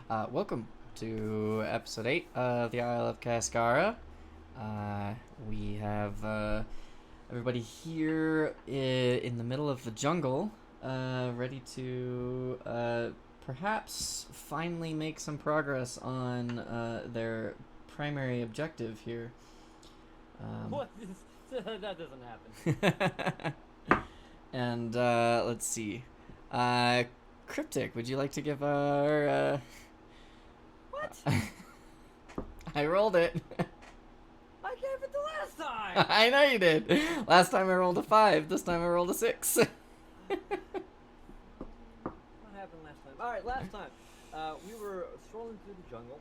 Welcome to episode 8 of the Isle of Cascara. We have everybody here in the middle of the jungle, ready to perhaps finally make some progress on their primary objective here. What? That doesn't happen. And let's see. Cryptic, would you like to give our... What? I rolled it. I gave it the last time! I know you did. Last time I rolled a 5. This time I rolled a 6. What happened last time? Alright, last time. We were strolling through the jungle,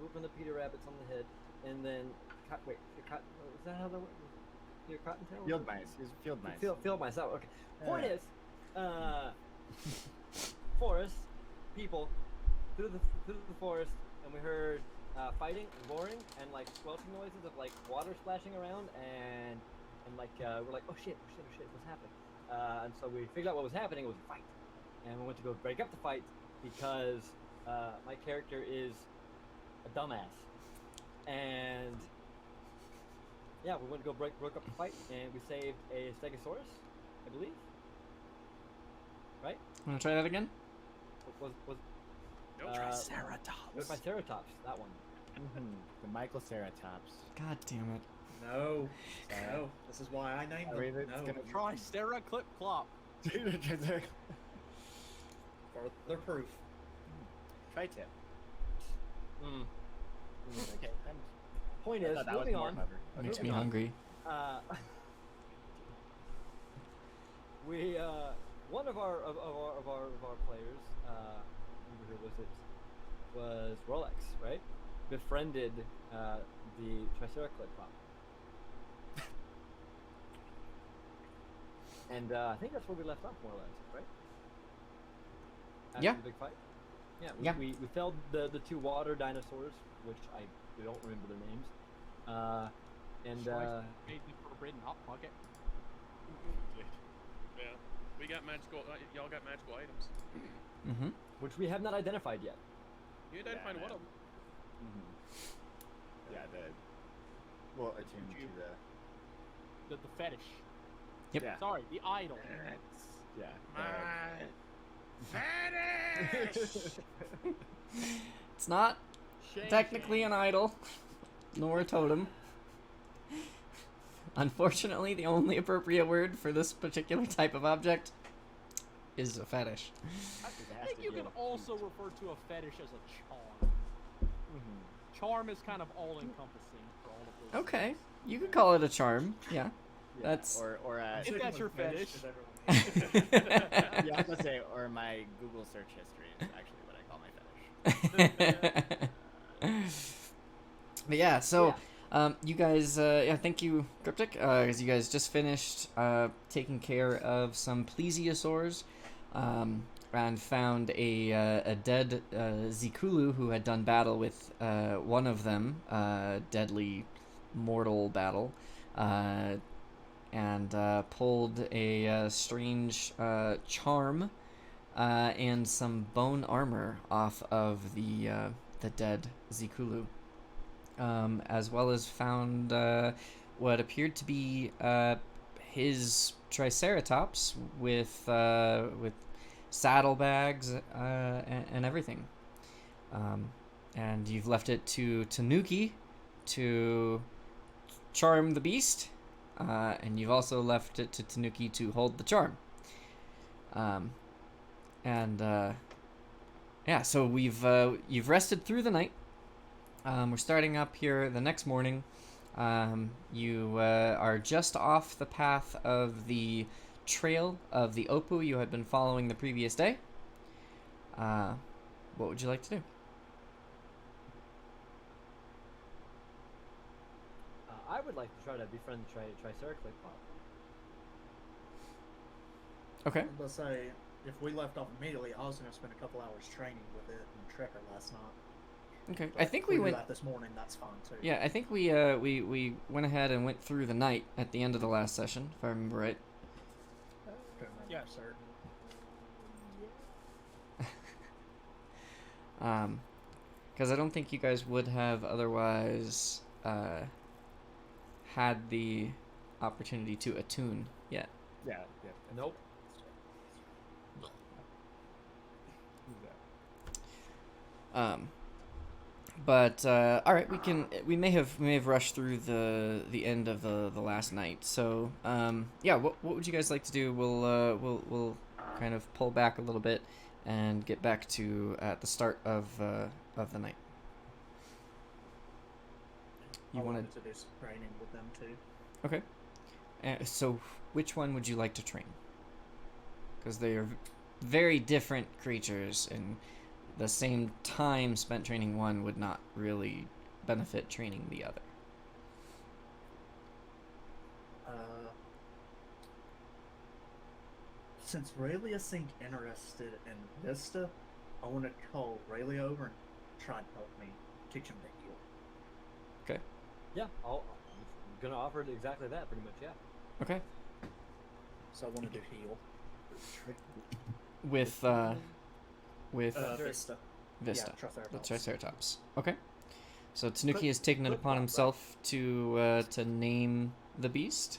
whooping the Peter rabbits on the head, and then... Wait, is that how that works? Your cottontail? Field mice. He's field mice. Field mice. Oh, okay. Point is, forest, people, through the forest, and we heard fighting and roaring and like squelching noises of like water splashing around, and like we're like, oh shit, what's happening? And so we figured out what was happening. It was a fight, and we went to go break up the fight because my character is a dumbass, and yeah, we went to go broke up the fight, and we saved a Stegosaurus, I believe. Right? Want to try that again? Was No, Triceratops. it was my Ceratops, that one. The Mycoceratops. God damn it. No, no. This is why I named them. No. Gonna Tricera clip clop. Further proof. Tri-tip. Okay. Point is, that was moving more on. clever. Makes Moving me on. hungry. We one of our players, who was Rolex, right? Befriended the Triceraclip. And I think that's where we left off, more or less, right? After Yeah. the big fight. Yeah. Yeah. We felled the two water dinosaurs, which I don't remember their names. Made the forbidden hot pocket. Yeah, we got magical. Y'all got magical items. Mm-hmm. which we have not identified yet. You identified Yeah, one no. of them. Yeah, well, attuned to The fetish. Yep. Yeah. Sorry, the idol. Yeah. My fetish. It's not Shame, technically shame. an idol, nor a totem. Unfortunately, the only appropriate word for this particular type of object is a fetish. I think you can also refer to a fetish as a charm. Charm is kind of all-encompassing for all of those. Okay, you could call it a charm. Yeah, Yeah, that's. or If that's your fetish. yeah, I was gonna say, or my Google search history is actually what I call my fetish. But yeah, so you guys, yeah, thank you, Cryptic, because you guys just finished taking care of some plesiosaurs, and found a dead Zikulu who had done battle with one of them, deadly mortal battle, and pulled a strange charm and some bone armor off of the dead Zikulu. As well as found what appeared to be his Triceratops with saddlebags and everything. And you've left it to Tanuki to charm the beast, and you've also left it to Tanuki to hold the charm. Yeah, so you've rested through the night. We're starting up here the next morning. You are just off the path of the trail of the Opu you had been following the previous day. What would you like to do? I would like to try to befriend the Triceraclip. Okay. Let's say, if we left off immediately, I was going to spend a couple hours training with it and Trekker last night. Okay. But I think if we do went. that this morning. That's fine too. Yeah, I think we went ahead and went through the night at the end of the last session, if I remember right. Yeah, sir. Because I don't think you guys would have otherwise had the opportunity to attune yet. Yeah. Nope. But all right, we may have rushed through the end of the last night. So yeah, what would you guys like to do? We'll kind of pull back a little bit and get back to at the start of the night. You I wanted wanted to do some training with them too. okay. So which one would you like to train? Because they are very different creatures, and the same time spent training one would not really benefit training the other. Since Raylia seemed interested in Vista, I want to call Raylia over and try and help me teach him to heal. Yeah, I'm gonna offer exactly that, pretty much. Yeah. Okay. So I want to do heal. With Vista. Vista, Yeah, the Triceratops. Triceratops. Okay. So Tanuki has taken it upon himself to name the beast.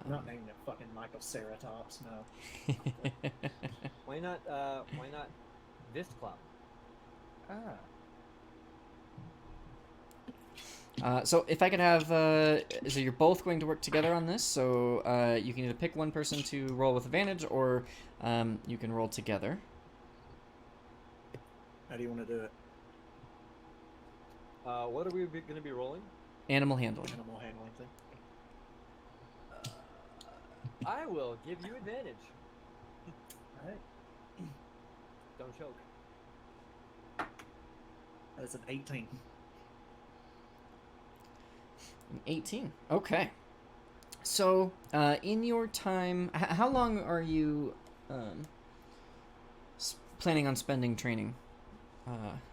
I'm not naming it fucking Ceratops, no. Why not Vistclop? So if I could have, so you're both going to work together on this. So you can either pick one person to roll with advantage, or you can roll together. How do you want to do it? What are we gonna be rolling? Animal handling. Animal handling thing? I will give you advantage. Alright. Don't choke. That is an 18. 18. Okay. So in your time, how long are you planning on spending training?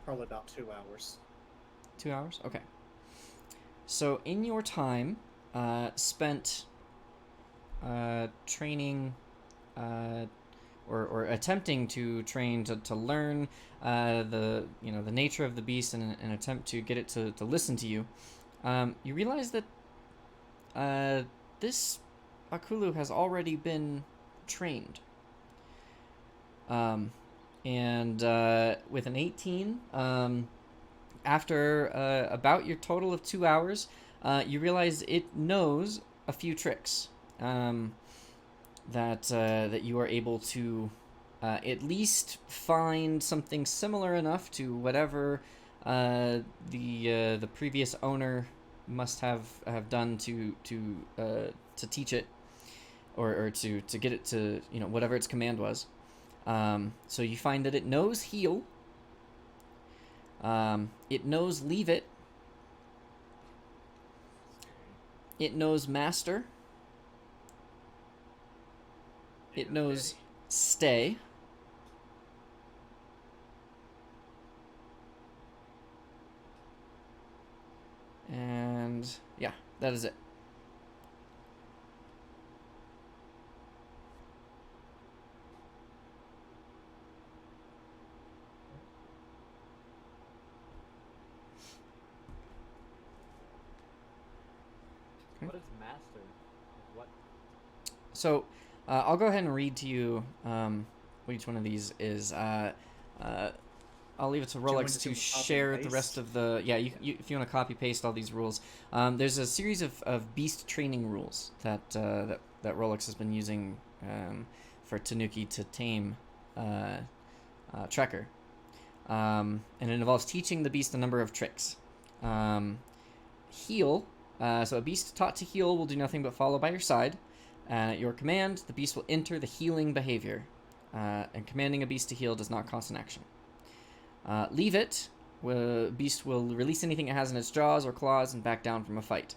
Probably about 2 hours. 2 hours? Okay. So in your time spent training or attempting to train to learn the nature of the beast and an attempt to get it to listen to you, you realize that this Akulu has already been trained. And with an 18, after about your total of 2 hours, you realize it knows a few tricks that you are able to at least find something similar enough to whatever the previous owner must have done to teach it or to get it to whatever its command was. So you find that it knows heal. It knows leave it. It knows master. It knows stay. And yeah, that is it. What is master? What? So I'll go ahead and read to you what each one of these is. I'll leave it to you want Rolex to to do a copy share and the rest paste? of the... Yeah, you, if you want to copy paste all these rules. There's a series of beast training rules that Rolex has been using for Tanuki to tame Trekker. And it involves teaching the beast a number of tricks. Heal. So a beast taught to heal will do nothing but follow by your side. At your command, the beast will enter the healing behavior. And commanding a beast to heal does not cost an action. Leave it. Beast will release anything it has in its jaws or claws and back down from a fight.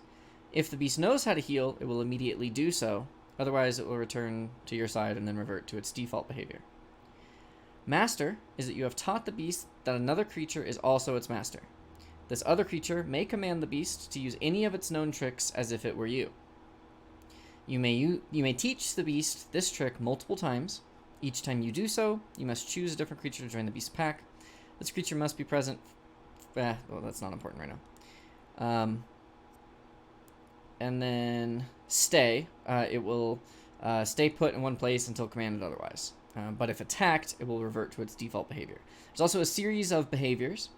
If the beast knows how to heal, it will immediately do so. Otherwise, it will return to your side and then revert to its default behavior. Master is that you have taught the beast that another creature is also its master. This other creature may command the beast to use any of its known tricks as if it were you. You may teach the beast this trick multiple times, Each time you do so, you must choose a different creature to join the beast pack. This creature must be present. Well, that's not important right now. And then stay. It will stay put in one place until commanded otherwise. But if attacked, it will revert to its default behavior. There's also a series of behaviors,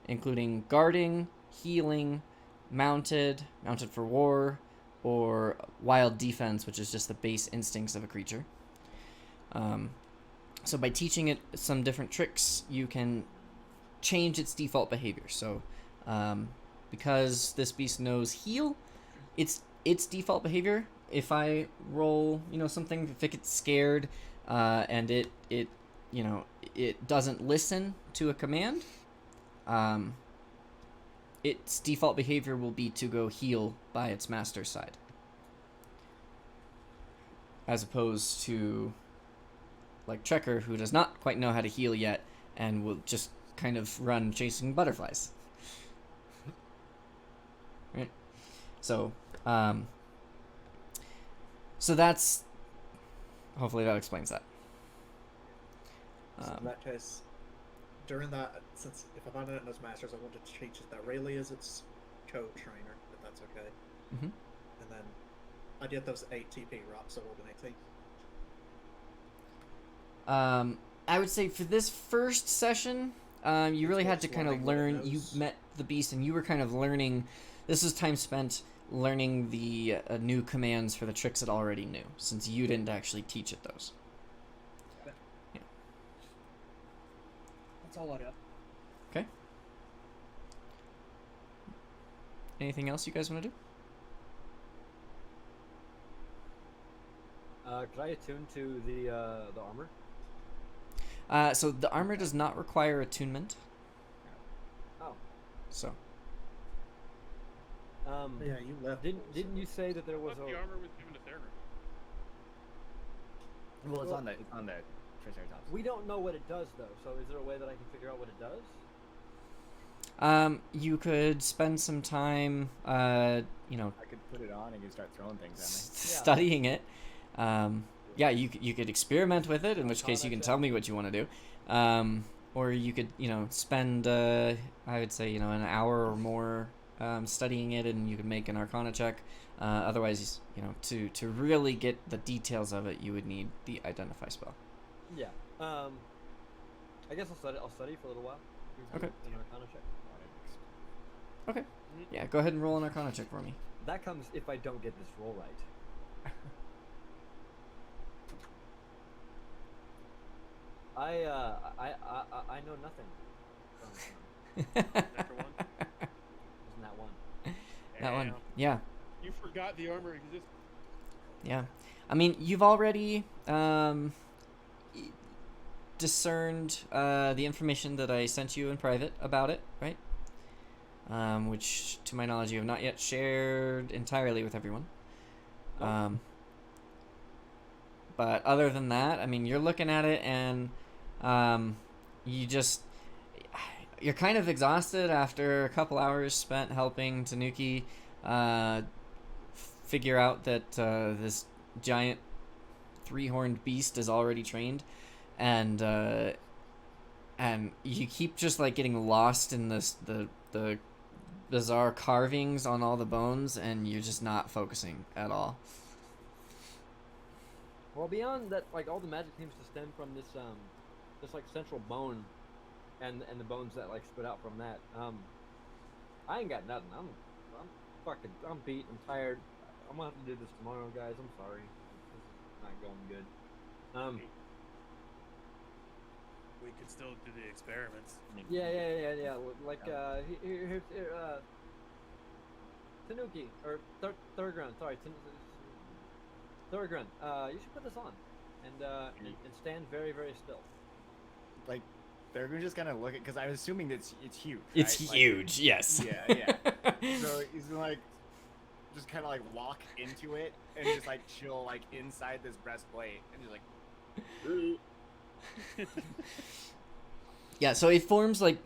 including guarding, healing, mounted for war, or wild defense, which is just the base instincts of a creature. So by teaching it some different tricks, you can change its default behavior. So because this beast knows heal, its default behavior, if I roll, something, if it gets scared and it doesn't listen to a command, its default behavior will be to go heal by its master's side, as opposed to like Trekker, who does not quite know how to heal yet and will just kind of run chasing butterflies. Right? So that's, hopefully that explains that. So in that case, during that, since if I find it in those masters, I want to teach it that Rayleigh is its co-trainer, if that's okay. Mm-hmm. And then I get those 8 TP rocks, so we'll do 18. I would say for this first session, you really had to Just kind of learning what it learn. You knows. met the beast, and you were kind of learning. This was time spent learning the new commands for the tricks it already knew, since you didn't actually teach it those. Yeah. That's all I got. Okay. Anything else you guys want to do? Could I attune to the armor? So the armor does not require attunement. Oh. So. Yeah, you left. Didn't you say that there I was thought the a? armor was given to Theranos. Well, it's on the Triceratops. We don't know what it does though. So is there a way that I can figure out what it does? You could spend some time, I could put it on and you start throwing things at me. studying it. Yeah, you could experiment with it, in which case you can Arcana tell me what you want to do. Or you could, spend, I would say, an hour or more studying it, and you could make an Arcana check. Otherwise, to really get the details of it, you would need the Identify spell. Yeah. I guess I'll study for a little while. Okay. An Arcana check. Okay. Yeah, go ahead and roll an Arcana check for me. That comes if I don't get this roll right. I know nothing. After one. Isn't that one? That one. Damn. Yeah. You forgot the armor existed. Yeah. I mean, you've already discerned the information that I sent you in private about it, right? Which, to my knowledge, you have not yet shared entirely with everyone. But other than that, I mean, you're looking at it and you're kind of exhausted after a couple hours spent helping Tanuki figure out that this giant 3-horned beast is already trained, and you keep just like getting lost in the bizarre carvings on all the bones, and you're just not focusing at all. Well, beyond that, like all the magic seems to stem from this like central bone, and the bones that like spit out from that. I ain't got nothing. I'm beat. I'm tired. I'm gonna have to do this tomorrow, guys. I'm sorry. This is not going good. We could still do the experiments. Yeah. Like here, Tanuki or Thurgren. Sorry, Thurgren. You should put this on, and stand very, very still. Like, they're just gonna look at, because I'm assuming that it's huge. It's right? Like, huge, yes. Yeah. So he's gonna like just kind of like walk into it and just like chill like inside this breastplate and just like. Yeah, so it forms like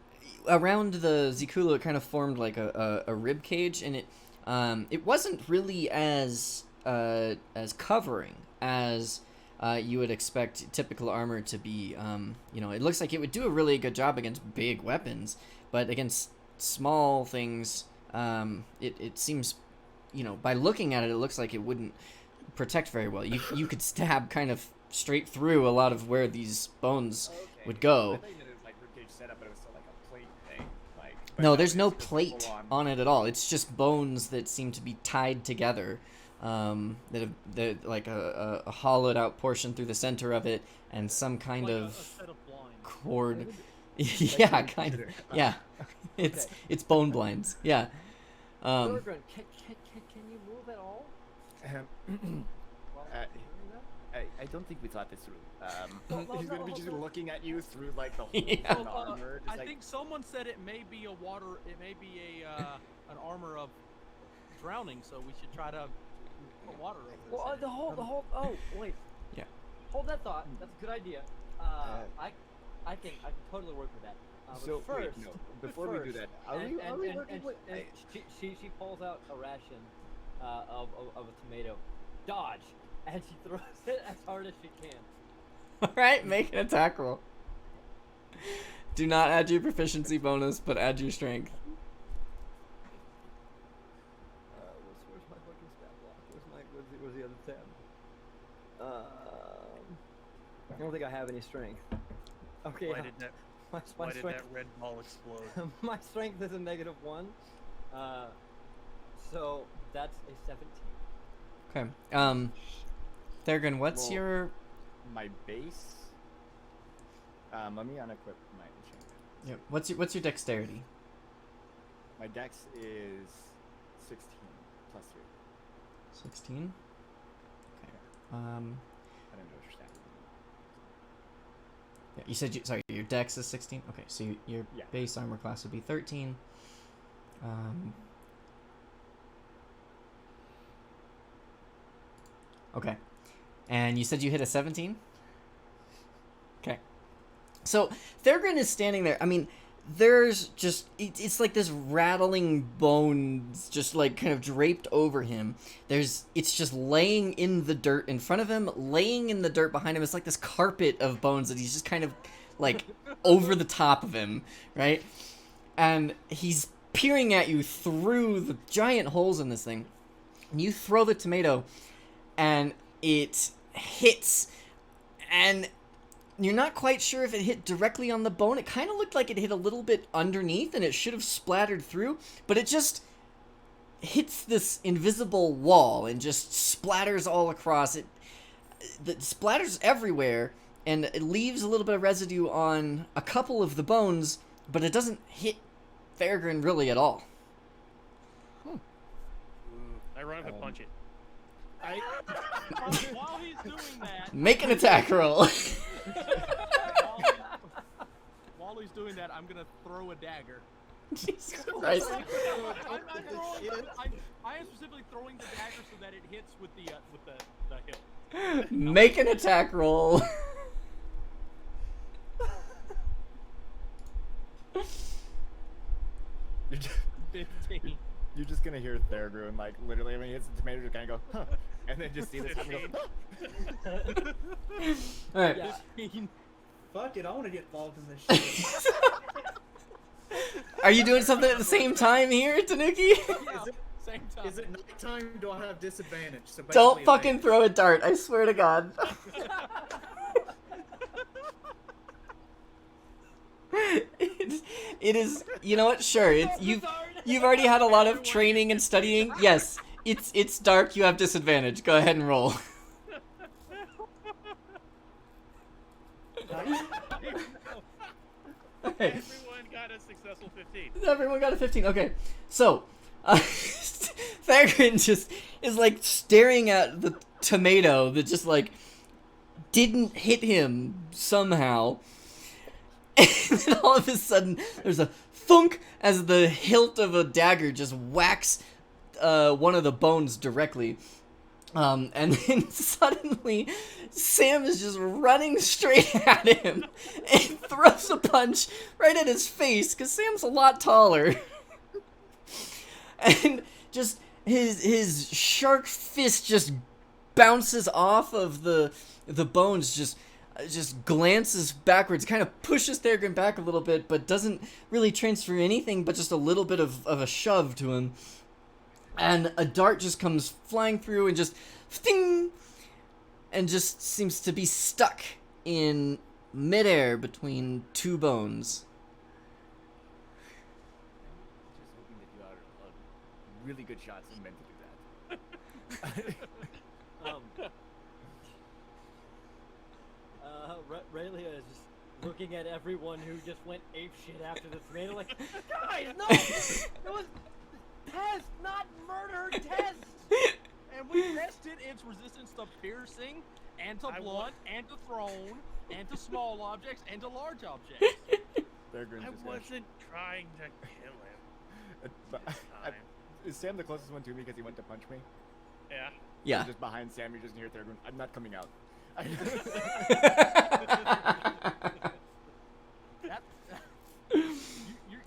around the Zikulu. It kind of formed like a rib cage, and it wasn't really as covering as you would expect typical armor to be, it looks like it would do a really good job against big weapons, but against small things, it seems, by looking at it, it looks like it wouldn't protect very well. You could stab kind of straight through a lot of where these bones would I go. thought you said it was like ribcage setup, but it was still like a plate thing. But No, there's no it's just plate full-on. on it at all. It's just bones that seem to be tied together. That like a hollowed out portion through the center of it, and some kind like of a set of blinds. cord. Yeah, kind of. Yeah, it's bone blinds. Yeah. Bergren, can you move at all? While Uh, doing that? I don't think we thought this through. No, He's gonna be just no. looking at you through like the whole Yeah. fucking armor. Just I like, think someone said it may be an armor of drowning, so we should try to put water over this. Well, the whole. Oh, wait. Yeah. Hold that thought. That's a good idea. I can totally work with that. But so first, wait, no. Before we do that, are we working with? She pulls out a ration of a tomato. Dodge, and she throws it as hard as she can. All right, make an attack roll. Do not add your proficiency bonus, but add your strength. Where's my fucking stat block? Where's the other tab? I don't think I have any strength. Okay. Why did that? my Why did strength. that red ball explode? My strength is a -1. So that's a 17. Okay. Thurgon, what's Well- your? My base. Let me unequip my enchantment. Yeah, what's your dexterity? My dex is 16 plus 3. 16. Okay. I don't know what your stat Yeah, you said sorry. Your dex is 16. Okay, so your Yeah. base armor class would be 13. Okay, and you said you hit a 17. Okay, so Thurgrin is standing there. I mean, there's just it's like this rattling bones just like kind of draped over him. It's just laying in the dirt in front of him, laying in the dirt behind him. It's like this carpet of bones that he's just kind of like over the top of him, right? And he's peering at you through the giant holes in this thing. And you throw the tomato and it hits, and you're not quite sure if it hit directly on the bone. It kind of looked like it hit a little bit underneath, and it should have splattered through, but it just hits this invisible wall and just splatters all across it. That splatters everywhere, and it leaves a little bit of residue on a couple of the bones, but it doesn't hit Thurgrin really at all. I run up and punch it. While he's doing that, Make an attack roll. while he's doing that, I'm gonna throw a dagger. Jesus Christ. I am specifically throwing the dagger so that it hits with the hilt. Make an attack roll. You're just, 15. you're just gonna hear Thurgrin like literally when he hits the tomato, just kind of go, huh, and then just see this happen. and go, All right. Yeah. 15. Fuck it, I want to get involved in this shit. Are you doing something at the same time here, Tanuki? Yeah, same time. Is it nighttime? Do I have disadvantage? So Don't basically fucking throw a dart, I swear to God. It is, you know what, sure, you've already had a lot of training and studying. Yes, it's dark, you have disadvantage. Go ahead and roll. Okay. Everyone got a successful 15. Everyone got a 15. Okay. So, Thagrin just is like staring at the tomato that just like didn't hit him somehow. And then all of a sudden, there's a thunk as the hilt of a dagger just whacks one of the bones directly. And then suddenly, Sam is just running straight at him and throws a punch right at his face because Sam's a lot taller. And just his shark fist just bounces off of the the bones just glances backwards, kind of pushes Theragon back a little bit, but doesn't really transfer anything, but just a little bit of a shove to him. And a dart just comes flying through and just ding, and just seems to be stuck in midair between two bones. Just hoping that you are a really good shots and meant to do that. Raylia is just looking at everyone who just went apeshit after the tornado, like, guys, no! It was test, not murder test! And we tested its resistance to piercing, and to I blunt, and to thrown, and to small objects, and to large objects. Theragon's I just gonna- wasn't trying to kill him. But- this time. Is Sam the closest one to me because he went to punch me? Yeah. Yeah. Just behind Sam, you're just near Theragon. I'm not coming out.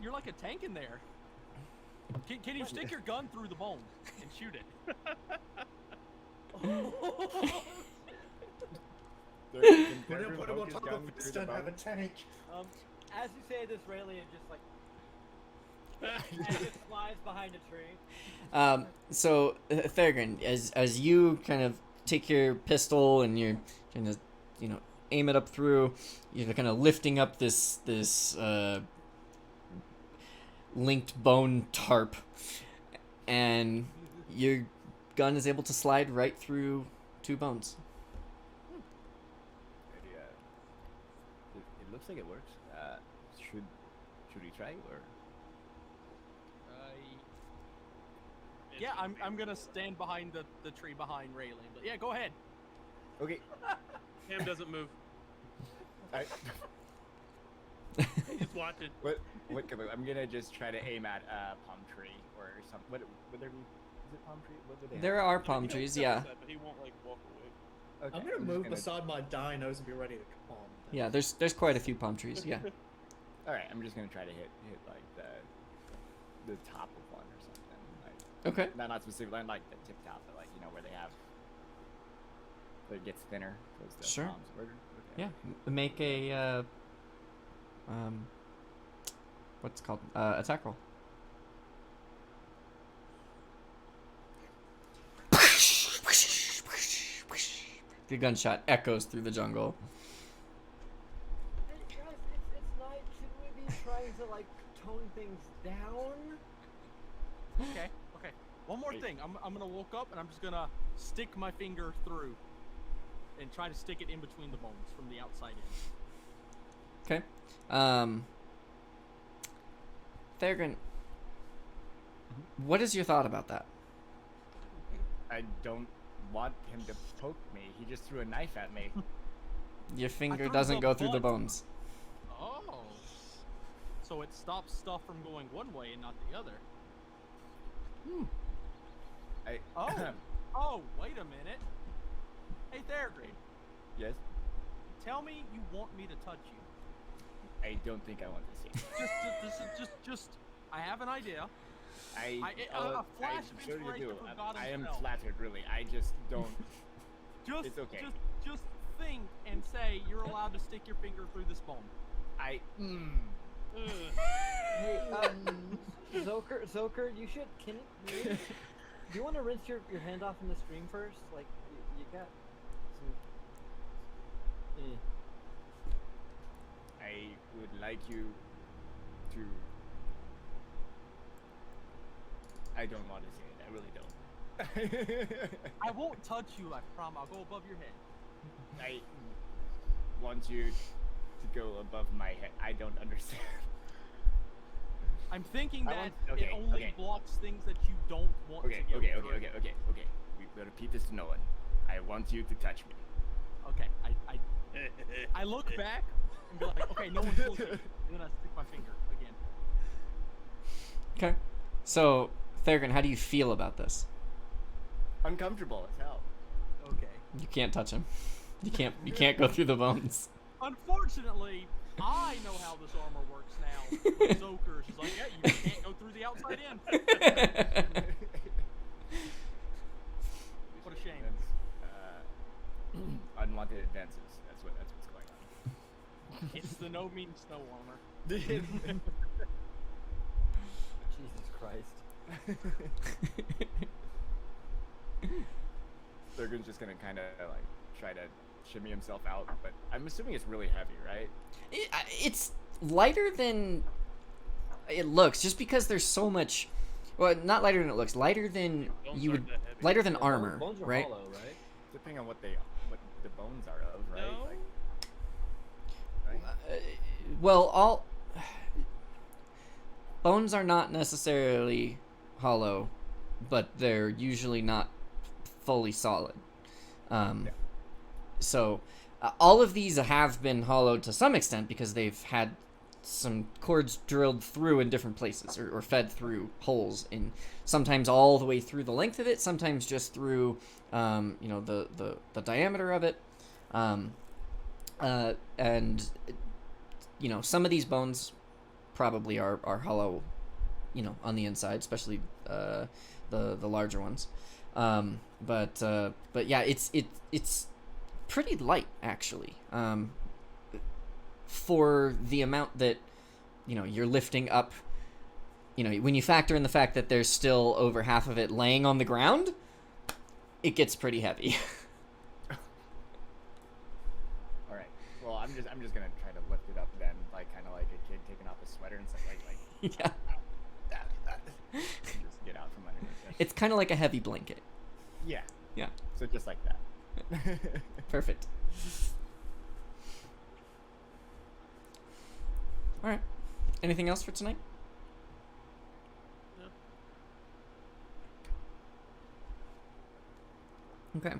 You're like a tank in there. Can you stick your gun through the bone and shoot it? Can We're gonna Theragon put him on poke his top gun of through this the and have a bone? tank. As you say this, Raylia just like, and just flies behind a tree. So Theragon, as you kind of take your pistol and you're trying to, aim it up through, you're kind of lifting up this linked bone tarp, and your gun is able to slide right through two bones. It looks like it works. Should we try or? Yeah, I'm gonna stand behind the tree behind Raylan. But yeah, go ahead. Okay. Cam doesn't move. He's just watching. What? I'm gonna just try to aim at a palm tree or something. Would there be? Is it palm tree? What would they have? There are He palm won't trees, touch yeah. that, but he won't like walk away. Okay, I'm gonna just move beside my dinos and be ready to calm them. Yeah, there's quite a few palm trees, yeah. All right, I'm just gonna try to hit like the top of one or something. Like, Okay. not specifically, like the tip top, but like where they have. Where it gets thinner. Towards the Sure. palms. Yeah, make a what's it called? Attack roll. The gunshot echoes through the jungle. Hey guys, it's night. Shouldn't we be trying to like tone things down? Okay. One more thing. I'm gonna walk up and I'm just gonna stick my finger through, and try to stick it in between the bones from the outside in. Okay. Theragon, what is your thought about that? I don't want him to poke me. He just threw a knife at me. Your finger threw doesn't the go through the blunt. bones. Oh. So it stops stuff from going one way and not the other. I. Oh, wait a minute. Hey, Theragon, Yes. tell me you want me to touch you. I don't think I want to see. Just. I have an idea. A flash I'm of sure you inspiration do. from God I am himself. flattered, really. I just don't. Just, It's okay. Just think and say you're allowed to stick your finger through this bone. I. Ugh. Hey, Zoker, you should. Do you want to rinse your hand off in the stream first? Like, you got some. I would like you to. I don't want to say it. I really don't. I won't touch you, I promise. I'll go above your head. I want you to go above my head. I don't understand. I'm thinking I that want- it okay, only okay. blocks things that you don't want Okay, to get okay. through. We'll repeat this to no one. I want you to touch me. Okay, I look back and be like, okay, no one's looking. And then I stick my finger again. Okay. So, Theragon, how do you feel about this? Uncomfortable as hell. Okay. You can't touch him. You can't go through the bones. Unfortunately, I know how this armor works now. Zoker, she's like, yeah, you can't go through the outside in. What a shame. That's, unwanted advances. That's what's going on. It's the no means no armor. Jesus Christ. Thurgon's just gonna kind of like try to shimmy himself out, but I'm assuming it's really heavy, right? It's lighter than it looks, just because there's so much. Well, not lighter than it looks. Lighter than Bones you would. aren't that heavy. Lighter than Yeah, armor, bones are right? hollow, right? Depending on what the bones are of, right? No. Like, right? Well, all bones are not necessarily hollow, but they're usually not fully solid. Yeah. So, all of these have been hollowed to some extent because they've had some cords drilled through in different places or fed through holes in, sometimes all the way through the length of it, sometimes just through the diameter of it, and some of these bones probably are hollow, on the inside, especially the larger ones, but yeah, it's pretty light actually, for the amount that you're lifting up. When you factor in the fact that there's still over half of it laying on the ground, it gets pretty heavy. All right. Well, I'm just gonna try to lift it up then, like kind of like a kid taking off a sweater and stuff, like Yeah, that. Just get out from underneath it. it's kind of like a heavy blanket. Yeah. Yeah. So just like that. Perfect. All right. Anything else for tonight? No. Okay.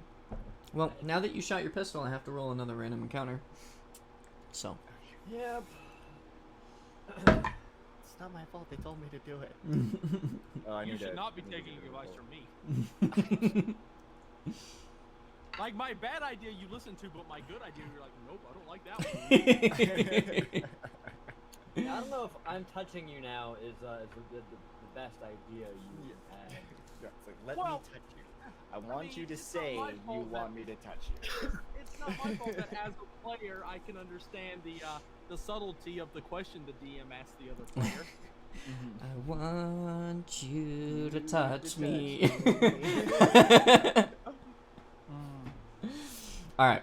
Well, now that you shot your pistol, I have to roll another random encounter. So. Yep. It's not my fault. They told me to do it. Oh, You should not be taking advice from me. Like my bad idea you listen to, but my good idea you're like, nope, I don't like that one. I don't know if I'm touching you now is the best idea you had. Yeah, it's like, let Well, me touch you. I want you to it's not say my you fault want me to touch you. It's not my fault that as a player I can understand the subtlety of the question the DM asked the other player. I want you to touch me. All right.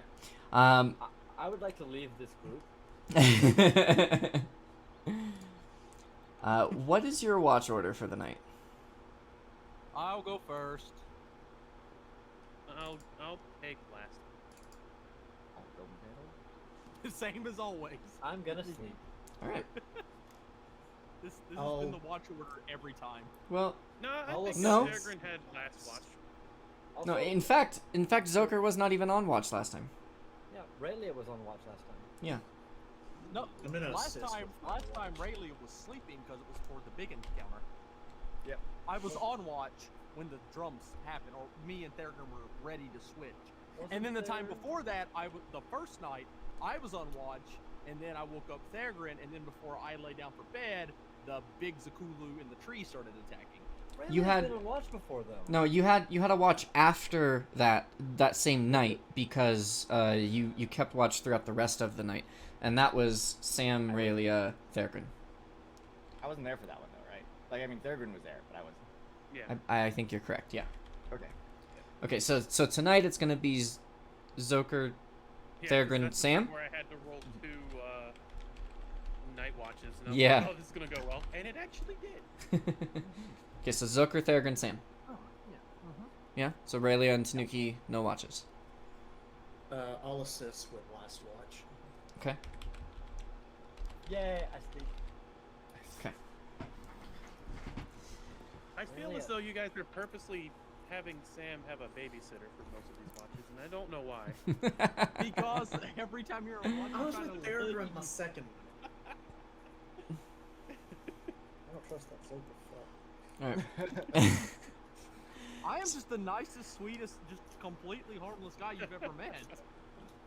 I would like to leave this group. What is your watch order for the night? I'll go first. I'll take last. Same as always. I'm gonna sleep. All right. This has Oh. been the watch order every time. Well, No, I I'll think No. Peregrine had last watch. no. Also, In fact, Zoker was not even on watch last time. yeah, Rayleigh was on watch last time. Yeah. No, I'm gonna last assist time with my Rayleigh was sleeping because it was for the big encounter. Yep. I was on watch when the drums happened, or me and Theragon were ready to switch. And then the time before that, the first night, I was on watch, and then I woke up Theragon, and then before I lay down for bed, the big Zakulu in the tree started attacking. Rayleigh's You had- been on watch before though. No, you had a watch after that same night because you kept watch throughout the rest of the night, and that was Sam, Raylia, Theragon. I wasn't there for that one though, right? Like, I mean, Thurgon was there, but I wasn't. Yeah. I think you're correct. Yeah. Okay. Okay. So tonight it's gonna be Zoker. Yeah, 'cause Theragon, that's Sam? Where I had to roll 2 night watches. And I was Yeah. like, oh, this is gonna go well, and it actually did. Okay, so Zoker, Theragon, Sam. Oh, yeah. Yeah. So Raylia and Tanuki, no watches. I'll assist with last watch. Okay. Yay, I sleep. Okay. I feel Really? as though you guys are purposely having Sam have a babysitter for most of these watches, and I don't know why. Because every time you're on watch, I you're was trying with to Theragon leave. on the second one. I don't trust that Zoka fuck. All right. I am just the nicest, sweetest, just completely harmless guy you've ever met.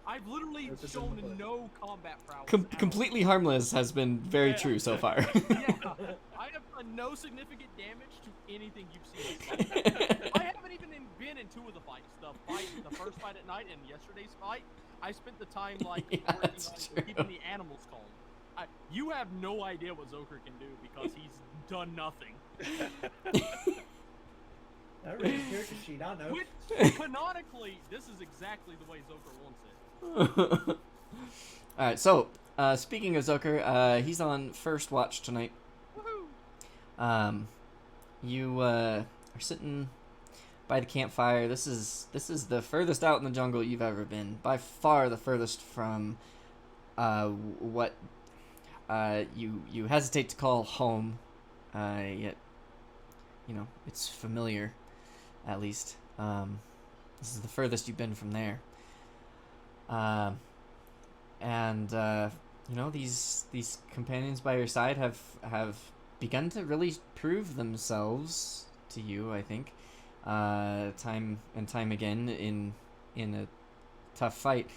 I've literally This is shown in the no combat prowess. at all. Completely harmless has been very Yeah. true so far. Yeah, I have done done no significant damage to anything you've seen. This fight. I haven't even been in 2 of the fights. The first fight at night and yesterday's fight. I spent the time like Yeah, working that's on true. keeping the animals calm. You have no idea what Zoker can do because he's done nothing. I read his character sheet, I know. Which, canonically, this is exactly the way Zoker wants it. Alright, so, speaking of Zoker, he's on first watch tonight. Woohoo! You, are sitting by the campfire. This is the furthest out in the jungle you've ever been. By far the furthest from, what, you hesitate to call home, yet, you know, it's familiar, at least. This is the furthest you've been from there. And you know, these companions by your side have begun to really prove themselves to you, I think, time and time again in a tough fight.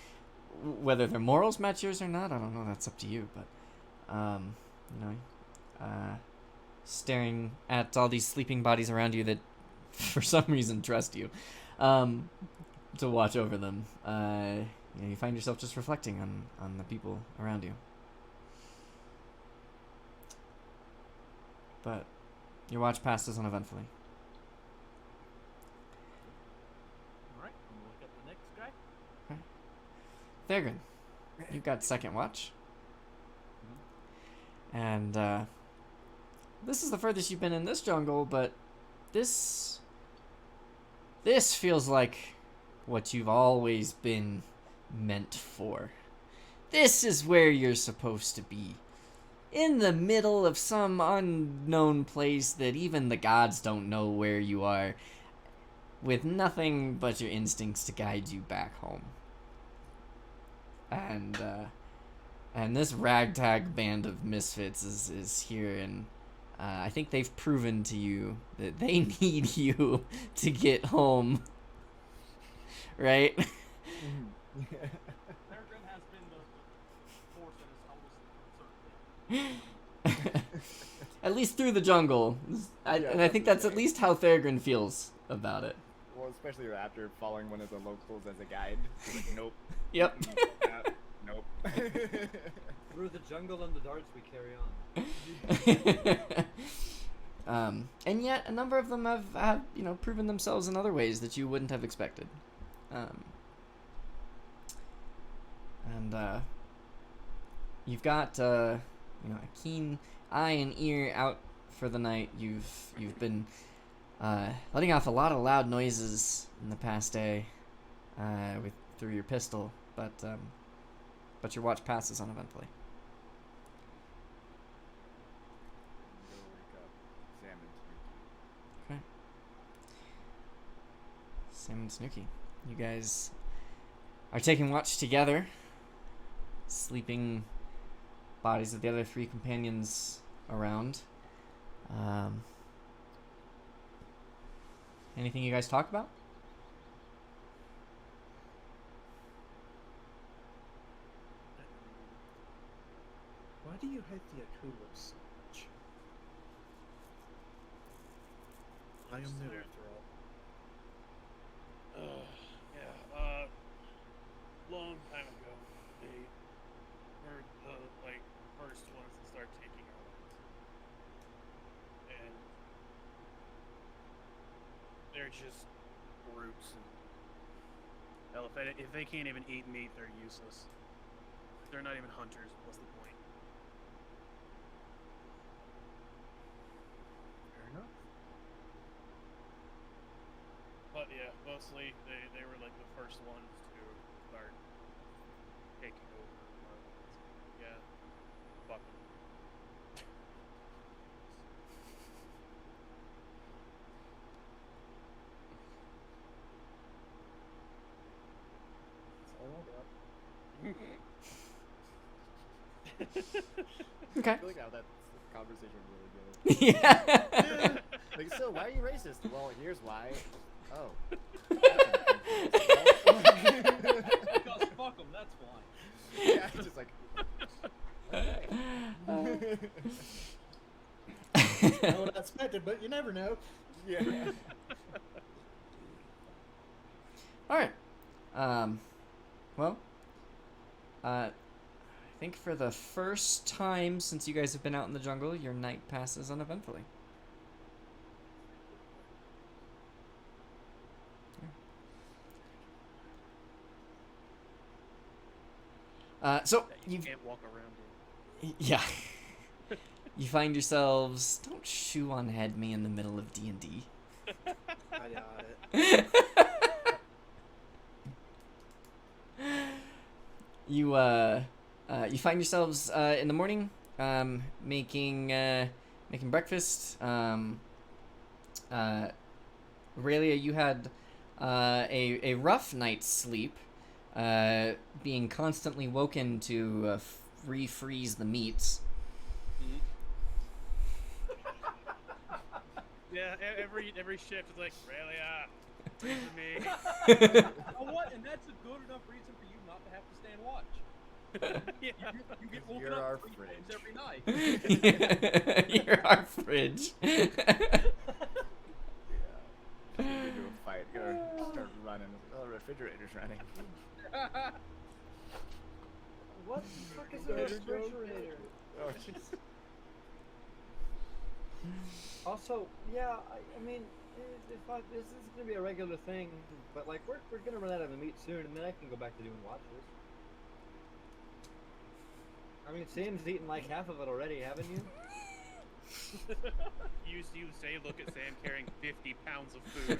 Whether their morals match yours or not, I don't know. That's up to you. But you know, staring at all these sleeping bodies around you that, for some reason, trust you, to watch over them. You know, you find yourself just reflecting on the people around you. But your watch passes uneventfully. Alright, I'm gonna look at the next guy. Thagrin, you've got second watch. And this is the furthest you've been in this jungle, but this feels like what you've always been meant for. This is where you're supposed to be. In the middle of some unknown place that even the gods don't know where you are, with nothing but your instincts to guide you back home. And this ragtag band of misfits is here, and I think they've proven to you that they need you to get home. Right? Peregrine has been the force that has held us in certain. At least through the jungle. And I think that's at least how Thagrin feels about it. Well, especially after following one of the locals as a guide. He's like, nope. Yep. Nope. Through the jungle and the darts we carry on. And yet a number of them have you know, proven themselves in other ways that you wouldn't have expected. And you've got you know, a keen eye and ear out for the night. You've been letting off a lot of loud noises in the past day through your pistol, but your watch passes uneventfully. Go wake up Sam and Snooky. Okay. Sam and Snooky, you guys are taking watch together, sleeping bodies of the other 3 companions around. Anything you guys talk about? Why do you hate the Akula so much? I am new after all. Yeah, long time ago, they were the first ones to start taking our lands. And they're just brutes. And hell, if they can't even eat meat, they're useless. They're not even hunters. What's the point? Fair enough. But yeah, mostly they were like the first ones to start taking over our lands. Yeah, fuck 'em. That's all I got. Okay. I feel like how that conversation really goes. Yeah. Like, so why are you racist? Well, here's why. Oh. Because fuck them, that's why. Yeah, it's just like. Okay. Not what I expected, but you never know. Yeah. All right. Well, I think for the first time since you guys have been out in the jungle, your night passes uneventfully. So You you can't walk around it. yeah, you find yourselves. Don't shoo on head me in the middle of D&D. I got it. You find yourselves in the morning making breakfast. Aurelia, you had a rough night's sleep, being constantly woken to refreeze the meats. Yeah, every shift is like, really, freeze me. You know what? And that's a good enough reason for you not to have to stand watch. Yeah. You get woken You're up our 3 fridge. times every night. You're our fridge. Yeah. Get into a fight. Gotta start running. Oh, the refrigerator's running. What the fuck is a refrigerator? Oh, jeez. Also, yeah, I mean, this is gonna be a regular thing, but like we're gonna run out of the meat soon, and then I can go back to doing watches. I mean, Sam's eaten like half of it already, haven't you? You say, look at Sam carrying 50 pounds of food.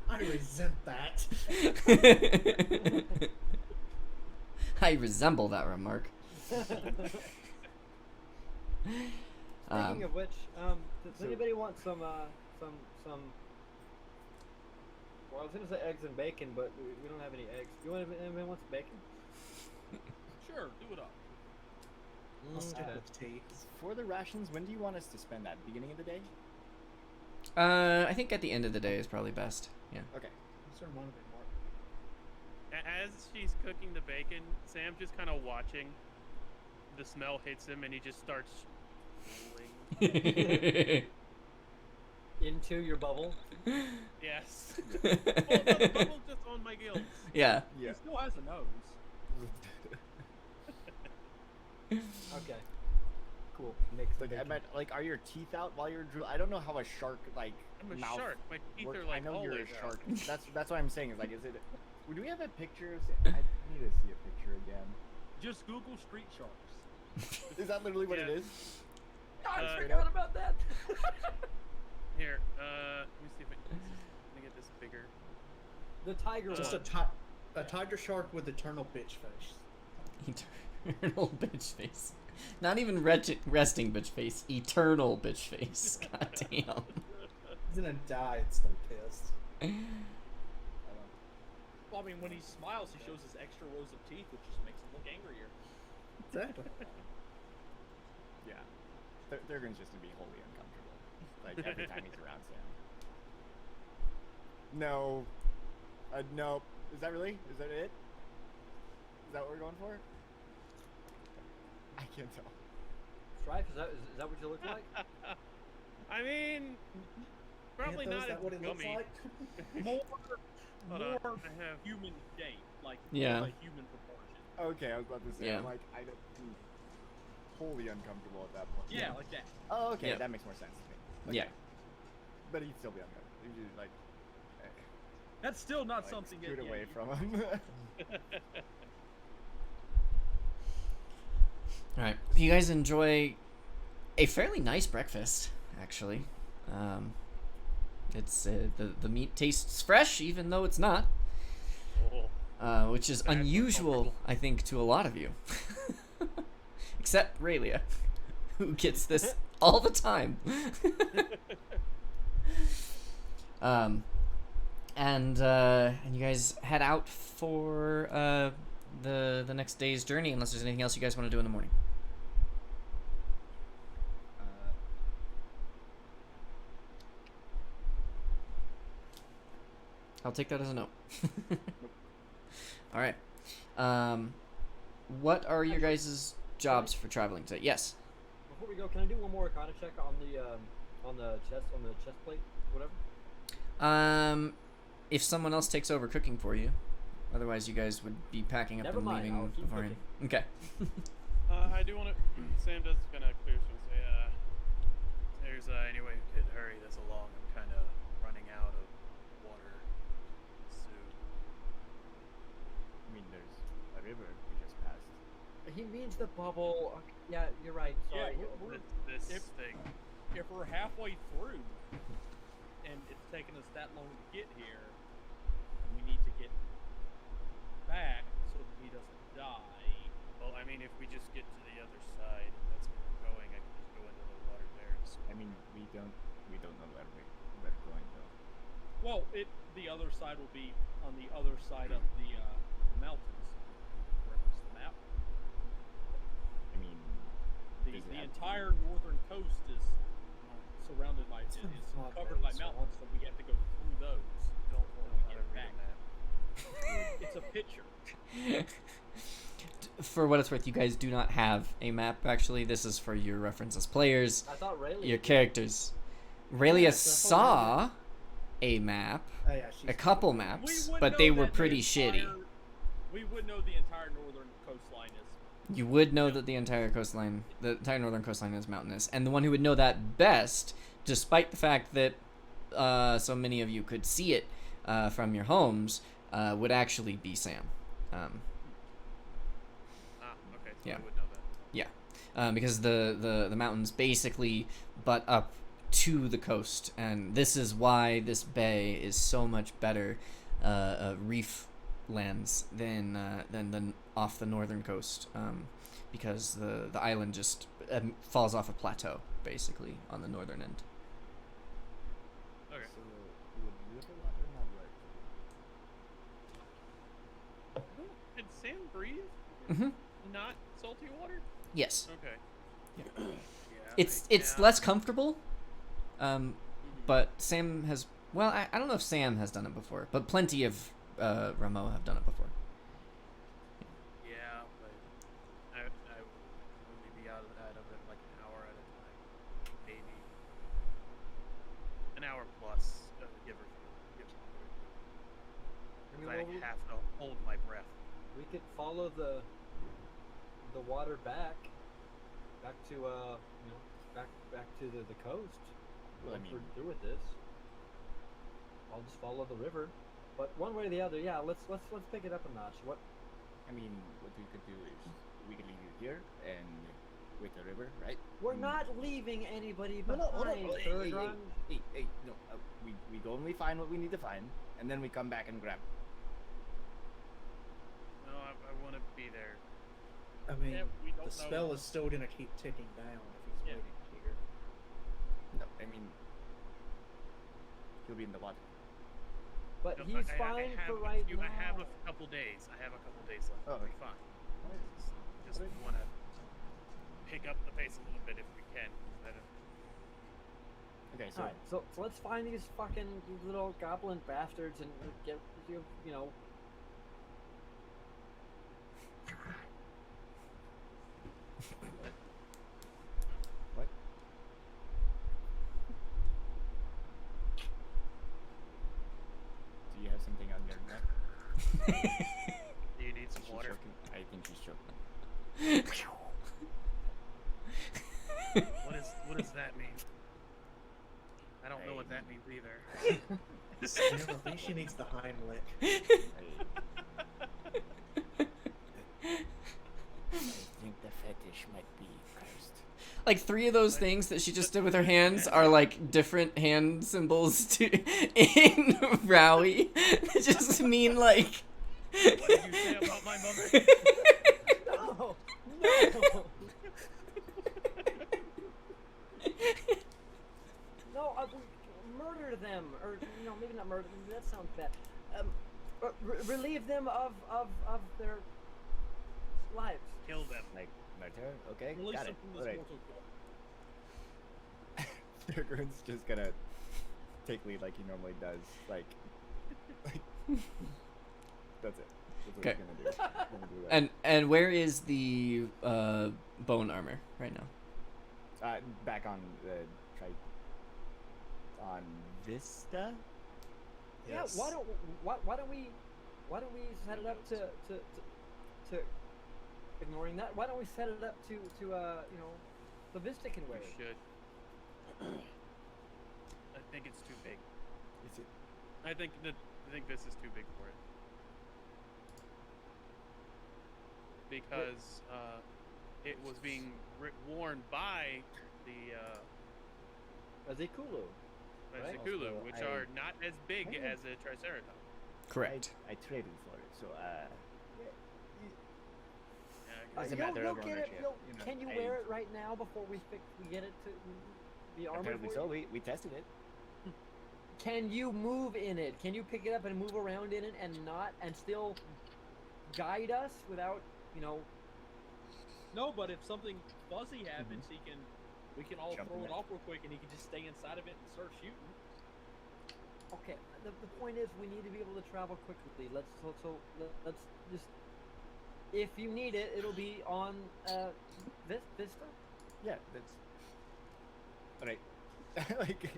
I resent that. I resemble that remark. Speaking of which, does anybody want some? Well, I was gonna say eggs and bacon, but we don't have any eggs. Anybody want some bacon? Sure, do it up. I'll stick with tea. For the rations, when do you want us to spend that? Beginning of the day? I think at the end of the day is probably best. Yeah. Okay. Just remind me, Mark. As she's cooking the bacon, Sam's just kind of watching. The smell hits him, and he just starts drooling. Into your bubble. Yes. Oh, no, the bubble's just on my gills. Yeah. Yeah. He still has a nose. Okay. Cool. Mix the Like, I bacon. meant, like, are your teeth out while you're drooling? I don't know how a shark, like, I'm a mouth shark. My teeth works. are like I know you're a always out. shark. That's what I'm saying. Is like, is it? Do we have a picture? I need to see a picture again. Just Google street sharks. Is that literally what it Yeah. is? I forgot about that. Here, let me see if let me get this bigger. The tiger Just one. a tiger shark with eternal bitch face. Eternal bitch face. Not even resting bitch face. Eternal bitch face. God damn. He's gonna die and still pissed. Well, I mean, when he smiles, he shows his extra rows of teeth, which just makes him look angrier. Exactly. Yeah. Thurgon's just gonna be wholly uncomfortable. Like every time he's around Sam. No. Nope. Is that really? Is that it? Is that what we're going for? I can't tell. Strife, is that what you look like? I mean, probably Anthos, not is that as what it looks gummy. like? More Hold on, I have. human shape, like Yeah. a human proportion. Okay, I was about to say. Yeah. I'm like, I don't. Wholly uncomfortable at that point. Yeah, like that. Oh, okay, Yeah. that makes more sense to me. Okay. Yeah. But he'd still be uncomfortable. He'd be like, That's still not like something scoot that away you- from him. All right. You guys enjoy a fairly nice breakfast, actually. It's the meat tastes fresh, even though it's not, Oh, which is That's unusual, uncomfortable. I think, to a lot of you, except Raylia, who gets this all the time. And you guys head out for the next day's journey, unless there's anything else you guys want to do in the morning. I'll take that as a no. All right. What are your guys' jobs for traveling today? Yes. before we go, can I do one more Arcana check on the chest plate, whatever? If someone else takes over cooking for you, otherwise you guys would be packing up Never and mind, I'll leaving keep beforehand. Okay. I do want to. Sam does kind of clear some. Say, there's any way we could hurry this along? I'm kind of running out of water soon. I mean, there's a river we just passed. He means the bubble. Okay, yeah, you're right. Yeah, Sorry. This if- thing. If we're halfway through, and it's taken us that long to get here, and we need to get back so that he doesn't die. Well, I mean, if we just get to the other side, if that's where we're going. I can just go into the water there and swim. I mean, we don't know where we're going though. Well, the other side will be on the other side of the mountains. Reference the map. I mean, The does it have to be- entire northern coast is surrounded by is not covered very by mountains, so we have to go through those. Don't when know we how to get read back. a map. It's a picture. For what it's worth, you guys do not have a map. Actually, this is for your reference as players, I thought Rayleigh. your characters. Raylia Yes, I thought saw a map, Oh, yeah, she's a couple We maps, would but know they that were the pretty entire- shitty. We would know the entire northern coastline is. You would know that the entire northern coastline is mountainous, and the one who would know that best, despite the fact that so many of you could see it from your homes, would actually be Sam. Okay, so Yeah. I would know that. Because the mountains basically butt up to the coast, and this is why this bay is so much better reef lands than off the northern coast, because the island just falls off a plateau basically on the northern end. Okay. So would river water not work? Did Sam breathe? Mm-hmm. Not salty water? Yes, Okay. Yeah. Yeah, it's yeah. less comfortable, but Sam has. Well, I don't know if Sam has done it before, but plenty of Ramo have done it before. Yeah, but I would only be out of it like an hour at a time, maybe an hour plus, give or take. I mean, I well, have to hold my breath. we could follow the water back to back to the coast. Well, I Once mean- we're through with this, I'll just follow the river. But one way or the other, yeah. Let's pick it up a notch. What? I mean, what we could do is we could leave you here and with the river, right? We're Mm. not leaving anybody No, behind. no, hold on. Bergeron. Hey, no. We go and we find what we need to find, and then we come back and grab. No, I want to be there. I mean, Yeah, we don't the know. spell is still gonna keep ticking down if he's Yeah. waiting here. No, I mean, he'll be in the water. But No, he's I fine have for a right few- now. I have a couple days. I have a couple days left. Oh, I'll be okay. fine. Just want to pick up the pace a little bit if we can. I don't- Okay, so Alright, so let's find these fucking little goblin bastards and get you know. what? Do you have something on your neck? Do you need some She's water? choking. I think she's choking. What does that mean? I don't know what that means either. I think she needs the Heimlich. I think the fetish might be cursed. Like 3 of those things that she just did with her hands are like different hand symbols to in Rowie. They just mean like. What did you say about my mother? No, no. No, murder them, or maybe not murder them. That sounds bad. Relieve them of their lives. Kill them. Like murder? Okay, Release got them it. from this Alright. mortal coil. Thurgoon's just gonna take lead like he normally does. Like that's it. That's what Okay. he's gonna do. He's gonna do that. And where is the bone armor right now? Back on the on Vista. Yeah. Yes. Why don't we set it up to ignoring that? Why don't we set it up to the Vista can wear We it? should. I think it's too big. Is it? I think this is too big for it. Because it was being worn by the Azikulu. Right. Zikulu, Also, which I- are not as big I- as a Triceratops. Correct. I traded for it, so Yeah, It's a You'll matter of get it. ownership, You'll- you know, can you I- wear it right now before we get it to the armor? apparently for so. you? We tested it. Can you move in it? Can you pick it up and move around in it and still guide us without No, but if something fuzzy happens, we can all Jump throw in it it. off real quick, and he can just stay inside of it and start shooting. Okay, the point is we need to be able to travel quickly. Let's just if you need it, it'll be on Vista. Yeah, that's all right. Like,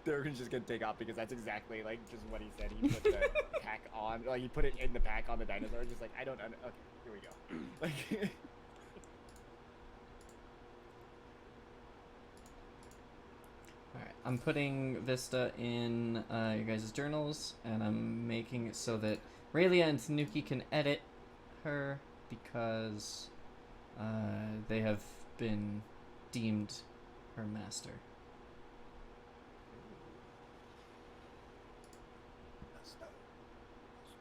Durgan's just gonna take off because that's exactly like just what he said. He put the pack on, like he put it in the pack on the dinosaur. Just like I don't. Okay, here we go. Like. Alright, I'm putting Vista in your guys' journals, and I'm making it so that Raylia and Tanuki can edit her because they have been deemed her master.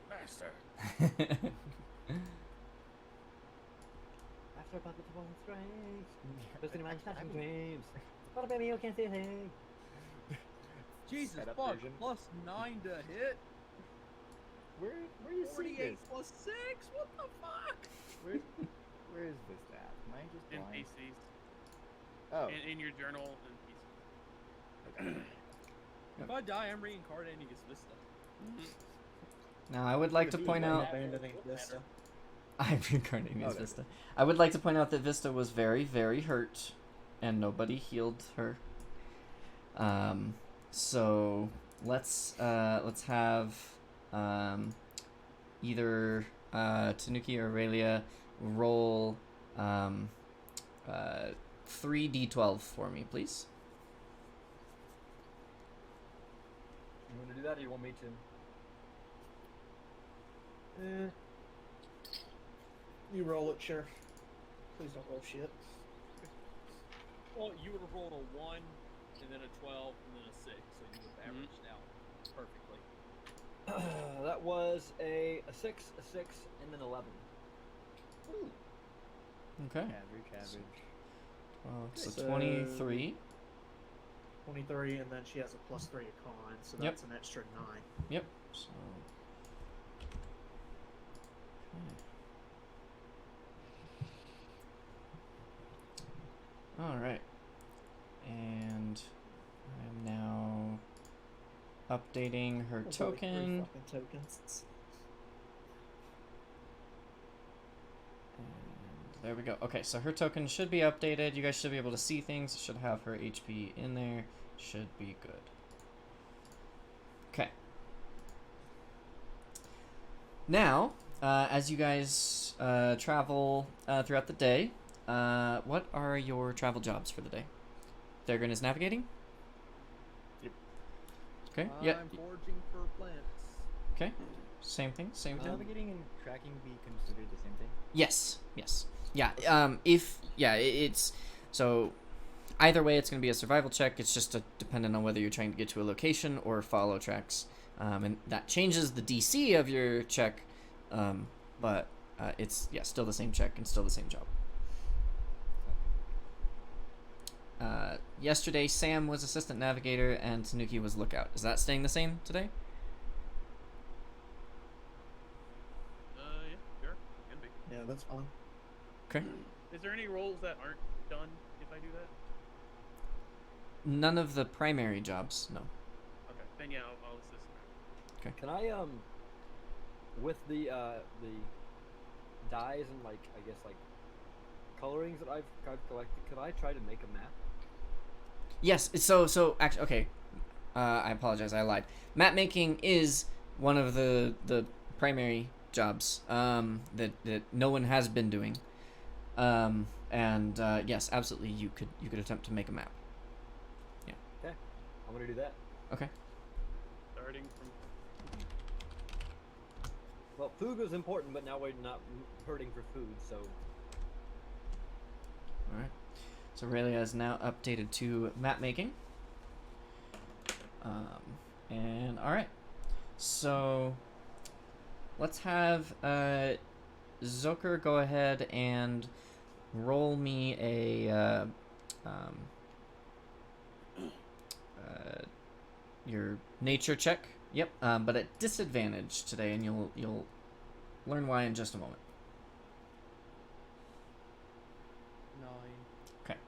Master. After about the 12 strikes, Vista man touching dreams. What a baby, you can't say a thing. Jesus Setup fuck! version. +9 to hit. Where you see 48 this? plus 6. What the fuck? Where is this at? Am I just in blind? PCs. Oh. In your journal in PCs. If I die, I'm reincarnating as Vista. Now, I would like to point out... Abandoning Vista. I'm reincarnating as Okay. Vista. I would like to point out that Vista was very, very hurt, and nobody healed her. So let's have either Tanuki or Aurelia roll 3d12 for me, please. You want to do that, or you want me to? You roll it, sure. Please don't roll shit. Well, you would have rolled a 1, and then a 12, and then a 6, so you would have averaged out perfectly. That was a 6, a 6, and then 11. Okay. Average. 12, so So- 23. 23, and then she has a +3 at con, so Yep. that's an extra 9. Yep. So. Okay. All right. And I'm now updating her There's only 3 token. fucking tokens. And there we go. Okay, so her token should be updated. You guys should be able to see things. It should have her HP in there. Should be good. Okay. Now, as you guys travel throughout the day, what are your travel jobs for the day? Thurgon is navigating? Yep. Okay, yeah. I'm foraging for plants. Okay, same thing, same thing. Navigating and tracking be considered the same thing? Yes, yes. Yeah, it's so either way it's going to be a survival check. It's just dependent on whether you're trying to get to a location or follow tracks. And that changes the DC of your check, but it's still the same check and still the same job. Yesterday Sam was assistant navigator and Tanuki was lookout. Is that staying the same today? Yeah, sure. Can be. Yeah, that's fine. Okay. Is there any roles that aren't done if I do that? None of the primary jobs, no. Okay, then yeah, I'll assist her. Can I with the dyes and like I guess like colorings that I've collected, could I try to make a map? Yes. So actually, okay. I apologize. I lied. Map making is one of the primary jobs that no one has been doing. And yes, absolutely, you could attempt to make a map. Yeah. Okay, I'm gonna do that. Okay. Starting from. Well, food was important, but now we're not hurting for food, so. All right. So Aurelia is now updated to map making. And all right. So let's have Zoker go ahead and roll me a your nature check. Yep. But at disadvantage today, and you'll learn why in just a moment. 9. Okay.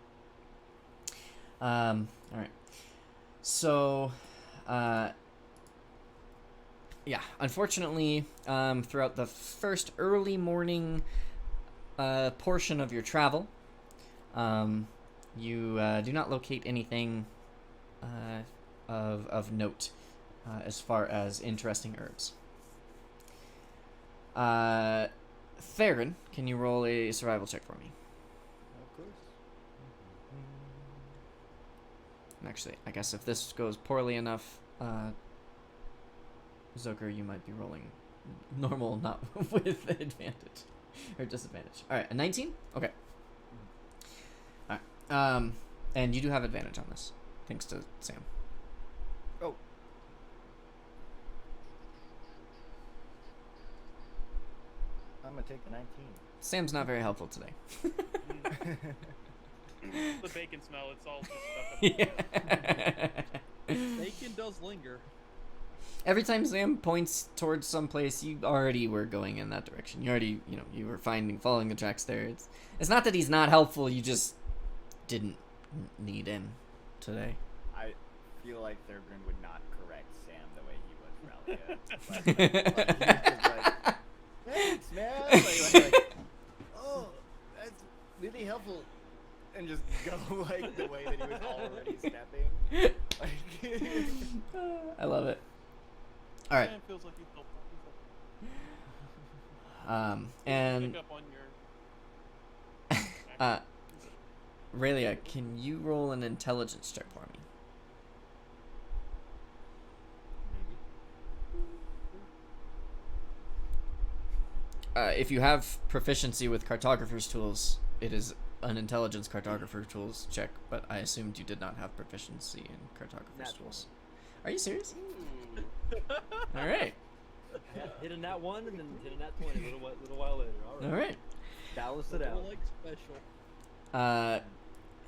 All right. So, yeah. Unfortunately, throughout the first early morning portion of your travel, you do not locate anything of note as far as interesting herbs. Theron, can you roll a survival check for me? Of course. Actually, I guess if this goes poorly enough, Zoker, you might be rolling normal, not with advantage or disadvantage. All right, a 19. Okay. All right. And you do have advantage on this, thanks to Sam. Oh. I'm gonna take the 19. Sam's not very helpful today. The bacon smell, it's all just stuff. Yeah. Bacon does linger. Every time Sam points towards some place, you already were going in that direction. You already, you were following the tracks there. It's not that he's not helpful. You just didn't need him today. I feel like Thurgrin would not correct Sam the way he would Ralia. Like, he's just like, thanks, man. Like, oh, that's really helpful. And just go like the way that he was already stepping. Like, I love it. All right. Man feels like he's helpful. And Pick up on your. Aurelia, can you roll an intelligence check for me? If you have proficiency with cartographer's tools, it is an intelligence cartographer tools check, but I assumed you did not have proficiency in cartographer's Nat tools. Are you serious? Ooh. All right. Hit a nat 1 and then hit a nat 20 a little while later. All right. Balance it out. Like special.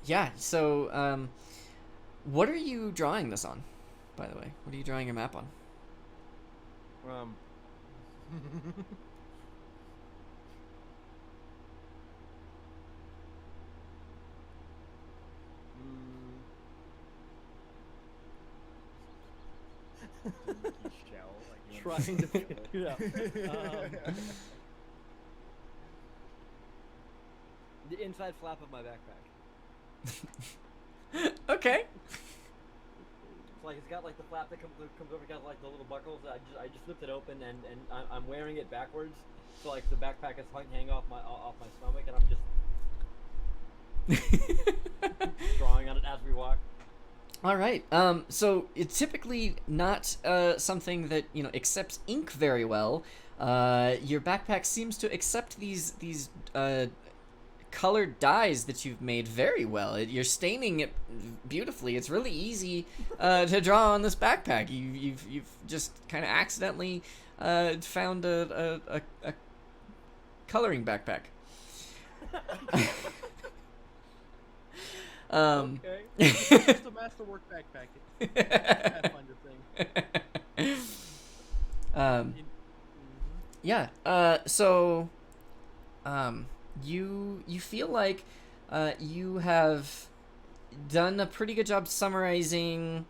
Yeah. So, what are you drawing this on, by the way? What are you drawing your map on? shell, like, you Trying to figure it out. The inside flap of my backpack. Okay. It's like it's got like the flap that comes over, got like the little buckles. I just flipped it open and I'm wearing it backwards, so like the backpack is hanging off my stomach, and I'm just drawing on it as we walk. All right. So it's typically not something that accepts ink very well. Your backpack seems to accept these colored dyes that you've made very well. You're staining it beautifully. It's really easy to draw on this backpack. You've just kind of accidentally found a coloring backpack. Okay. It's a masterwork backpack. Pathfinder thing. Yeah. So, you feel like you have done a pretty good job summarizing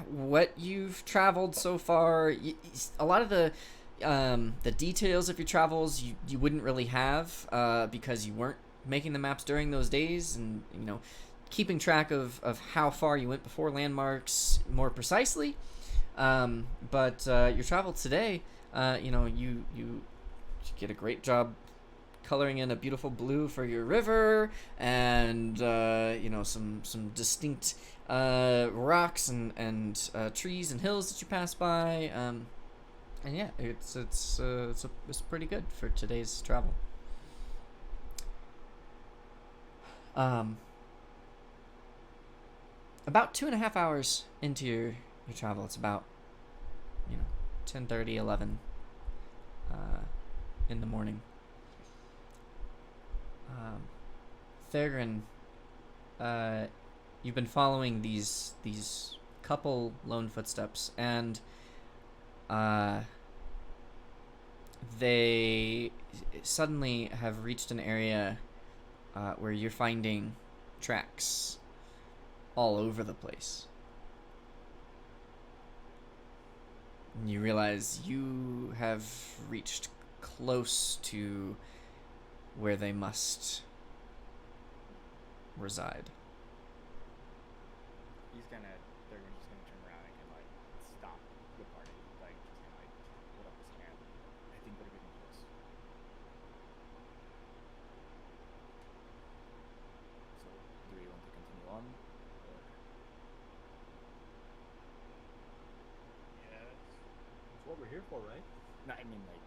what you've traveled so far. A lot of the details of your travels you wouldn't really have because you weren't making the maps during those days, and keeping track of how far you went before landmarks more precisely. But your travel today, you get a great job coloring in a beautiful blue for your river, and some distinct rocks and trees and hills that you pass by. And yeah, it's pretty good for today's travel. About 2.5 hours into your travel, it's about 10:30, 11 in the morning. Thagrin, you've been following these couple lone footsteps, and they suddenly have reached an area where you're finding tracks all over the place. And you realize you have reached close to where they must reside. They're just gonna turn around and like stop the party, like just kind of like put up his hand. I think they're getting close. So, do we want to continue on? Or... Yes. That's what we're here for, right? No, I mean like,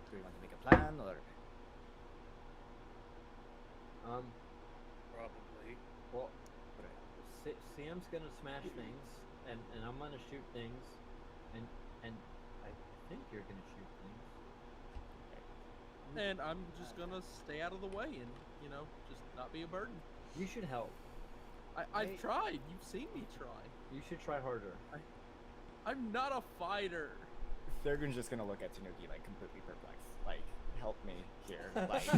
do we want to make a plan or? Probably. Well, Sam's gonna smash things, and I'm gonna shoot things, and I think you're gonna shoot things. And I'm just gonna stay out of the way and just not be a burden. You should help. I've tried. You've seen me try. You should try harder. I'm not a fighter. Thurgon's just gonna look at Tanuki like completely perplexed. Like, help me here. Like,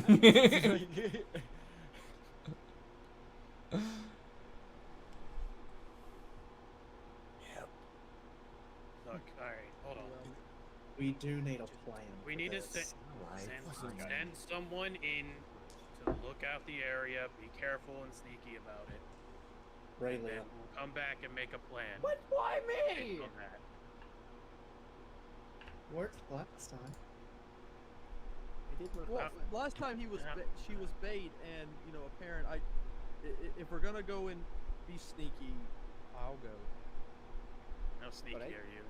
Yep. Look, alright, hold on. We do need a plan. We for need to this. send someone in to look out the area, be careful and sneaky about it. And Raylia. then we'll come back and make a plan. What? Why me? based on that. Worked last time. It did work. Well, last time she was bait, and apparent. If we're gonna go and be sneaky, I'll go. How sneaky Alright. are you?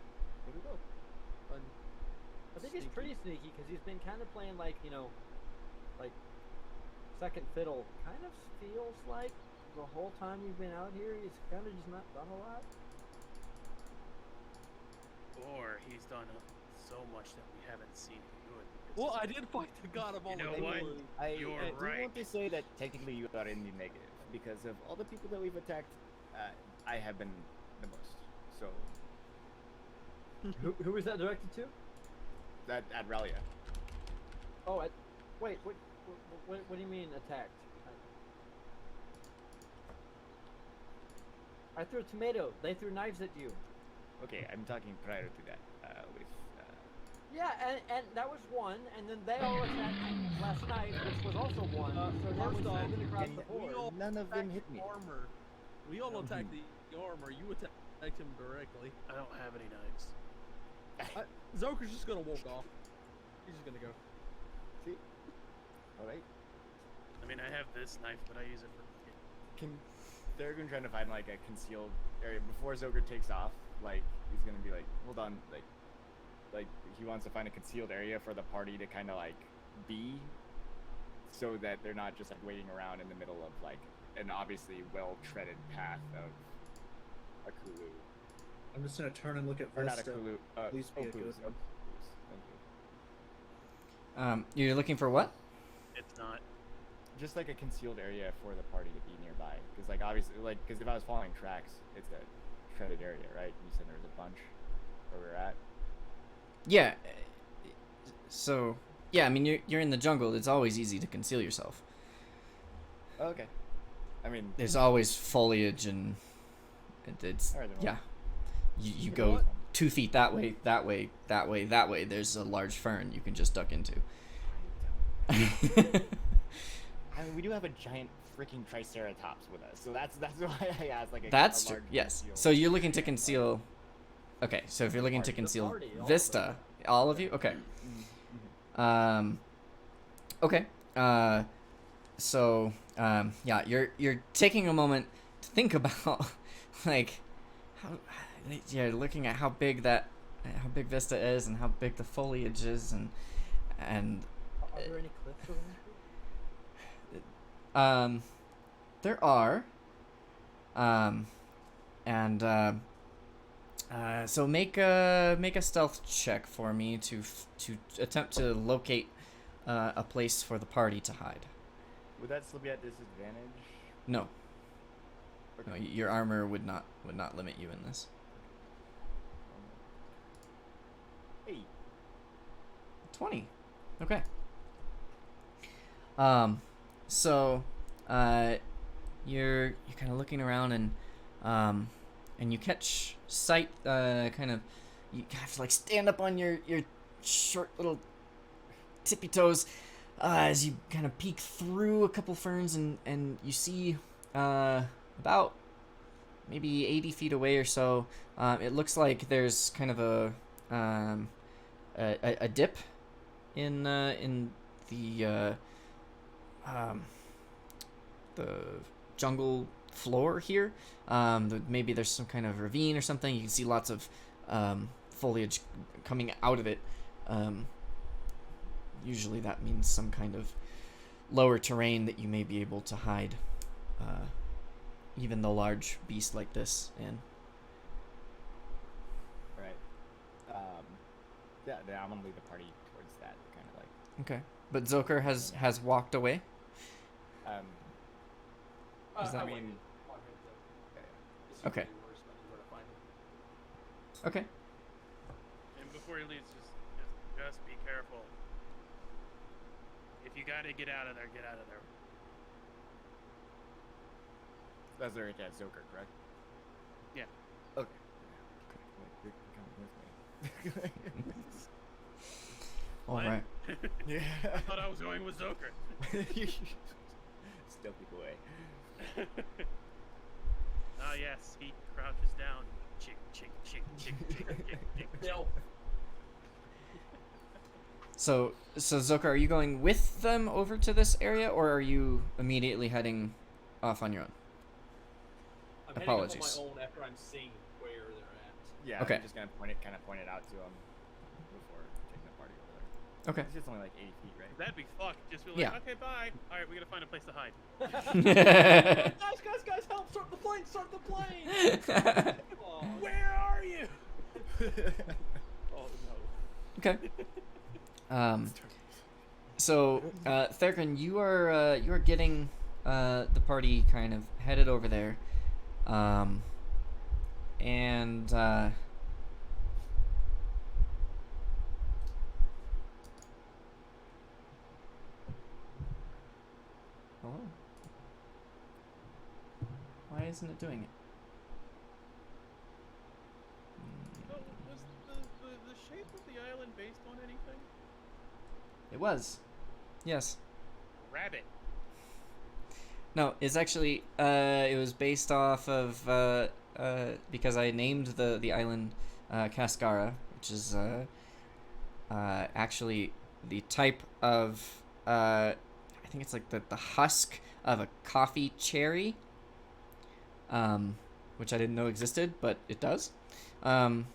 Here we go. I think he's pretty sneaky because he's been kind of playing like second fiddle. Kind of feels like the whole time you've been out here, he's kind of just not done a lot. Or he's done so much that we haven't seen him do it. because Well, I he's- did fight the god of all know the what? evil. You're I do right. want to say that technically you are in the negative because of all the people that we've attacked. I have been the most. So Who was that directed to? that at Ralia. Oh, wait, what do you mean attacked? I threw a tomato. They threw knives at you. Okay, I'm talking prior to that. With Yeah, and that was one, and then they all attacked last night, which was also one. So that was First off, moving across and the board. we all none of them attacked hit me. the armor. We all attacked the armor. You attacked him directly. I don't have any knives. Zoker's just gonna walk off. He's just gonna go. See, all right. I mean, I have this knife, but I use it for cooking. They're going trying to find like a concealed area before Zoker takes off. Like he's gonna be like, hold on, like he wants to find a concealed area for the party to kind of like be, so that they're not just like waiting around in the middle of like an obviously well-treaded path of a Kulu. I'm just gonna turn and look at Or not a Vista. Kulu. Please be a good Pools, one. Pools, thank you. You're looking for what? It's not. Just like a concealed area for the party to be nearby, because like obviously, like because if I was following tracks, it's a treaded area, right? You said there was a bunch where we're at. Yeah. So, yeah, I mean, you're in the jungle. It's always easy to conceal yourself. Oh, okay. I mean, There's always foliage, and it's Alright, then yeah. You You know go what? 2 feet that way, that way, that way, that way. There's a large fern you can just duck into. I I mean, we do have a giant freaking triceratops with us, so that's why I asked like a That's a true. large Yes. conceal. So you're looking to conceal. Okay. So if you're looking to The conceal party, all of Vista, them. all of you. Okay. Okay. Yeah, you're taking a moment to think about like how you're looking at how big Vista is and how big the foliage is and Are there any cliffs around here? there are so make a stealth check for me to attempt to locate a place for the party to hide. Would that still be at disadvantage? No. Okay. No, your armor would not limit you in this. 8. 20. Okay. So, you're kind of looking around and you catch sight. You have to like stand up on your short little tippy toes as you kind of peek through a couple ferns and you see about maybe 80 feet away or so. It looks like there's kind of a dip in the jungle floor here. Maybe there's some kind of ravine or something. You can see lots of foliage coming out of it. Usually that means some kind of lower terrain that you may be able to hide even the large beast like this in. Right. Yeah, I'm gonna lead the party towards that kind of like. Okay. But Zoker has walked away. Is that- I mean, Okay. Okay. And before he leaves, just be careful. If you gotta get out of there, get out of there. that's where it's at Zoker, correct? Yeah. Okay. You're coming with me. All What? right. Yeah. I thought I was going with Zoker. Still people away. Ah, yes, he crouches down. Chick, chick, chick, chick, chick, chick, chick. No. So Zoka, are you going with them over to this area, or are you immediately heading off on your own? I'm Apologies. heading up on my own after I'm seeing where they're at. Yeah. Okay. I'm just gonna point it out to him before taking the party over there. Okay. It's just only like 80 feet, right? That'd be fucked. Just be like, Yeah. okay, bye. All right, we gotta find a place to hide. Guys, help! Start the plane! Start the plane! Oh, Where are you? oh no. Okay. So Thurgon, you are getting the party kind of headed over there, and hello. Why isn't it doing it? So, was the shape of the island based on anything? It was. Yes. Rabbit. No, it's actually it was based off of because I named the island Cascara, which is actually the type of I think it's like the husk of a coffee cherry, which I didn't know existed, but it does. And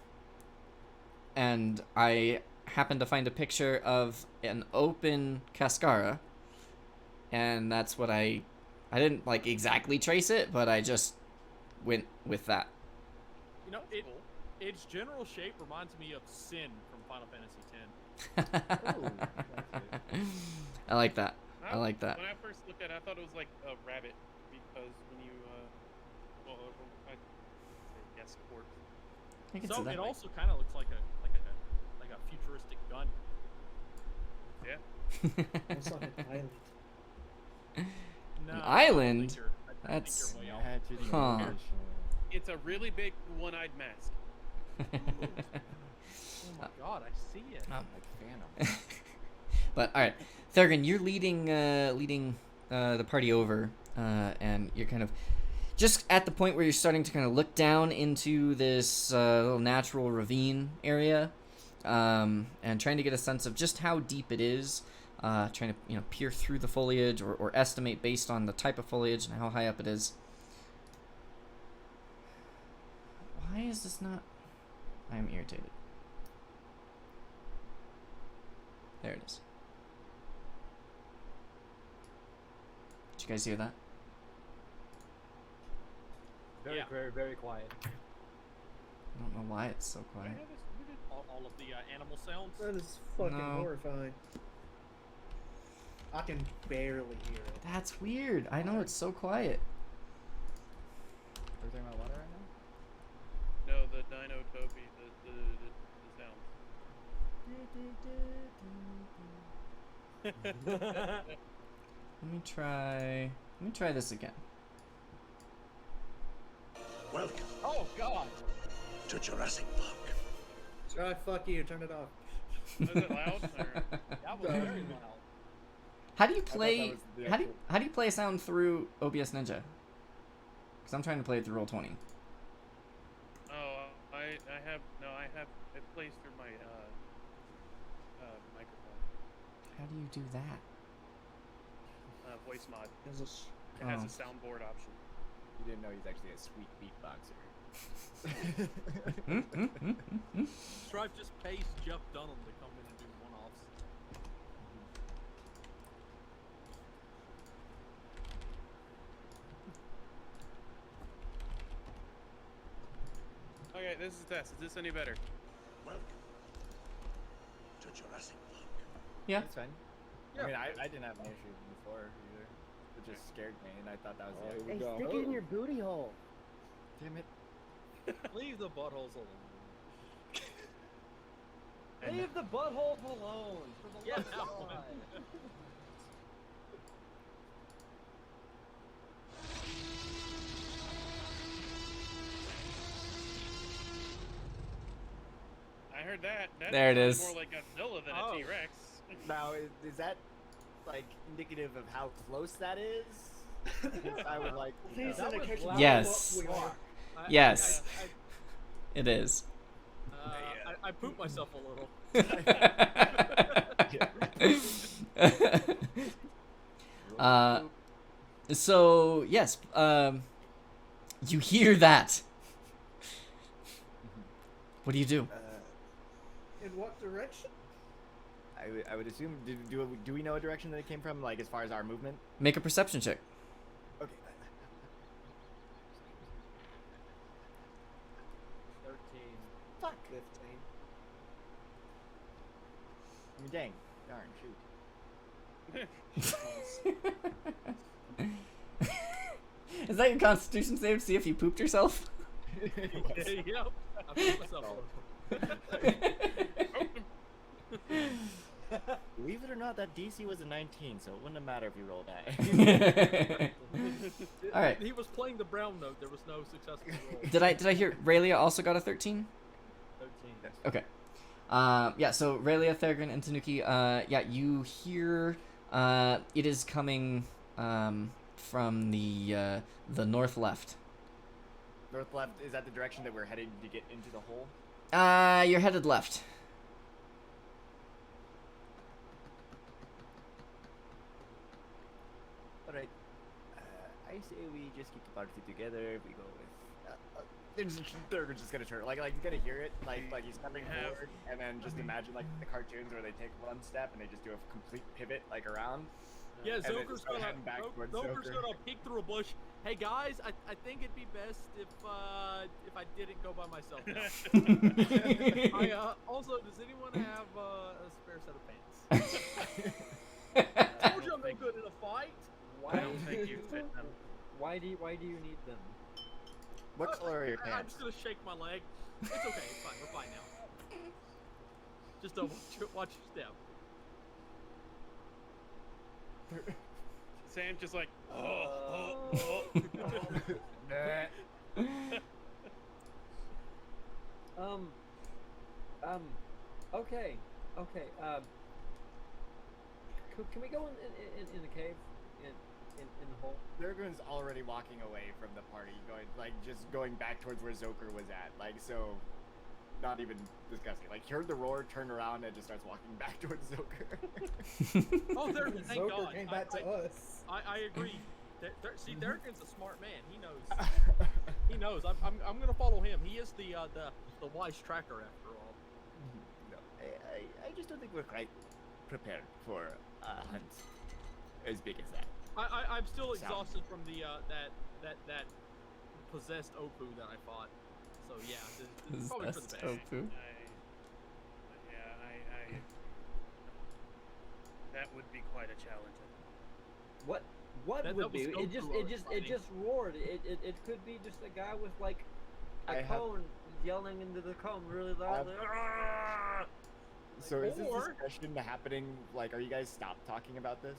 I happened to find a picture of an open Cascara, and that's what I didn't like exactly trace it, but I just went with that. You know, its general shape reminds me of Sin from Final Fantasy X. Oh, that's it. I like that. I like that. When I first looked at it, I thought it was like a rabbit because when you, I guess corpse. I can So see it that. also kind of looks like a futuristic gun. Yeah. Also on an island. No, An I don't island? think you're- I think That's- you're way off. Magic Huh. Nation. It's a really big one-eyed mask. Oh my god, I see it. Like Phantom. But all right, Thurgon, you're leading the party over, and you're kind of just at the point where you're starting to kind of look down into this little natural ravine area, and trying to get a sense of just how deep it is. Trying to peer through the foliage or estimate based on the type of foliage and how high up it is. Why is this not? I am irritated. There it is. Did you guys hear that? Very, Yeah. very, very quiet. I don't know why it's so quiet. All of the animal sounds. That is fucking No. horrifying. I can barely hear it. That's weird. I know it's so quiet. Are we talking about water right now? No, the Dinotopy, the sounds. Let me try this again. Welcome Oh God. to Jurassic Park. Try fuck you, turn it off. Was it loud? Or? That was very loud. How do you thought that play? was the How do you play a sound through OBS Ninja? Because I'm trying to play it through Roll20. Oh, I have it plays through my microphone. How do you do that? Voice mod. Is this- It has Oh. a soundboard option. You didn't know he's actually a sweet beatboxer. Stripe just pays Jeff Dunham to come in and do one-offs. Okay, this is a test. Is this any better? Welcome to Jurassic Park. Yeah. It's fine. Yeah. I mean, I didn't have an issue before either. It just scared me, and I thought that was Oh, the here we go. stick it in your booty hole. Damn it. Leave the buttholes alone. Leave the buttholes alone. For the Yeah, love no. of God. I heard that. That There it sounded is. More like Godzilla than Oh. a T-Rex. Now, is that like indicative of how close that is? I would like. To know. Please That was indicate loud. Yes. what we are. Yes. It is. I pooped myself a little. So yes, you hear that. What do you do? In what direction? I would assume. Do we know a direction that it came from? Like as far as our movement? Make a perception check. Okay. 13. Fuck. 15. I mean, dang. Darn. Shoot. Is that your Constitution save to see if you pooped yourself? Yep. I pooped myself a little. Believe it or not, that DC was a 19, so it wouldn't have mattered if you rolled that. All right. He was playing the brown note. There was no successful roll. Did I hear Raylia also got a 13? 13. Okay. Yeah, so Raylia, Theragon, and Tanuki, yeah, you hear it is coming from the north left. North left, is that the direction that we're heading to get into the hole? You're headed left. Alright. I say we just keep the party together. We go with. They're just gonna turn. Like he's gonna hear it. Like he's stepping have- forward, and then just imagine like the cartoons where they take one step and they just do a complete pivot like around. Yeah, then Zoker's just go gonna heading back towards Zoker's Zoker. gonna peek through a bush. Hey guys, I think it'd be best if I didn't go by myself now. Also, does anyone have a spare set of pants? I told you I'm no good in a fight. I don't think you fit them. Why do you need them? What color are your I'm pants? just gonna shake my leg. It's okay. It's fine. We're fine now. Just don't watch your step. Sam just like, Okay. Can we go in the cave? Thurgoon's already walking away from the party, just going back towards where Zoker was at. So, not even discussing. He heard the roar, turned around, and just starts walking back towards Zoker. Oh, Thurgoon, thank Zoker God. came back to us. I agree. See, Thurgoon's a smart man. He knows. He knows. I'm gonna follow him. He is the wise tracker after all. No, I just don't think we're quite prepared for a hunt as big as that. I'm still Sound. exhausted from the that possessed Opu that I fought. So yeah, this is probably for the Possessed best. Opu. That would be quite a challenge. What That would be? was It just Goku I it was just fighting. it just roared. It could be just a guy with like a I have- cone yelling into the cone really loudly. So is this Or- discussion happening? Are you guys stopped talking about this?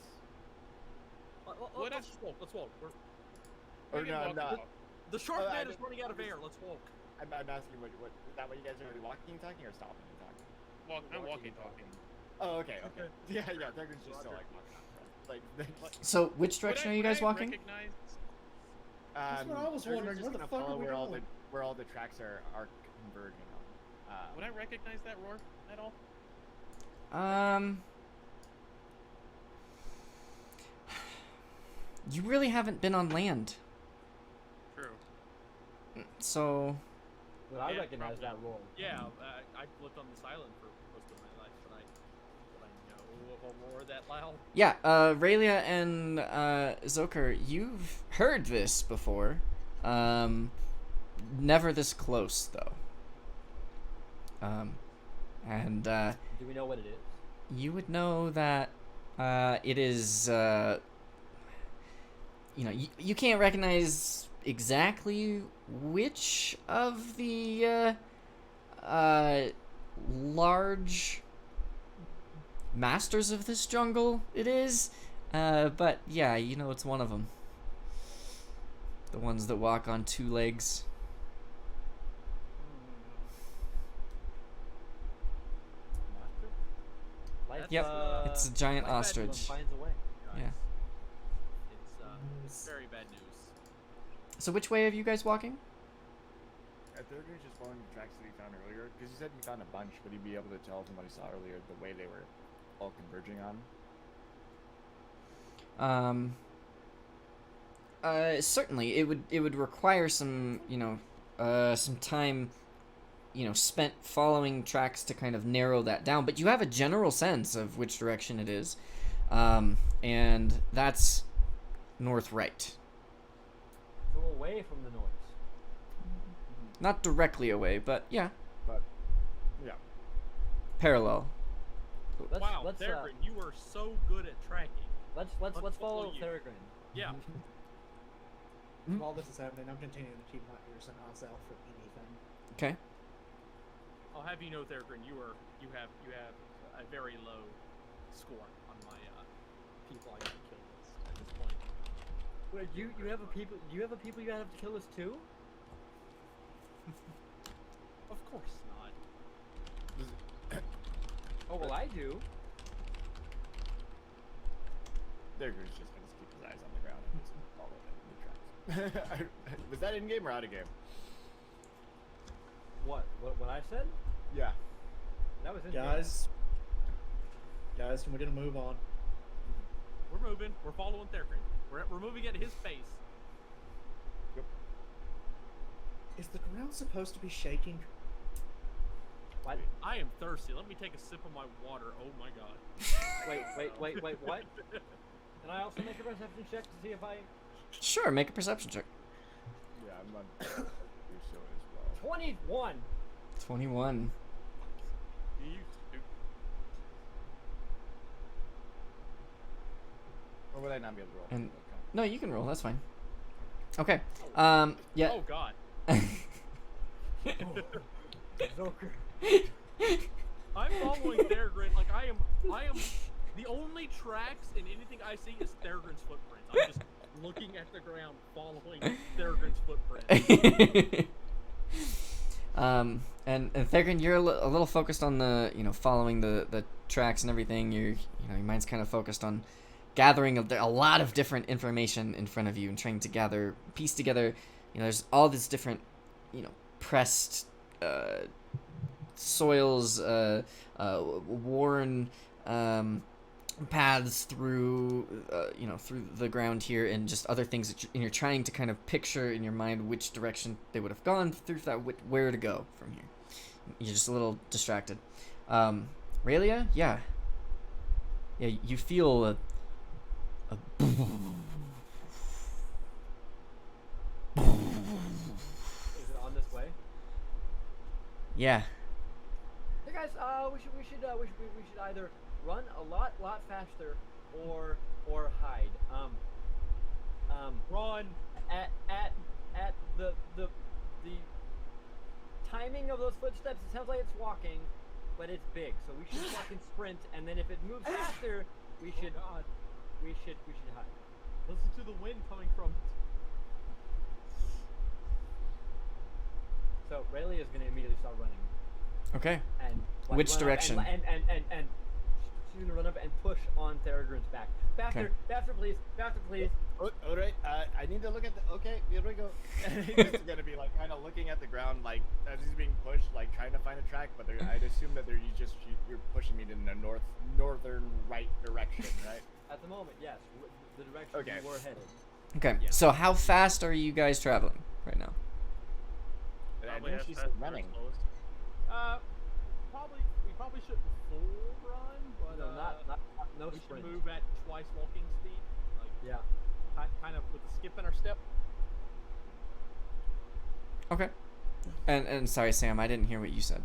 Let's walk. Let's walk. Or We can no, walk no. the walk. The shark I man is don't- running out of air. Let's walk. I'm asking what is that what you guys are walking and talking or stopping and talking? I'm walking, talking. Oh, okay. Yeah, Thurgoon's just still walking out front. So, which direction are you guys walking? Recognize, That's what I was Thurgoon's wondering, just where the gonna fuck are follow we going? where all the tracks are converging on. would I recognize that roar at all? You really haven't been on land, True. so But I Yeah, recognize that roar. Yeah, I lived on this island for most of my life, but I know of a roar that loud. yeah. Raylia and Zoker, you've heard this before. Never this close though. And Do we know what it is? you would know that it is. You can't recognize exactly which of the large masters of this jungle it is, but yeah, you know it's one of them. The ones that walk on two legs. Life, Yep, it's a giant life ostrich. finds a way. Yeah. It's very bad news. So which way are you guys walking? Thurgoon's just following the tracks that he found earlier because he said he found a bunch. Would he be able to tell from what he saw earlier the way they were all converging on? Certainly, it would require some some time, spent following tracks to kind of narrow that down. But you have a general sense of which direction it is, and that's north right, So away from the noise. not directly away, but yeah, Yeah. parallel. Let's, Wow, let's, Thurgoon, you are so good at tracking. let's let's follow follow you. Thurgoon. Yeah. While this is happening, I'm continuing to keep my ears and eyes out for anything. Okay. I'll have you know, Thurgoon, you have a very low score on my people I gotta kill list at this point. Wait, you have a people you have to kill us too? Of course not. Oh well, I do. Thurgoon's just gonna keep his eyes on the ground and just follow the tracks. Was that in game or out of game? What I said? Yeah. That was in Guys, can we get a move on? We're moving. We're following Thurgoon. We're moving at his pace. Is the ground supposed to be shaking? What? I am thirsty. Let me take a sip of my water. Oh my god. Wait, what? Can I also make a perception check to see if I... Sure, make a perception check. Yeah, I'm on do so as well. 21! 21. You stupid. Or would I not be able to roll? And- Okay. No, you can roll. That's fine. Okay. Yeah. Oh god. Zoker. I'm following Thurgoon. Like I am the only tracks in anything I see is Thurgoon's footprints. I'm just looking at the ground, following Thurgoon's footprints. And Thurgoon, you're a little focused on the following the tracks and everything. Your mind's kind of focused on gathering a lot of different information in front of you and trying to piece together. There's all this different, pressed soils, worn paths through, through the ground here, and just other things that you're trying to kind of picture in your mind which direction they would have gone through, where to go from here. You're just a little distracted. Raelia, yeah, you feel a Is it on this way? yeah. Hey guys, we should either run a lot faster or hide. Run. At the timing of those footsteps, it sounds like it's walking, but it's big. So we should fucking sprint, and then if it moves faster, we should God. we should hide. Listen to the wind coming from. So Rayleigh is gonna immediately start running. Okay. And Which run up direction? And she's gonna run up and push on Theragon's back. Faster, faster, please, faster, please. Oh, all right. I need to look at the. Okay, here we go. He's just gonna be like kind of looking at the ground, like as he's being pushed, like trying to find a track. But I'd assume that you're pushing me in the northern right direction, right? At the moment, yes, the direction Okay. we were headed. Okay. Yeah. So how fast are you guys traveling right now? Probably I as think she's fast as our running. slowest. We probably shouldn't full run, but No, no we sprint. should move at twice walking speed, like Yeah. kind of with a skip in our step. Okay. And sorry, Sam, I didn't hear what you said.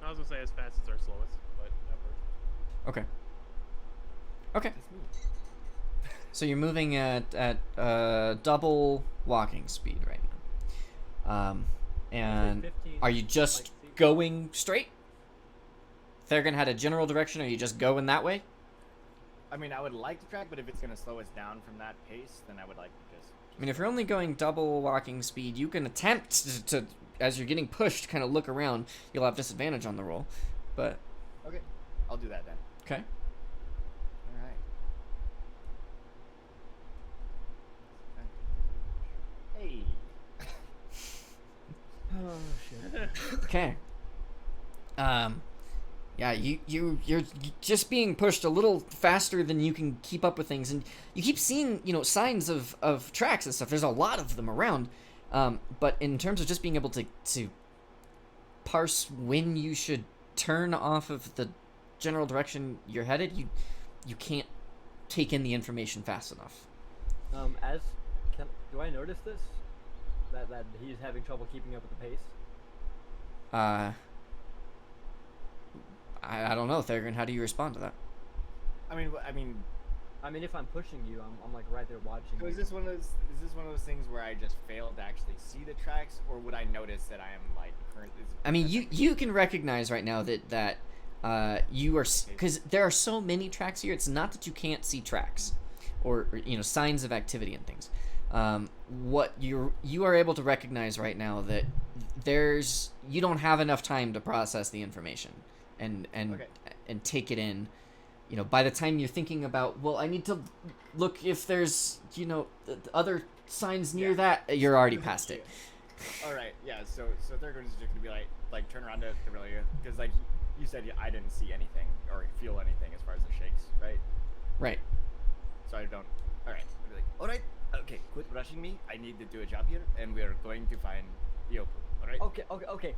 I was gonna say as fast as our slowest, but that works. Okay. Okay. That's me. So you're moving at double walking speed right now. And 15, are you just like, see- going straight? Theragon had a general direction. Are you just going that way? I mean, I would like to track, but if it's gonna slow us down from that pace, then I would like to just. I mean, if you're only going double walking speed, you can attempt to as you're getting pushed, kind of look around. You'll have disadvantage on the roll, but Okay, I'll do that then. okay. All right. Hey. Oh shit. Okay. Yeah, you're just being pushed a little faster than you can keep up with things, and you keep seeing, signs of tracks and stuff. There's a lot of them around. But in terms of just being able to parse when you should turn off of the general direction you're headed, you can't take in the information fast enough. Do I notice this? That he's having trouble keeping up with the pace? I don't know, Theragon. How do you respond to that? I mean, I mean, if I'm pushing you, I'm like right there watching. so you. is this one of those things where I just failed to actually see the tracks, or would I notice that I am like currently? I mean, you can recognize right now that you are, because there are so many tracks here. It's not that you can't see tracks, or signs of activity and things. What you are able to recognize right now that you don't have enough time to process the information and take it in. By the time you're thinking about, well, I need to look if there's other signs near that, you're already past it. All right, yeah. So they're going to just gonna be like turn around to Aurelia, because like you said, I didn't see anything or feel anything as far as the shakes, right? Right. So I don't. All right. I'll be like, all right, okay, quit rushing me. I need to do a job here, and we are going to find the Opu. All right. Okay.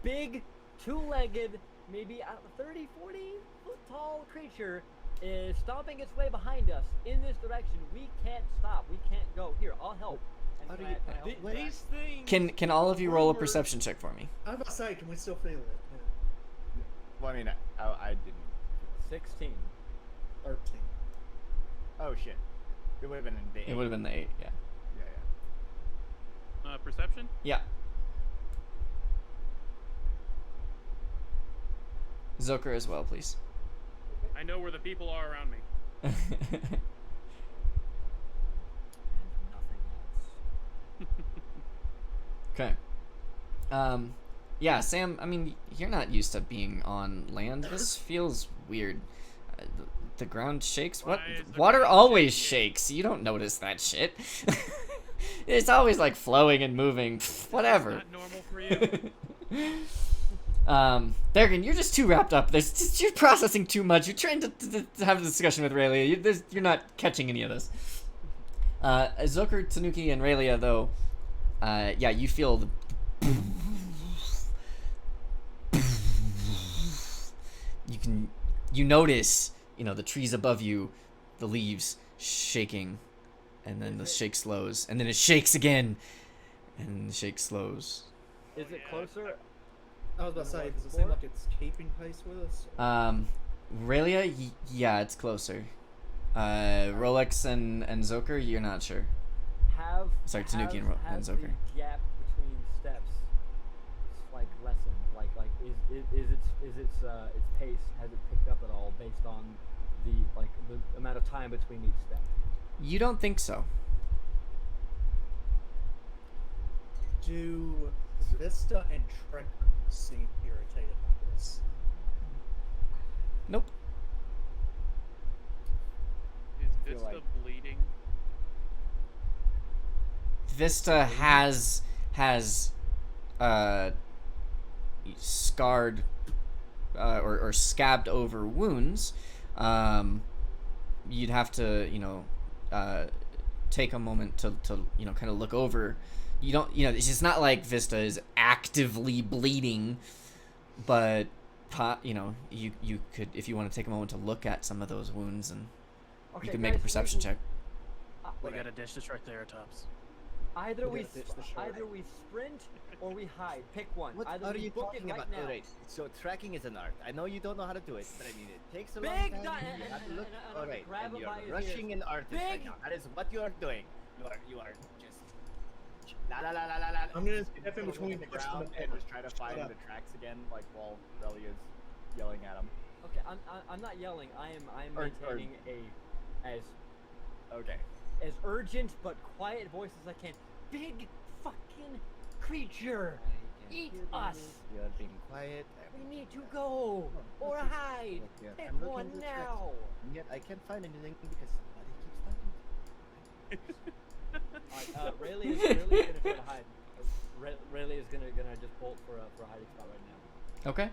Big, two-legged, maybe 30, 40 foot tall creature is stomping its way behind us in this direction. We can't stop. We can't go. Here, I'll help. And How do can I- you- can I help with that? These things. Can all of you roll a perception check for me? I'm about to say, can we still feel it? Well, I mean, I didn't. 16. 13. Oh shit. It would have been in the. It would have been the 8. Yeah. Yeah. Perception? Yeah. Zoker as well, please. I know where the people are around me. And nothing else. Okay. Yeah, Sam, I mean, you're not used to being on land. This feels weird. The ground shakes? What? Why is the Water ground always shaking? shakes. You don't notice that shit. It's always like flowing and moving. Whatever. Not normal for you. Thurgan, you're just too wrapped up. You're processing too much. You're trying to have a discussion with Raylia. You're not catching any of this. Zoker, Tanuki, and Raylia, though, yeah, you feel the you notice, the trees above you, the leaves shaking, and then the shake slows, and then it shakes again, and the shake slows. Is it closer? I was about to say, does it seem like it's keeping pace with us? Raylia, yeah, it's closer. Rolex and Zoker, you're not sure. Sorry, Tanuki and has Zoker. The gap between steps like lessened? Like is its pace, has it picked up at all based on the amount of time between each step? You don't think so. Do Vista and Trek seem irritated by this? Nope. Is feel Vista like- bleeding? Vista has scarred or scabbed over wounds. You'd have to take a moment to kind of look over. You don't it's just not like Vista is actively bleeding, but you could, if you want to take a moment to look at some of those wounds, and you can make a perception check. We got a dish to Triceratops. Either We we gotta ditch the shark. either we sprint or we hide. Pick one. What Either are we you book talking it right about? now. Alright, so tracking is an art. I know you don't know how to do it, but I mean, it takes a long Big time. di- You have to look. and Alright, grab and him you're by his rushing ears. an artist right Big- now. That is what you are doing. You are just la la la la la la. I'm gonna just step in put between him on the push them ground and and just try to find up. the tracks again, like while Relia's yelling at him. Okay, I'm not yelling. I am Or- maintaining as Okay. urgent but quiet voice as I can. Big fucking creature, eat us. You are being quiet. We need to go or hide. Look here, Pick I'm looking one at the tracks, now. and yet I can't find anything because somebody keeps talking. Rayleigh is gonna try to hide. Rayleigh is gonna just bolt for a hiding spot right now. Okay.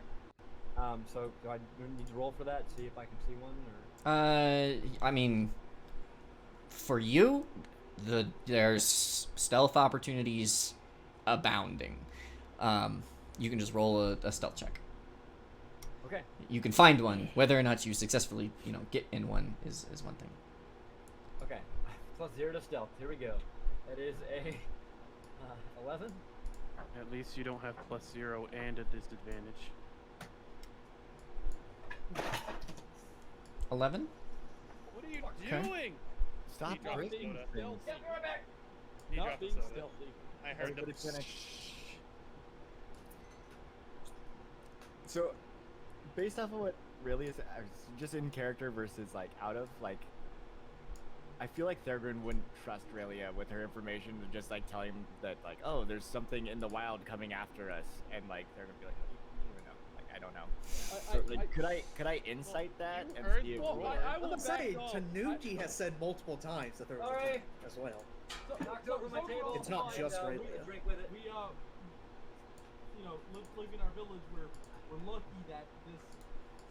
So do I need to roll for that? See if I can see one or? I mean, for you, there's stealth opportunities abounding. You can just roll a stealth check. Okay. You can find one. Whether or not you successfully, get in one is one thing. Okay. +0 to stealth. Here we go. That is a 11. At least you don't have +0 and a disadvantage. 11. What are you Okay. doing? Stop He dropped breaking soda. things. He Not dropped the being soda. stealthy. I heard the. Everybody finish. So, based off of what really is just in character versus like out of like, I feel like Thurgood wouldn't trust Raylia with her information to just like tell him that like, oh, there's something in the wild coming after us, and like they're gonna be like, oh, you don't even know, like I don't know. So like, could I insight that you and heard see if the we word. are- I I will was gonna say, back off. Tanuki has said multiple times that there was a Alright. thing as well. Knocked over my table. It's not and, just we Rayleigh. need a drink with it. We live in our village. We're lucky that this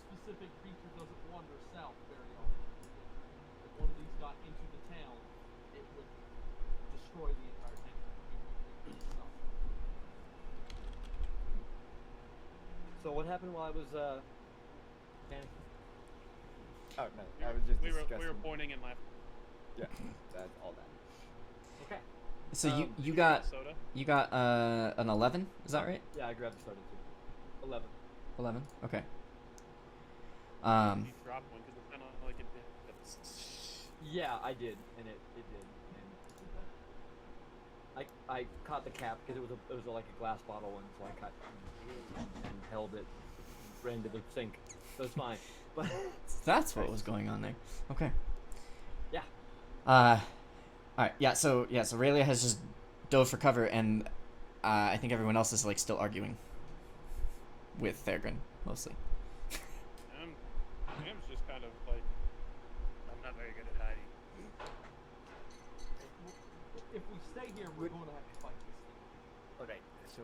specific creature doesn't wander south very often. If one of these got into the town, it would destroy the entire town. It would stuff. So what happened while I was panicking? Oh no, I was just we were discussing. pointing and laughing. Yeah, that's all that. Okay. So Um, you got soda. an 11. Is that right? Yeah, I grabbed the soda too. 11. 11. Okay. You dropped one because it sounded like it did. Yeah, I did, and it did, and I caught the cap because it was like a glass bottle one, so I cut and held it, ran to the sink, so it's fine. But That's what was going on there. Okay. yeah, All right. Yeah. So Raylia has just dove for cover, and I think everyone else is like still arguing with Thurgood mostly. Sam's just kind of like if we stay here, we're going to have to fight this thing. Alright, so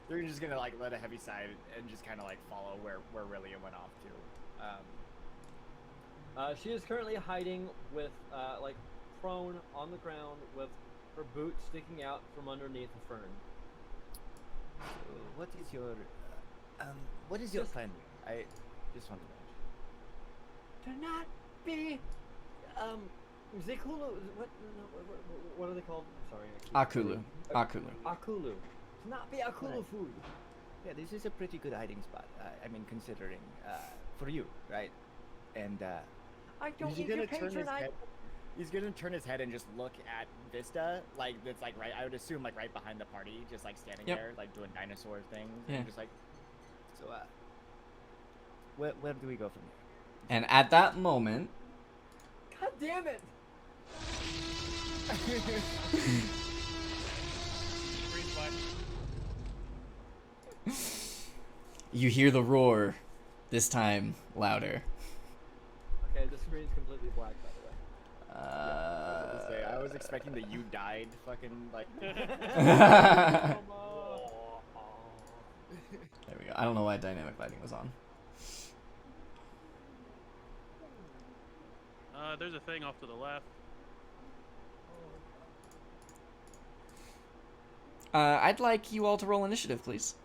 they're just gonna like let a heavy sigh and just kind of like follow where Rillia went off to. She is currently hiding with, like, prone on the ground with her boot sticking out from underneath a fern. What is your plan? I just want to know. Do not be, Zekulu. What are they called? Sorry. Akulu. Akulu. Akulu. Do not be Akulu Right. food. Yeah, this is a pretty good hiding spot. I mean, considering for you, right? And I don't he's need gonna your turn his patronite. head. He's gonna turn his head and just look at Vista, like that's like right. I would assume like right behind the party, just like standing Yep. there, like doing dinosaur things. Yeah. And just like, so where do we go from here? And at that moment, God damn it! Freeze by. you hear the roar, this time louder. Okay, the screen's completely black, by the way. I was gonna say, I was expecting that you died, fucking like. There we go. I don't know why dynamic lighting was on. There's a thing off to the left. I'd like you all to roll initiative, please.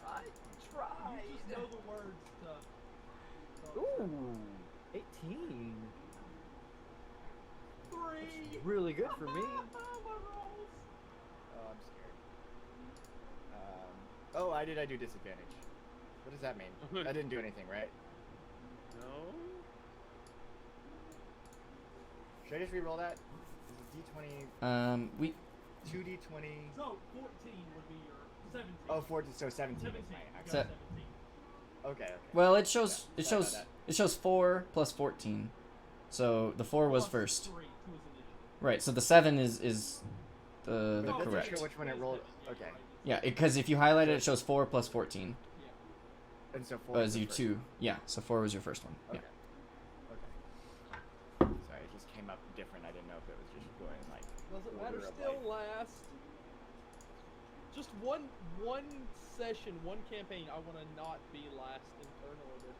I tried. You just know the words to. Ooh, 18. 3. Really good for me. My rolls. Oh, I'm scared. Oh, I do disadvantage. What does that mean? I didn't do anything, right? No. Should I just re-roll that? Is it D20, We 2D20? So 14 would be your 17. Oh, 4, so 17 is 17. my You actual. got Se- 17. Okay. well, it shows Yeah, it sorry shows about it shows 4 plus 14. So the 4 was Plus first. 3 to his initiative. Right. So the 7 is the Oh, But it doesn't correct. show which one it rolled. Okay. Yeah, because if you highlight it, it shows 4 plus 14. Yeah. And so 4 Was was the you first 2? Yeah. So 4 was your first one. Okay. Yeah. Okay. Sorry, it just came up different. I didn't know if it was just going like. Doesn't order matter. of, Still like- last. Just one session, one campaign. I want to not be last in turn order.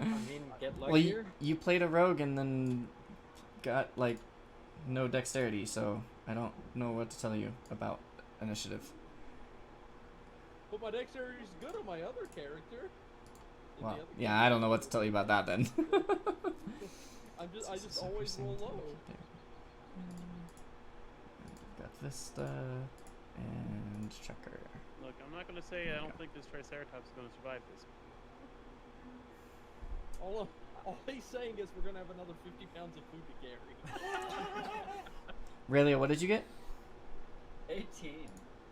I mean, get Well, luckier. you played a rogue and then got like no dexterity, so I don't know what to tell you about initiative. But my dexterity is good on my other character. In the Well, other yeah, I don't know what to tell you about that then. I just always roll low. Got Vista and Checker. Look, I'm not gonna say I don't think this Triceratops is gonna survive this. All he's saying is we're gonna have another 50 pounds of food to carry. Relia, what did you get? 18. You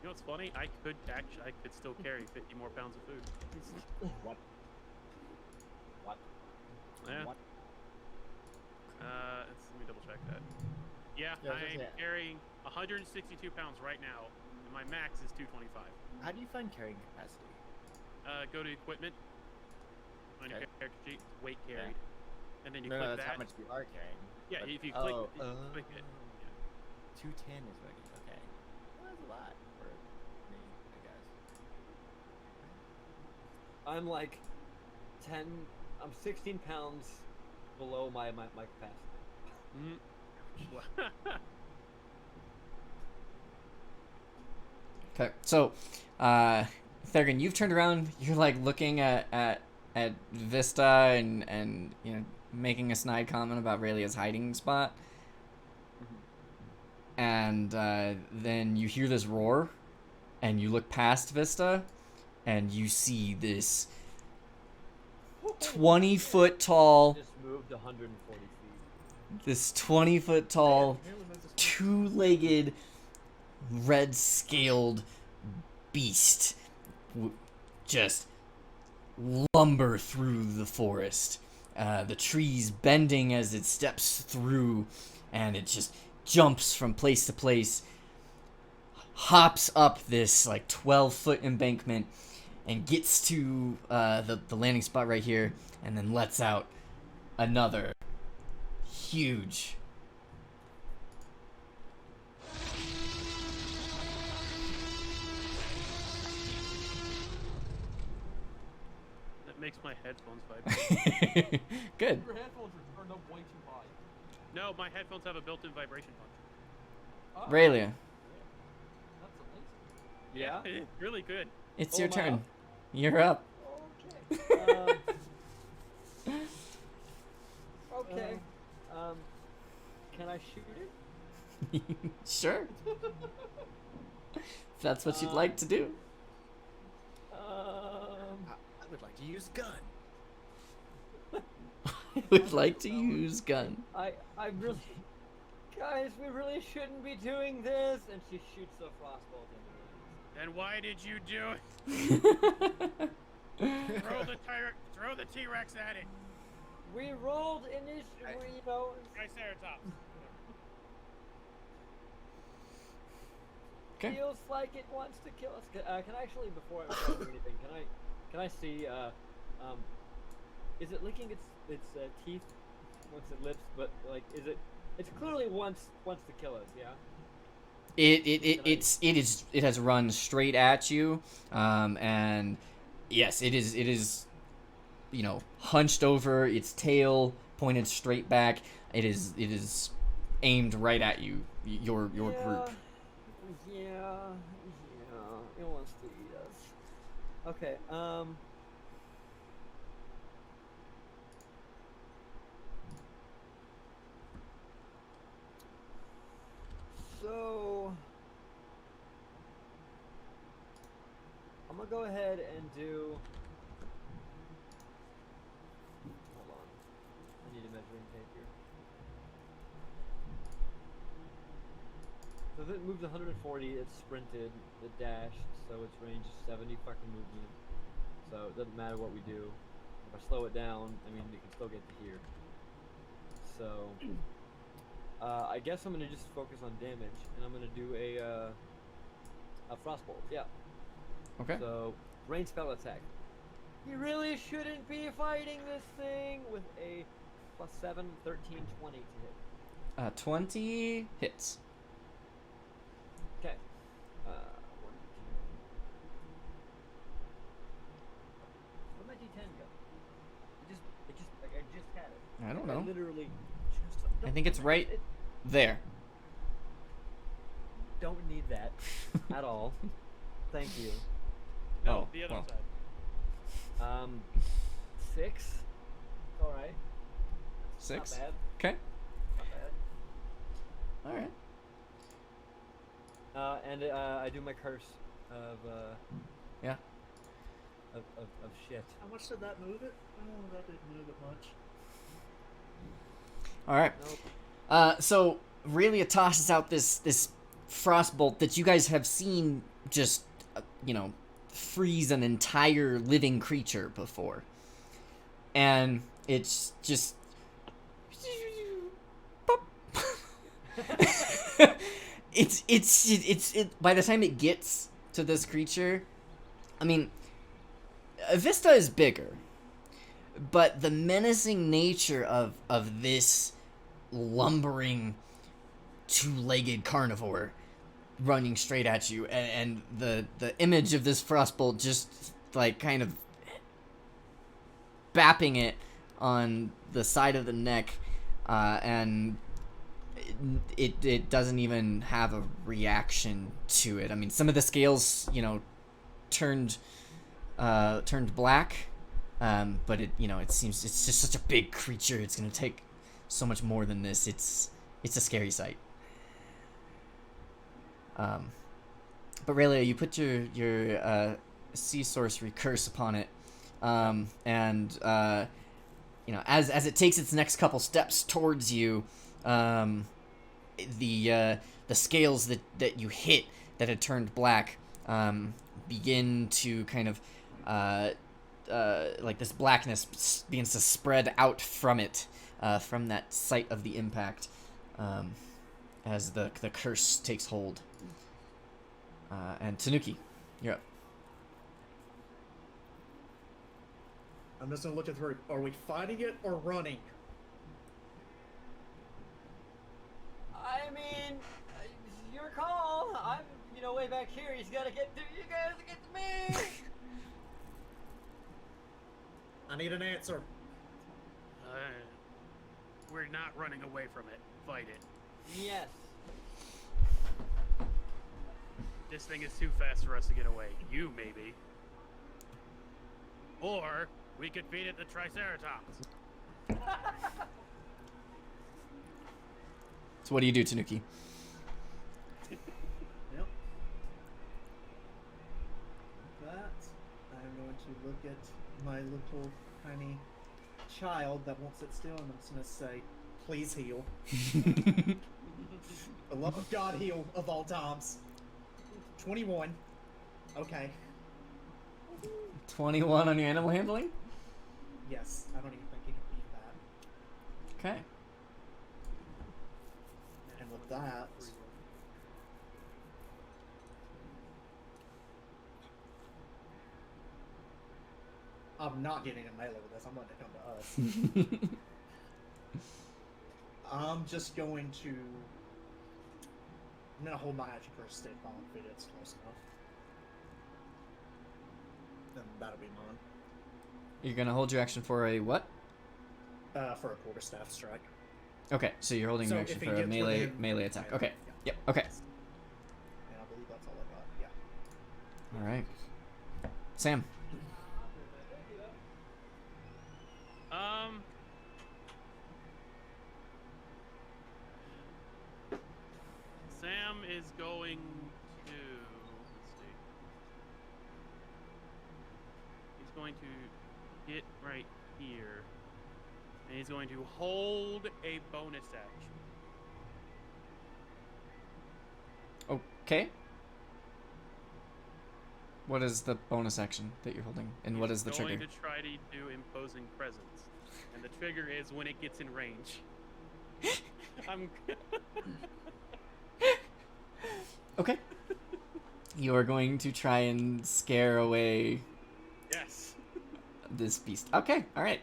know what's funny? I could still carry 50 more pounds of food. What? What? Yeah. What? Let me double check that. Yeah, Yeah, I was gonna I'm say- carrying 162 pounds right now, and my max is 225. How do you find carrying capacity? Go to equipment on your Okay. character sheet, weight Yeah. carried, and then you No, click that's that. how much you are carrying. Yeah, But- if you click, oh, if you click it. 210 is what you. Okay. Well, that's a lot for me, I guess. I'm like I'm 16 pounds below my capacity. Mm. Okay, so, Thurgan, you've turned around. You're like looking at Vista and you know making a snide comment about Raylia's hiding spot, and then you hear this roar, and you look past Vista, and you see this 20-foot tall, Just moved 140 feet. this 20-foot tall, Apparently mine's just- two-legged, red-scaled beast just lumber through the forest. The trees bending as it steps through, and it just jumps from place to place, hops up this like 12-foot embankment, and gets to the landing spot right here, and then lets out another huge. That makes my headphones vibrate. Good. Your headphones are turned up way too high. No, my headphones have a built-in vibration function. Oh, Raylia, that's amazing. Yeah. It's really good. it's Oh, your am I turn. up? You're up. Okay. Okay. Can I shoot it? Sure. If that's what you'd like to do. I would like to use gun. I would like to use gun. I really, guys, we really shouldn't be doing this. And she shoots the frostbolt into me. Then why did you do it? Throw the T-Rex at it. We rolled initiative, you know. Triceratops. Okay. Feels like it wants to kill us. Can I actually, before I do anything, can I see? Is it licking its teeth once it lips? But like, is it? It's clearly wants to kill us. Yeah. It has run straight at you, and yes, it is, you know, hunched over, its tail pointed straight back. It is aimed right at you, your group. Yeah, it wants to eat us. Okay, so I'm gonna go ahead and do. Hold on, I need a measuring tape here. So if it moves 140, it's sprinted, it dashed, so its range is 70 fucking movement. So it doesn't matter what we do. If I slow it down, I mean, we can still get to here. So, I guess I'm gonna just focus on damage, and I'm gonna do a frostbolt, yeah. Okay. So, range spell attack. You really shouldn't be fighting this thing with a +7, 13, 20 to hit. 20 hits. Okay. Where'd my D10 go? I just had it. I don't know. Literally. I think it's right there. Don't need that at all. Thank you. No, Oh, the other well. side. 6. All right. 6. Not bad. Okay. Not bad. All right. And I do my curse of Yeah. of shit. How much did that move it? Oh, that didn't move it much. All right. Nope. So Relia tosses out this frostbolt that you guys have seen just, you know, freeze an entire living creature before, and it's just. It's by the time it gets to this creature, I mean, Vista is bigger, but the menacing nature of this lumbering two-legged carnivore running straight at you, and the image of this frostbolt just like kind of bapping it on the side of the neck, and it doesn't even have a reaction to it. I mean, some of the scales, you know, turned black, but it seems it's just such a big creature. It's gonna take so much more than this. It's a scary sight. But Relia, you put your sea sorcery curse upon it, and you know, as it takes its next couple steps towards you, the scales that you hit that had turned black begin to kind of like this blackness begins to spread out from it, from that site of the impact, as the curse takes hold. And Tanuki, you're up. I'm just gonna look at her. Are we fighting it or running? I mean, your call. I'm, way back here. He's got to get to you guys to get to me. I need an answer. We're not running away from it. Fight it. Yes. This thing is too fast for us to get away. You, maybe. Or we could feed it the Triceratops. So what do you do, Tanuki? Yep. That I'm going to look at my little tiny child that won't sit still, and I'm just going to say, please heal. The love of God, heal of all times. 21. Okay. 21 on your animal handling? Yes, I don't even think he can beat that. Okay. And with that, I'm not getting a melee with this. I'm letting it come to us. I'm just going to. I'm gonna hold my action for a stick while I'm fit. It's close enough. Then that'll be mine. You're gonna hold your action for a what? For a quarterstaff strike. Okay, so you're holding your So action if he for a gets within melee attack. melee, Okay. yeah. Yep. Okay. And I believe that's all I got. Yeah. All right. Sam. Sam is going to. Let's see. He's going to get right here, and he's going to hold a bonus action. Okay. What is the bonus action that you're holding, and what is the trigger? He's going to try to do imposing presence, and the trigger is when it gets in range. I'm. Okay. You are going to try and scare away Yes. this beast. Okay. All right.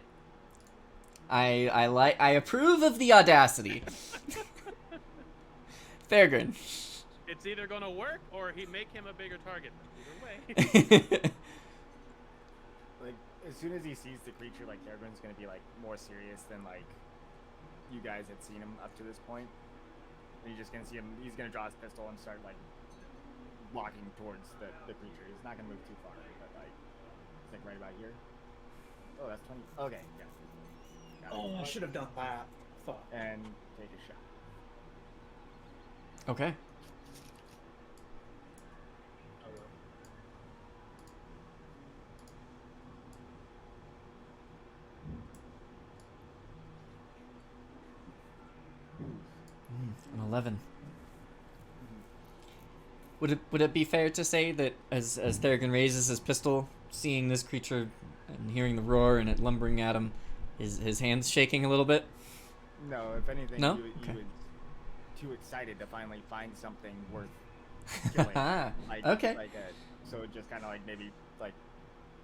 I approve of the audacity. Thorgrim. It's either gonna work or he make him a bigger target. Either way. Like, as soon as he sees the creature, like, Thorgrim's gonna be, like, more serious than, like, you guys had seen him up to this point. And you're just gonna see him, he's gonna draw his pistol and start, like, walking towards the creature. He's not gonna move too far, but, like, it's, like, right about here. Oh, that's 20. Okay, yeah. Got it. Oh, I should have done that. Fuck. And take a shot. Okay. Oh, well. An 11. Would it be fair to say that as Thorgrim raises his pistol, seeing this creature and hearing the roar and it lumbering at him, his hands shaking a little bit? No, if anything, No? you Okay. was too excited to finally find something worth killing. Like, Okay. So it just kind of, like, maybe, like,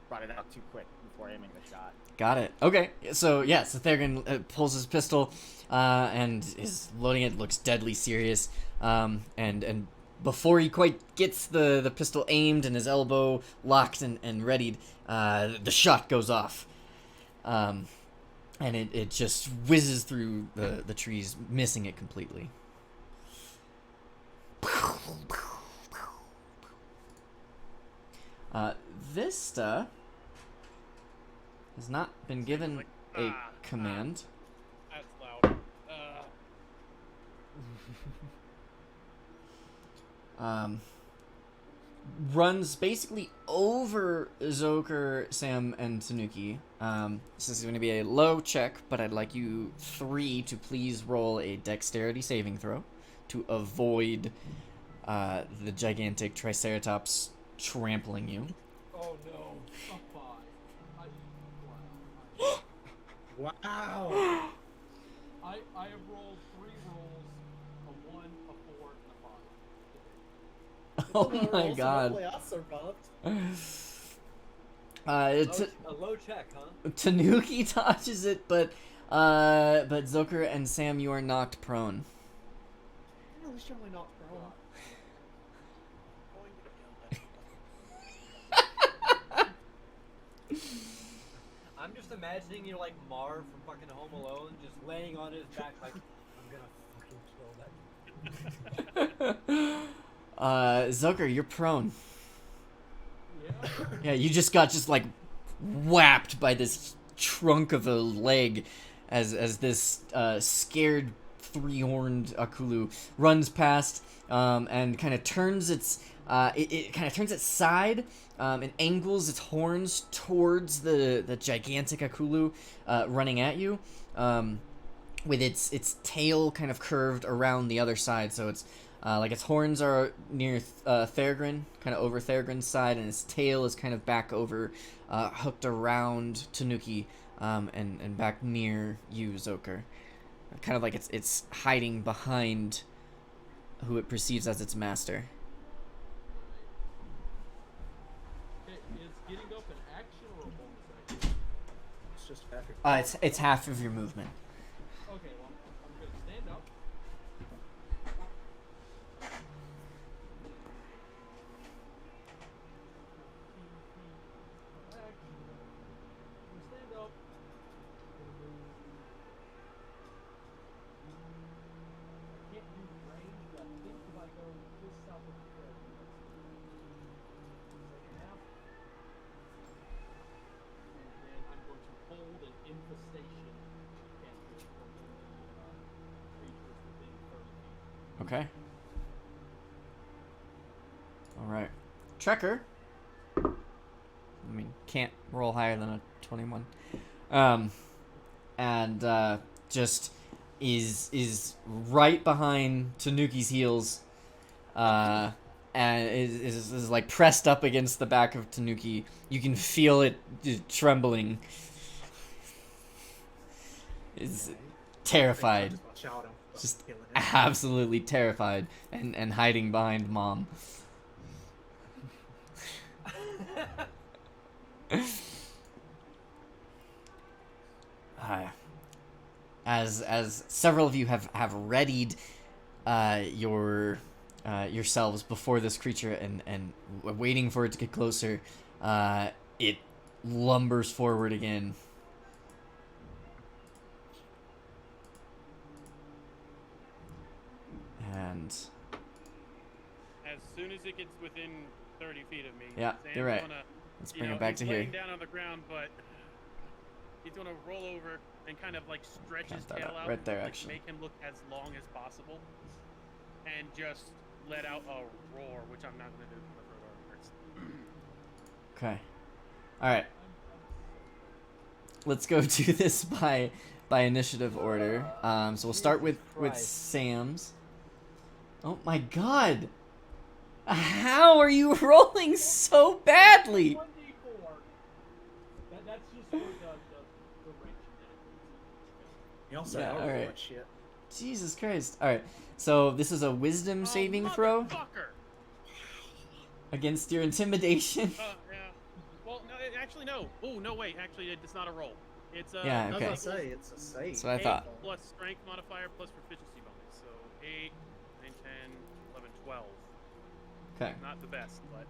brought it out too quick before aiming the shot. Got it. Okay. So yeah, so Thorgrim pulls his pistol and is loading it. Looks deadly serious. And before he quite gets the pistol aimed and his elbow locked and readied, the shot goes off. And it just whizzes through the trees, missing it completely. Vista has not been given like, a command. That's loud. Runs basically over Zoker, Sam, and Tanuki. This is going to be a low check, but I'd like you three to please roll a dexterity saving throw to avoid the gigantic Triceratops trampling you. Oh no. A 5. Wow. I have rolled 3 rolls, a 1, a 4, and a 5. Oh my god. Hopefully I survived. A low check, huh? Tanuki dodges it, but Zoker and Sam, you are knocked prone. was generally not prone. Going to kill that. I'm just imagining you like Marv from fucking Home Alone, just laying on his back like, I'm gonna fucking kill that. Zucker, you're prone. Yeah. Yeah, you just got like whapped by this trunk of a leg as this scared three-horned Akulu runs past and kind of turns its it kind of turns its side and angles its horns towards the gigantic Akulu running at you with its tail kind of curved around the other side, so it's like its horns are near Theragrin, kind of over Theragrin's side, and its tail is kind of back over, hooked around Tanuki, and back near you, Zoker. Kind of like it's hiding behind who it perceives as its master. Okay, is getting up an action or a bonus action? It's just after. It's half of your movement. Okay, well, I'm gonna stand up. Stand up. I can't do range, but I think if I go just south of the trail, second half, and then I'm going to hold an infestation. Can't do it for the creatures within 30 feet. Okay. Alright. Trekker. I mean, can't roll higher than a 21. And just is right behind Tanuki's heels. And is like pressed up against the back of Tanuki. You can feel it trembling. Is terrified. Shout him. Just killing him. absolutely terrified and hiding behind Mom. As several of you have readied yourselves before this creature and waiting for it to get closer, it lumbers forward again. And As soon as it gets within 30 feet of me, yeah, Sam's you're right. Gonna, Let's bring it back to he's here. laying down on the ground, but he's gonna roll over and kind of like stretch his Count that tail up out, right there, like, actually. make him look as long as possible, and just let out a roar, which I'm not gonna do because my throat already hurts. Okay. All right. Let's go do this by initiative order. So we'll start with Christ. Sam's. Oh my God! How are you rolling so badly? 1d4. That's just for the range You also Yeah, know alright. what shit. Jesus Christ! All right. So this is a Wisdom saving throw Motherfucker! against your intimidation. Yeah. Well, no, actually no. Oh no, wait. Actually, it's not a roll. It's Yeah, I okay. was gonna say it's a save. That's what I 8 thought. plus strength modifier plus proficiency bonus. So 8, 9, 10, 11, 12. Okay. Not the best, but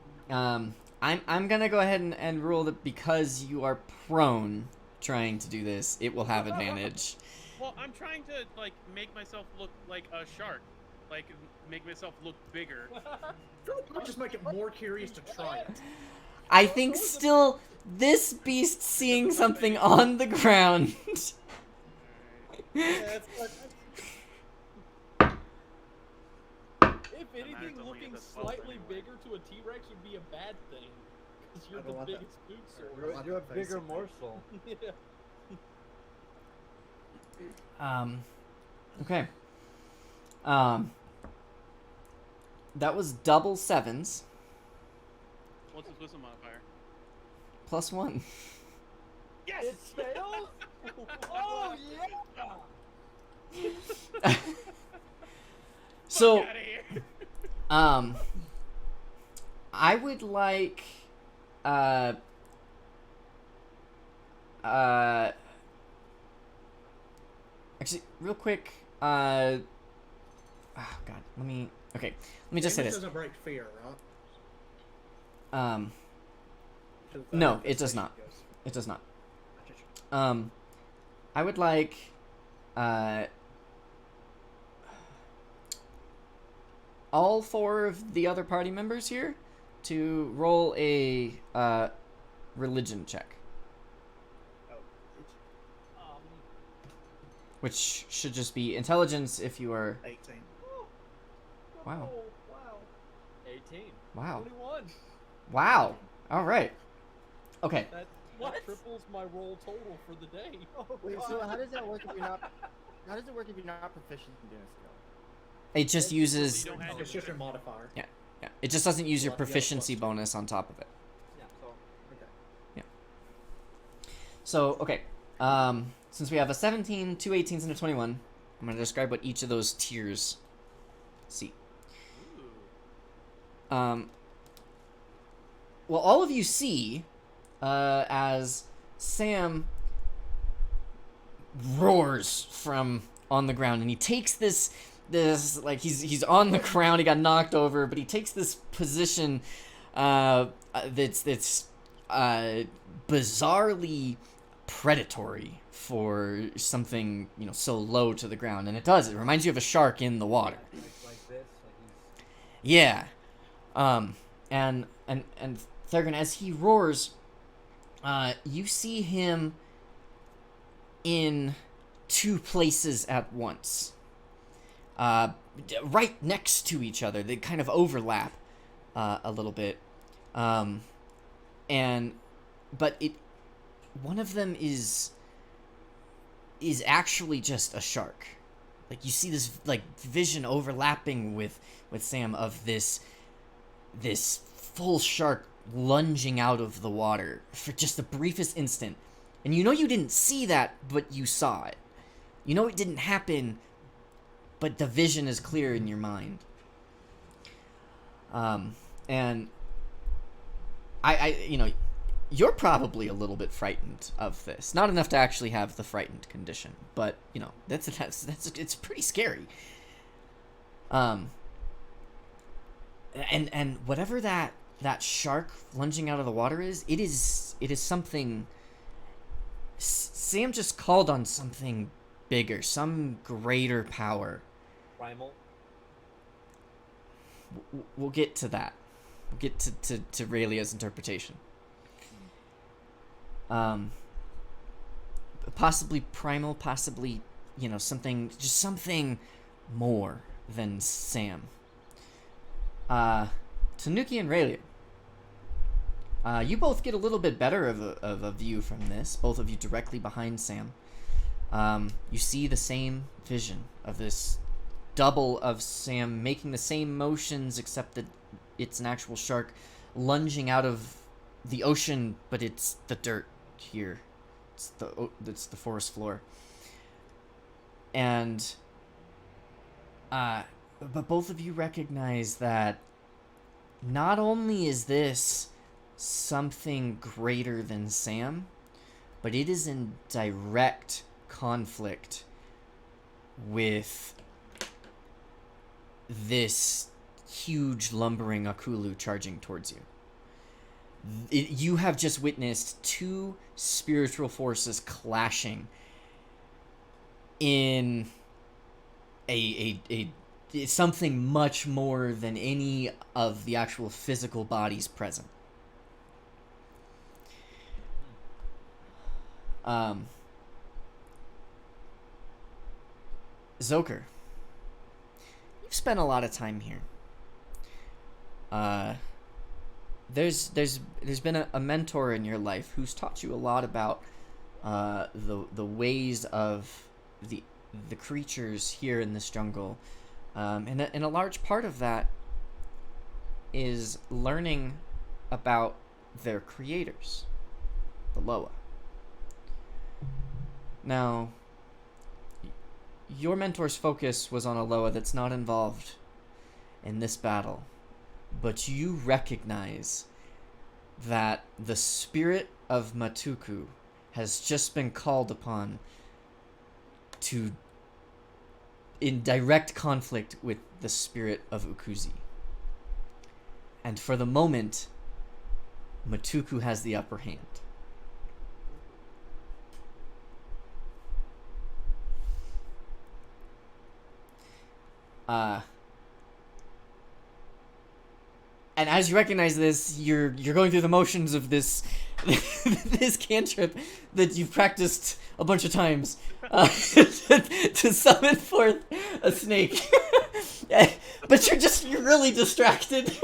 I'm gonna go ahead and rule that because you are prone trying to do this, it will have advantage. well, I'm trying to like make myself look like a shark, like make myself look bigger. I'll just make it more curious to try it. I think still this beast seeing something on the ground. Yeah, If anything, matters only looking if it's 12 slightly anyway. bigger to a T-Rex would be a bad thing. Because I you're don't the want that. biggest food source. You're a bigger Basically. morsel. Yeah. Okay. That was double sevens What's his wisdom modifier? plus 1. Yes. It fails? Oh yeah! So, Get outta here. I would like, actually, real quick, Oh God. Okay. Let me just say Damage this. doesn't break fear, right? 'Cause that No, it does infestation not. goes- It does not. Gotcha. I would like, all 4 of the other party members here to roll a religion check, Um, which should just be intelligence if you are. 18. Wow. Oh, wow. 18. Wow. 21. Wow. All right. Okay. That What? triples my roll total for the day. Oh, Wait, God. so how does that work if you're not? How does it work if you're not proficient in doing a skill? It just uses. You don't have It's just your modifier. Yeah. It just doesn't use your Plus- yeah, proficiency plus 2. bonus on top of it. Yeah, so Okay. So, okay. Since we have a 17, 2 18s, and a 21, I'm going to describe what each of those tiers see. Well, all of you see as Sam roars from on the ground, and he takes this like he's on the ground, he got knocked over, but he takes this position that's bizarrely predatory for something so low to the ground, and it reminds you of a shark in the water. like this, like he's Yeah. And Thurgon, as he roars, you see him in 2 places at once. Right next to each other. They kind of overlap a little bit. But one of them is actually just a shark. Like, you see this like vision overlapping with Sam of this full shark lunging out of the water for just the briefest instant. And you didn't see that, but you saw it. You know it didn't happen, but the vision is clear in your mind. And I you're probably a little bit frightened of this. Not enough to actually have the frightened condition, but that's it's pretty scary. And whatever that shark lunging out of the water is, it is something. Sam just called on something bigger, some greater power. primal. We'll get to that. We'll get to Raylia's interpretation. Possibly primal, possibly something more than Sam. Tanuki and Raylia, you both get a little bit better of a view from this. Both of you directly behind Sam. You see the same vision of this double of Sam making the same motions, except that it's an actual shark lunging out of the ocean, but it's the dirt here. It's the forest floor. And but both of you recognize that not only is this something greater than Sam, but it is in direct conflict with this huge lumbering Akulu charging towards you. You have just witnessed 2 spiritual forces clashing in a something much more than any of the actual physical bodies present. Zoker, you've spent a lot of time here. There's been a mentor in your life who's taught you a lot about the ways of the creatures here in this jungle, and a large part of that is learning about their creators, the Loa. Now, your mentor's focus was on a Loa that's not involved in this battle, but you recognize that the spirit of Matuku has just been called upon to in direct conflict with the spirit of Ukuzi. And for the moment, Matuku has the upper hand. And as you recognize this, you're going through the motions of this this cantrip that you've practiced a bunch of times to summon forth a snake. But you're really distracted.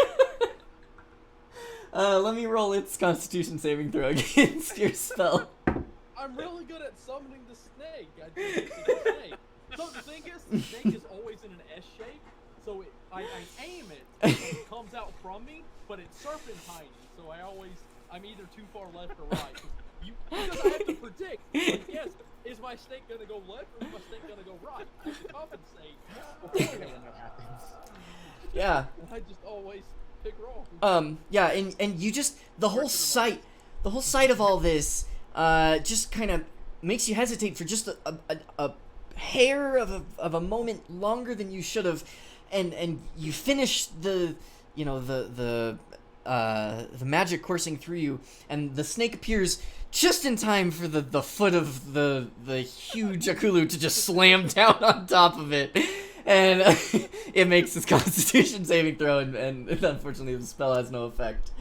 Let me roll its Constitution saving throw against your spell. I'm really good at summoning the snake. I do the snake. So the thing is, the snake is always in an S shape, so I aim it, and it comes out from me, but it's serpentine, so I'm either too far left or right. Because I have to predict, like, yes, is my snake gonna go left or is my snake gonna go right? I have to compensate. When that happens. Yeah. And I just always pick wrong. Yeah, and you just the whole sight of all this just kind of makes you hesitate for just a hair of a moment longer than you should have, and you finish the magic coursing through you, and the snake appears just in time for the foot of the huge Akulu to just slam down on top of it. And it makes its Constitution saving throw, and unfortunately the spell has no effect.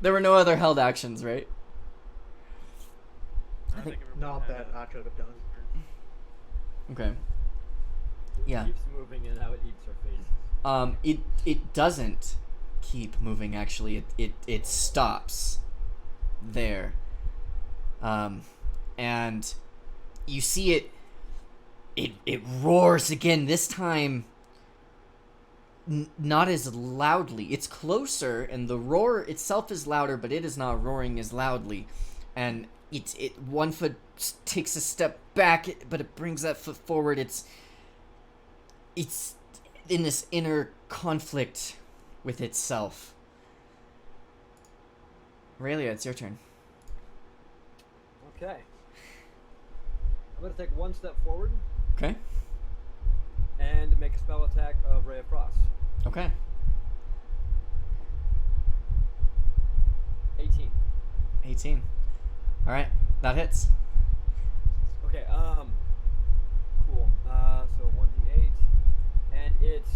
There were no other held actions, right? I think everybody Not had that a- I could have done. Okay. Yeah. It keeps moving and how it eats our faces. It doesn't keep moving, actually. It stops there. And you see it roars again, this time not as loudly. It's closer, and the roar itself is louder, but it is not roaring as loudly. And it one foot takes a step back, but it brings that foot forward. It's in this inner conflict with itself. Aurelia, it's your turn. Okay. I'm gonna take one step forward Okay. and make a spell attack of Ray of Frost. Okay. 18. 18. All right, that hits. Okay, cool. So 1d8, and its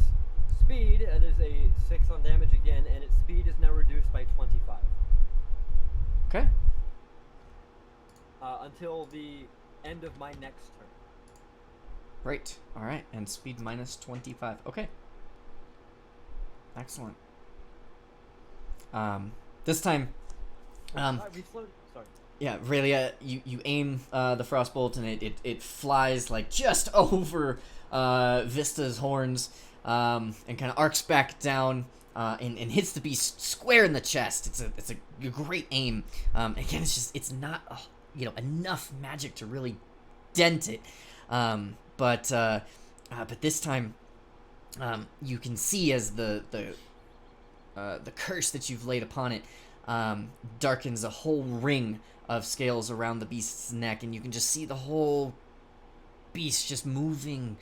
speed, it is a 6 on damage again, and its speed is now reduced by 25. Okay. Until the end of my next turn. Right. All right, and speed minus 25. Okay. Excellent. This time, Reload. Sorry. yeah, Aurelia, you aim the frostbolt, and it flies like just over Vista's horns, and kind of arcs back down, and hits the beast square in the chest. It's a great aim. Again, it's not enough magic to really dent it, but this time, you can see as the curse that you've laid upon it darkens a whole ring of scales around the beast's neck, and you can just see the whole beast just moving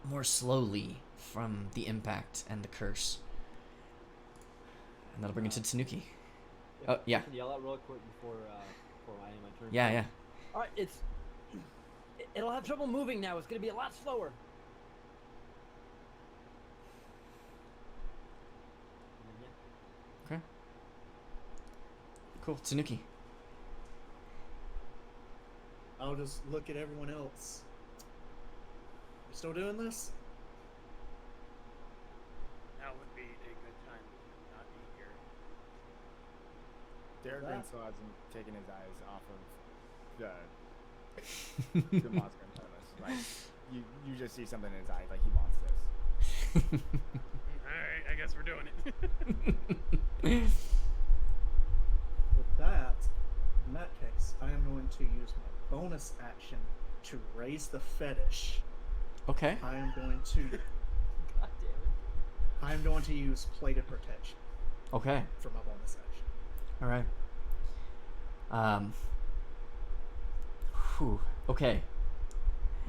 more slowly from the impact and the curse. And that'll bring it to Tanuki. Oh, yeah. I can yell out real quick before I end my turn. Yeah. Alright, it'll have trouble moving now. It's gonna be a lot slower. Okay. Cool. Tanuki. I'll just look at everyone else. You still doing this? Now would be a good time to not be here. Darren still hasn't taken his eyes off of the monster in front of us. Like you just see something in his eye, like he wants this. Alright, I guess we're doing it. With that, in that case, I am going to use my bonus action to raise the fetish. Okay. I am going to God damn I am going to use plated protection Okay. for my bonus action. All right. Whew. Okay.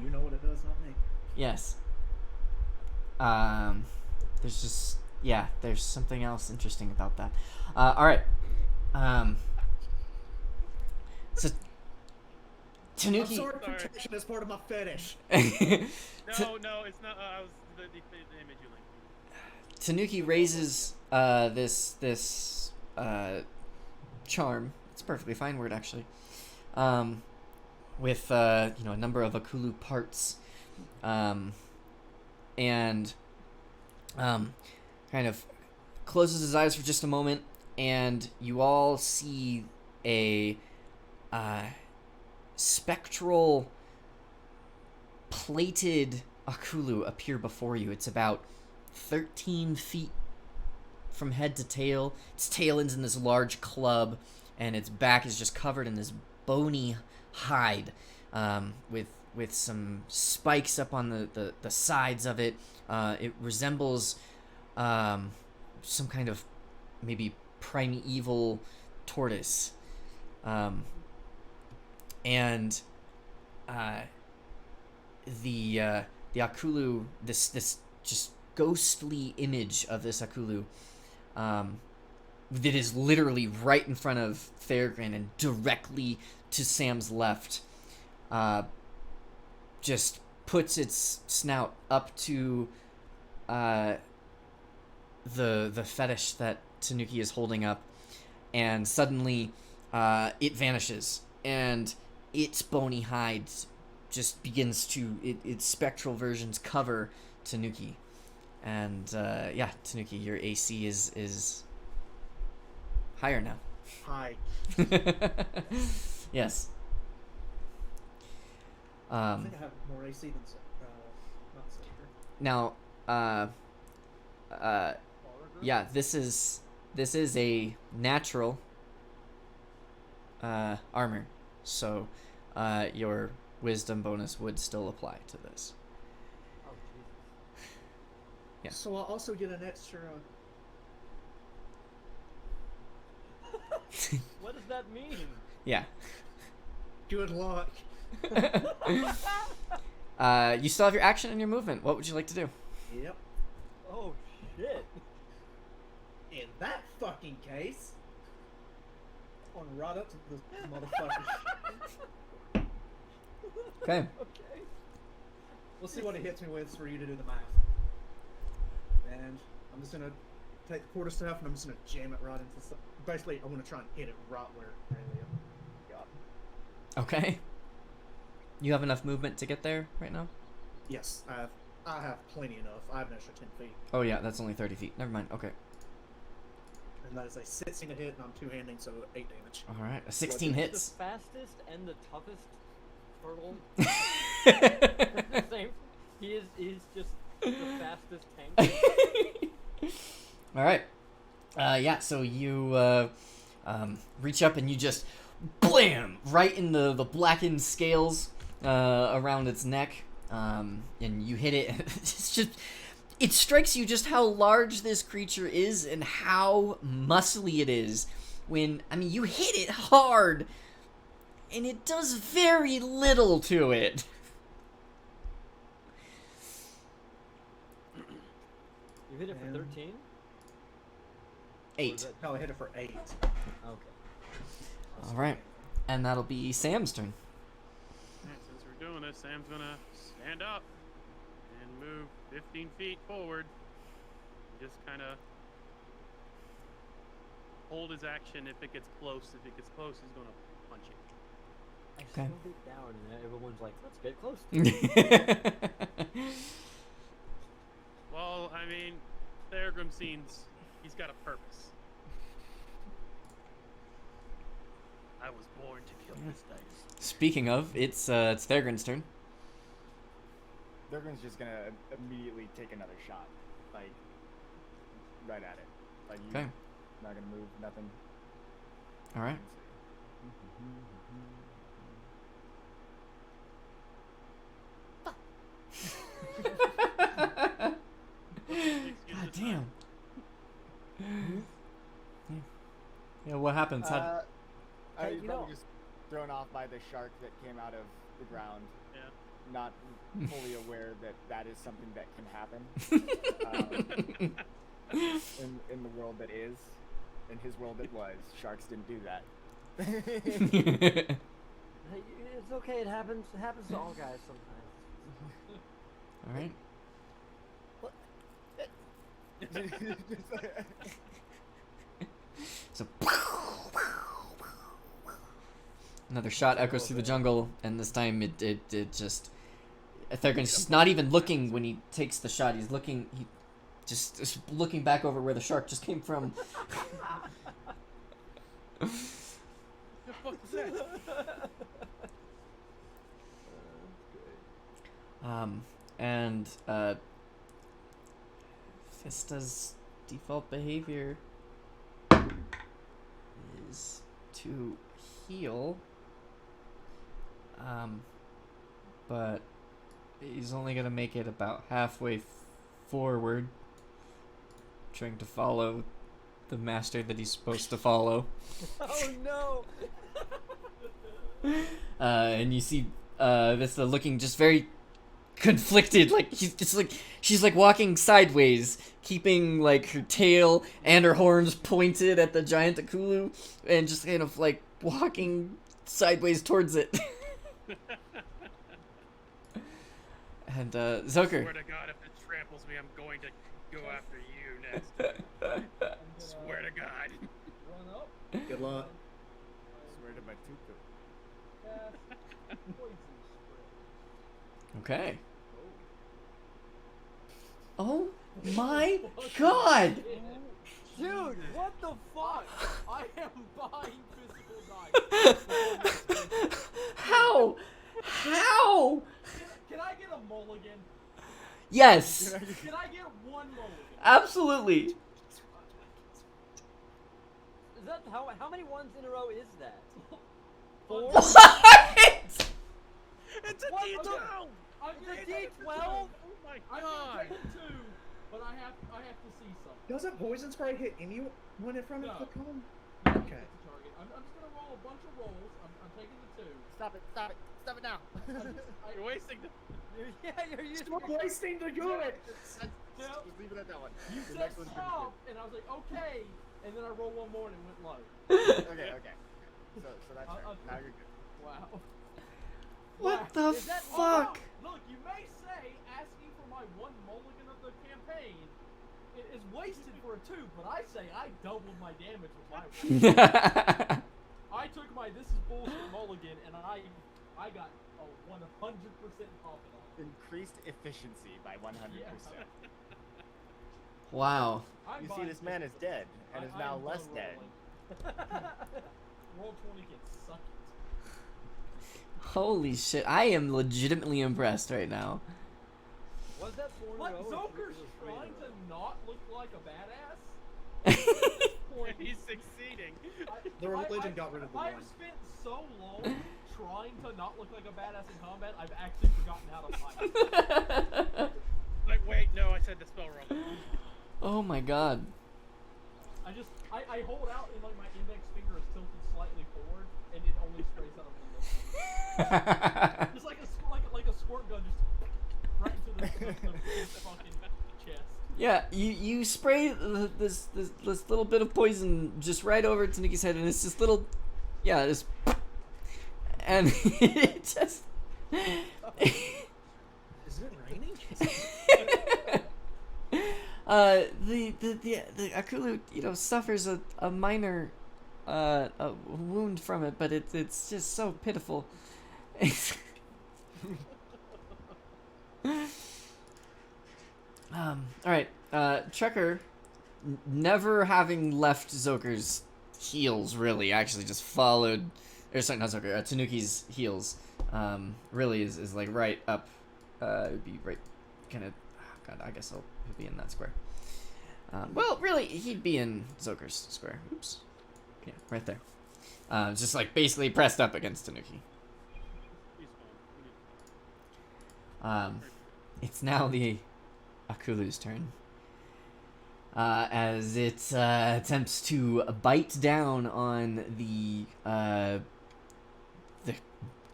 You know what it does, not me. Yes. There's just there's something else interesting about that. All right. So I'm Tanuki. sorry, protection is part of my fetish. No, it's not. I was the image you linked. Tanuki raises this charm. It's a perfectly fine word actually. With a number of Akulu parts, and kind of closes his eyes for just a moment, and you all see a spectral plated Akulu appear before you. It's about 13 feet from head to tail. Its tail ends in this large club, and its back is just covered in this bony hide, with some spikes up on the sides of it. It resembles some kind of maybe primeval tortoise. And the Akulu, this just ghostly image of this Akulu, that is literally right in front of Theragrin and directly to Sam's left, just puts its snout up to the fetish that Tanuki is holding up, and suddenly it vanishes, and its bony hide just begins to its spectral versions cover Tanuki, and Tanuki, your AC is higher now. Hi. Yes. I think I have more AC than not Saber. Now, yeah, this is a natural armor, so your wisdom bonus would still apply to this. Oh, Jesus. Yeah. So I'll also get an extra. What does that mean? Yeah. Good luck. You still have your action and your movement. What would you like to do? Yep. Oh, shit. In that fucking case, on right up to this motherfucker. Okay. Okay. We'll see what it hits me with for you to do the math. And I'm just gonna take the quarterstaff and I'm just gonna jam it right into the. Basically, I want to try and hit it right where Aurelia got. Okay. You have enough movement to get there right now? Yes, I have plenty enough. I have an extra 10 feet. Oh yeah, that's only 30 feet. Never mind. Okay. And that is a 16 to hit, and I'm two-handing, so 8 damage. All right. 16 He's hits. the fastest and the toughest turtle. Same. He's just the fastest tank. All right. Yeah. So you reach up and you just blam right in the blackened scales around its neck, and you hit it. It's just. It strikes you just how large this creature is and how muscly it is when, you hit it hard and it does very little to it. You hit it for 13? 8. No, I hit it for 8. Okay. Alright. And that'll be Sam's turn. Alright, since we're doing this, Sam's gonna stand up and move 15 feet forward. Just kind of hold his action. If it gets close, he's gonna punch it. I Okay. slowed it down, and everyone's like, let's get close to it. Well, Theragram seems he's got a purpose. I was born to kill this dice. Speaking of, it's Theragon's turn. Durgan's just gonna immediately take another shot, like right at it. Like you, Okay. not gonna move, nothing. Alright. God damn. Yeah, what happens? I Hey, you probably know- just thrown off by the shark that came out of the ground. Yeah. Not fully aware that that is something that can happen in the world that is. In his world that was. Sharks didn't do that. Hey, it's okay. It happens. It happens to all guys sometimes. All right. So another shot echoes through the jungle, and this time it just Thurgon's just not even looking when he takes the shot. He's just looking back over where the shark just came from. The fuck is that? And Fista's default behavior is to heal, but he's only gonna make it about halfway forward, trying to follow the master that he's supposed to follow. Oh no! And you see Vista looking just very conflicted, like she's like walking sideways, keeping like her tail and her horns pointed at the giant Akulu, and just kind of like walking sideways towards it. And Zoker. Swear to God, if it tramples me, I'm going to go after you next. Swear to God. Run up. Good luck. Swear to my tutu. Cast poison spray. Okay. Oh my God! Dude, what the fuck? I am buying physical dice. How? How? Can I get a mulligan? Yes, Can I get one mulligan? absolutely. Is that how many ones in a row is that? 4? What? It's a What? D12! I'm It's a gonna D12? Oh my I'm God! gonna take 2, but I have to see something. Doesn't poison spray hit anyone in front of No. the column? No, Okay. it's a target. I'm just gonna roll a bunch of rolls. I'm taking the 2. Stop it! Stop it! Stop it now! You're wasting the... Yeah, you're using. Stop wasting the good! Just leave it at that one. You The said next one's gonna stop, and I was like, okay. And then I rolled one more and it went low. be good. Okay, okay. So that's fair. Now you're good. Wow. What Wow. the Is that- fuck? Look, you may say asking for my one mulligan of the campaign is wasted for a 2, but I say I doubled my damage with my one. I took my this is bullshit mulligan and I got a 100% profit on it. Increased efficiency by 100%. Wow. I'm You see, buying this man is physical. dead and is now I'm less done dead. rolling. Roll 20 can suck it. Holy shit! I am legitimately impressed right now. Was that 4 in a Like, row? or Zoker's was it 3 in a trying to row? not look like a badass. He's succeeding. The religion got rid of the I've one. spent so long trying to not look like a badass in combat, I've actually forgotten how to fight. Like, wait, no, I said the spell wrong. Oh my God. I hold out and like my index finger is tilted slightly forward, and it only sprays out of window. Just like a squirt gun, just right into the fucking chest. Yeah, you spray this little bit of poison just right over Taniki's head, and it's this little, yeah, this, and it just. Is it raining? The Akulu, suffers a minor a wound from it, but it's just so pitiful. All right, Trekker, never having left Zoker's heels, really, actually just followed, or sorry, not Zoker, Tanuki's heels, really is like right up, it would be right, kind of, God, I guess he'll be in that square. Well, really, he'd be in Zoker's square. Oops. Yeah, right there. Just like basically pressed up against Tanuki. He's fine. It's now the Akulu's turn. As it attempts to bite down on the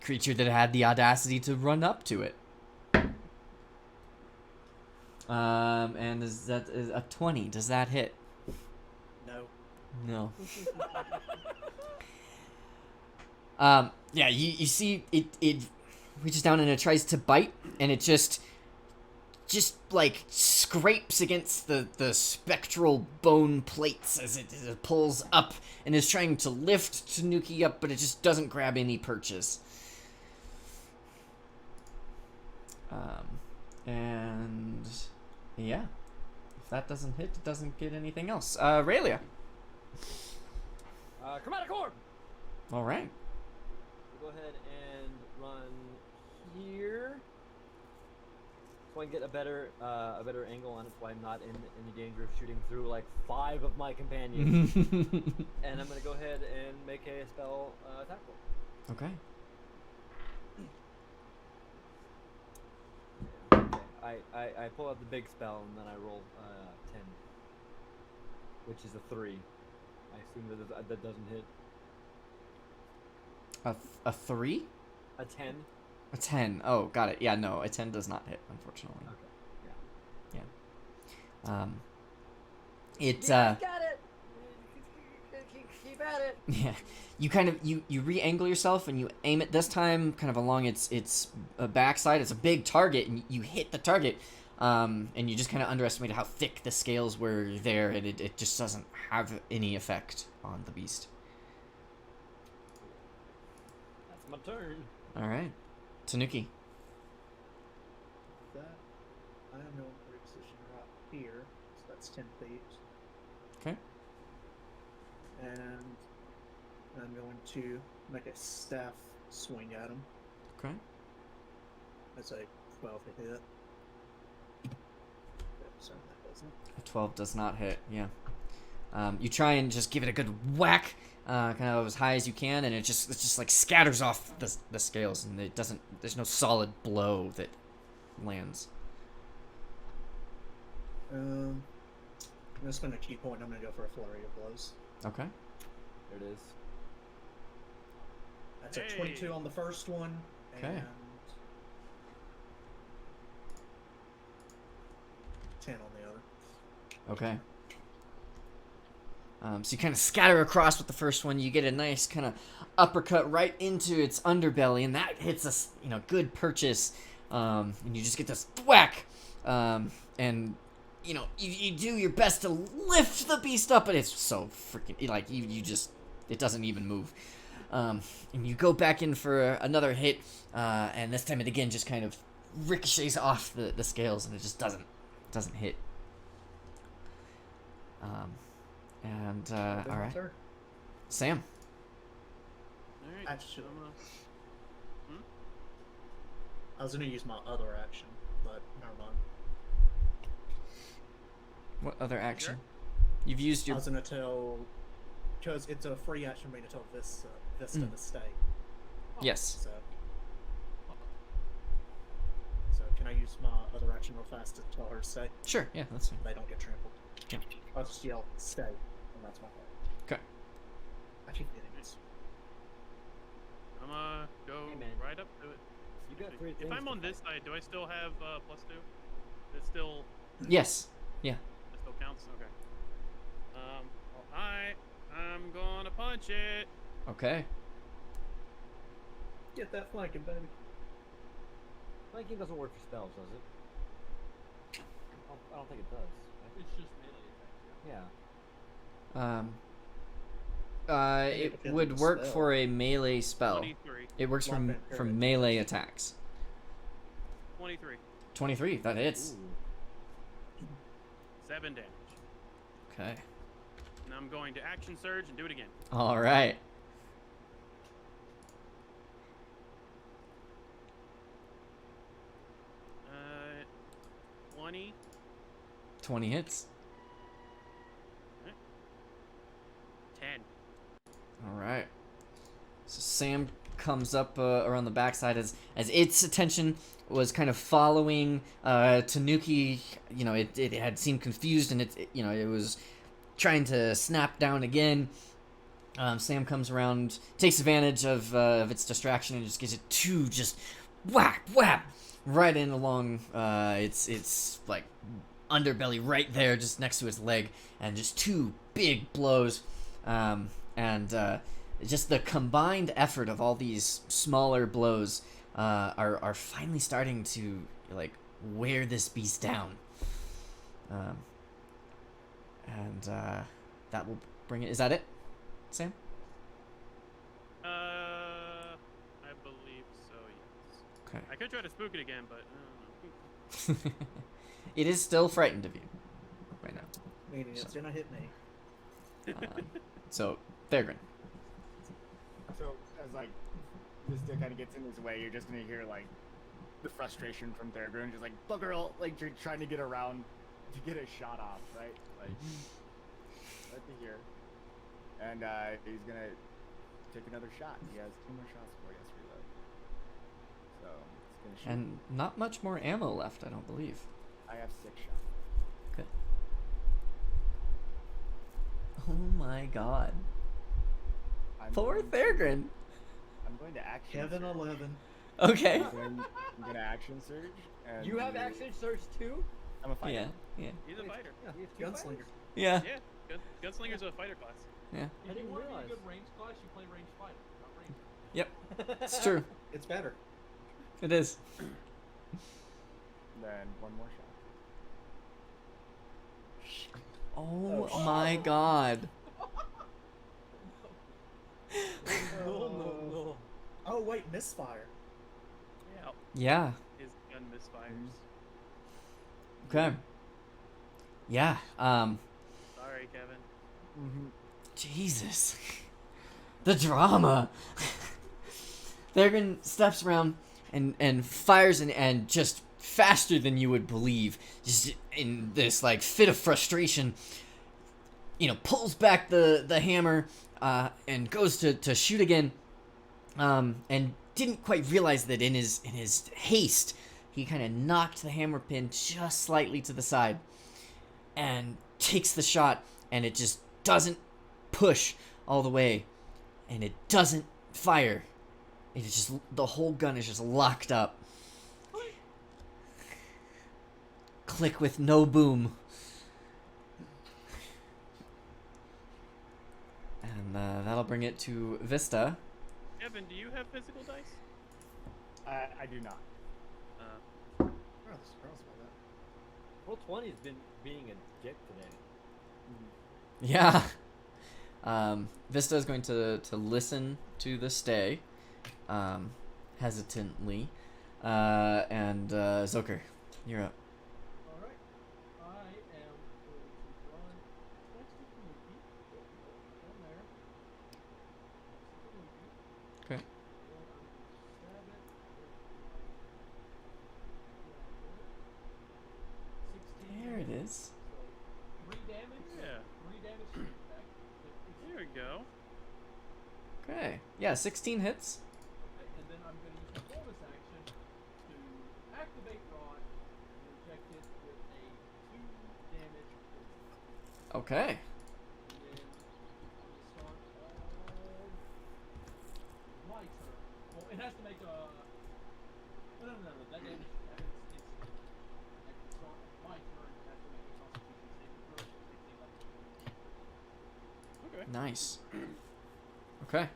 creature that had the audacity to run up to it. And is a 20? Does that hit? No. No. Yeah, you see it reaches down and it tries to bite, and it just like scrapes against the spectral bone plates as it pulls up and is trying to lift Tanuki up, but it just doesn't grab any perches. And yeah, if that doesn't hit, it doesn't get anything else. Raylia. Chromatic orb. All right. We'll go ahead and run here, so I can get a better angle on it, so I'm not in any danger of shooting through like 5 of my companions. And I'm gonna go ahead and make a spell attack roll. Okay. Okay. I pull out the big spell and then I roll 10, which is a 3. I assume that doesn't hit. A 3? A 10. A 10. Oh, got it. Yeah, no, a 10 does not hit, unfortunately. Okay. Yeah. It Got it. Keep at it. yeah. You kind of you re-angle yourself and you aim it this time kind of along its backside. It's a big target and you hit the target. And you just kind of underestimated how thick the scales were there, and it just doesn't have any effect on the beast. That's my turn. All right, Tanuki. That I am going to reposition right here, so that's 10 feet. Okay. And I'm going to make a staff swing at him. Okay. That's a 12 to hit. So that doesn't. A 12 does not hit. Yeah. You try and just give it a good whack, kind of as high as you can, and it just like scatters off the scales, and it doesn't. There's no solid blow that lands. I'm gonna spend a key point. I'm gonna go for a flurry of blows. Okay. There it is. That's a 22 on the first one. Okay. And 10 on the other. Okay. So you kind of scatter across with the first one. You get a nice kind of uppercut right into its underbelly, and that hits a good purchase. And you just get this whack. And you do your best to lift the beast up, but it's so freaking like you just it doesn't even move. And you go back in for another hit, and this time it again just kind of ricochets off the scales, and it just doesn't hit. All right, Sam. All right. Actually, I'm I was gonna use my other action, but never mind. What other action? Sure. You've used I your. was gonna tell, because it's a free action for me to tell Vista to stay. Yes. So can I use my other action real fast to tell her to stay? Sure. Yeah, that's fine. They don't get trampled. Yeah. I'll just yell stay, and that's my part. Okay. I keep getting this. I'm go Hey, man. right up to it. You got 3 If things I'm to on this fight. side, do I still have +2? It still Yes. Yeah. it still counts. Okay. Alright. I'm gonna punch it. Okay. Get that flanking, baby. Flanking doesn't work for spells, does it? I don't think it does. right? It's just melee attack. Yeah. It depends would on the work spell. for a melee spell. 23. It works Block from and parry. melee attacks. 23. 23. That hits. Ooh. 7 damage. Okay. And I'm going to action surge and do it again. All right. Uh, 20. 20 hits. 10. All right. So Sam comes up around the backside as its attention was kind of following Tanuki. It had seemed confused, and it was trying to snap down again. Sam comes around, takes advantage of its distraction, and just gives it two just whack, whap, right in along its like underbelly right there, just next to its leg, and just two big blows, and just the combined effort of all these smaller blows are finally starting to like wear this beast down, and that will bring it. Is that it, Sam? I believe so. Yes. Okay. I could try to spook it again, but I don't know. It is still frightened of you right now. Meaning it's gonna hit me. So, Thagrin. So as like this kind of gets in his way, you're just gonna hear like the frustration from Theragun, just like bugger all, like you're trying to get around to get a shot off, right? Like right to here, and he's gonna take another shot. He has 2 more shots before he has to reload. So he's gonna shoot. And not much more ammo left, I don't believe. I have 6 shots. Okay. Oh my god. Poor Thagrin. I'm going to action. Kevin surge. 11. Okay. I'm gonna action surge. And You have do- action surge too? I'm a fighter. Yeah. He's a fighter. Yeah, you have two Gunslinger. Yeah. Yeah, Gunslinger's a fighter class. Yeah. If didn't you want to be realize. a good range class, you play range fighter, not range. Yep. It's true. It's better. It is. Then 1 more shot. Oh my god. No. Oh wait, misfire. Yeah. Yeah. His gun misfires. Okay. Yeah. Sorry, Kevin. Jesus. The drama. Thagrin steps around and fires and just faster than you would believe, just in this like fit of frustration, pulls back the hammer and goes to shoot again, and didn't quite realize that in his haste he kind of knocked the hammer pin just slightly to the side and takes the shot, and it just doesn't push all the way, and it doesn't fire. It's just the whole gun is just locked up. Click with no boom. And that'll bring it to Vista. Kevin, do you have physical dice? I do not. Oh, surprised by that. Roll 20 has been being a dick today. Yeah. Vista is going to listen to the stay, hesitantly. And Zoker, you're up. Alright. I am going to run next to Kaluki. Down there. Next to Kaluki. Okay. And I'm going to stab it with my dagger. 16 There it damage. is. So 3 damage. Yeah. 3 damage to the back. There we go. Okay. Yeah, 16 hits. Okay, and then I'm going to use my bonus action to activate Rod and inject it with a 2 damage poison. Okay. And then on the start of my turn. Well, it has to make a. No. That damage. It's at the start of my turn. It has to make a Constitution saving throw. So it takes 11. Okay. Nice. Okay.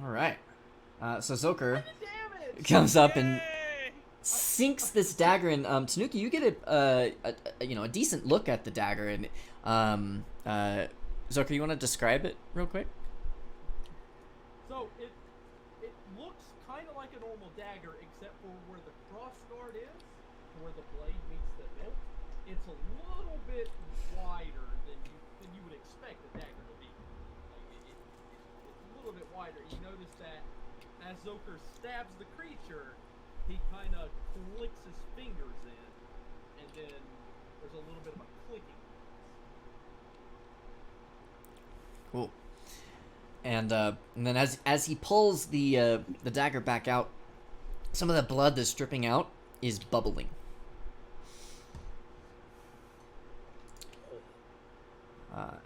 All right. So Zoker comes up and Yay! sinks this dagger in. Tanuki, you get a decent look at the dagger, and Zoker, you want to describe it real quick? So it looks kind of like a normal dagger, except for where the cross guard is, where the blade meets the hilt. It's a little bit wider than you would expect a dagger to be. Like it's a little bit wider. You notice that as Zoker stabs the creature, he kind of clicks his fingers in, and then there's a little bit of a clicking noise. Cool. And then as he pulls the dagger back out, some of the blood that's dripping out is bubbling.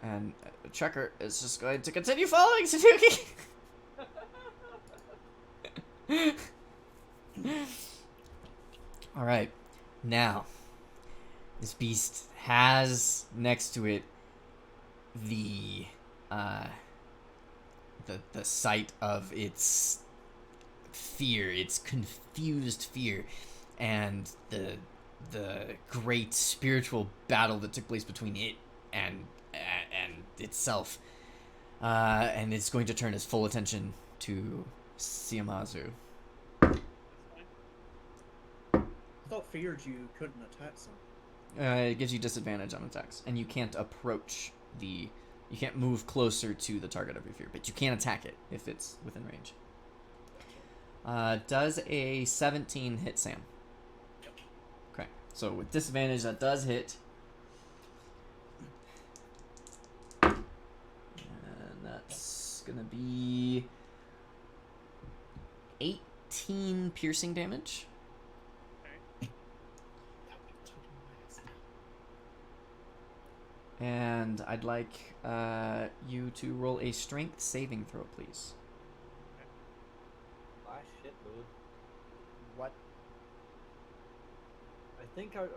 And Checker is just going to continue following Suzuki. All right, now this beast has next to it the sight of its fear, its confused fear, and the great spiritual battle that took place between it and itself, and it's going to turn its full attention to Siamazu. That's fine. I thought feared you couldn't attack something. It gives you disadvantage on attacks, and you can't approach the. You can't move closer to the target of your fear, but you can attack it if it's within range. Does a 17 hit Sam? Yep. Okay, so with disadvantage, that does hit. And that's gonna be 18 piercing damage. Okay. And I'd like you to roll a strength saving throw, please. Ah, shit, dude. What? I think our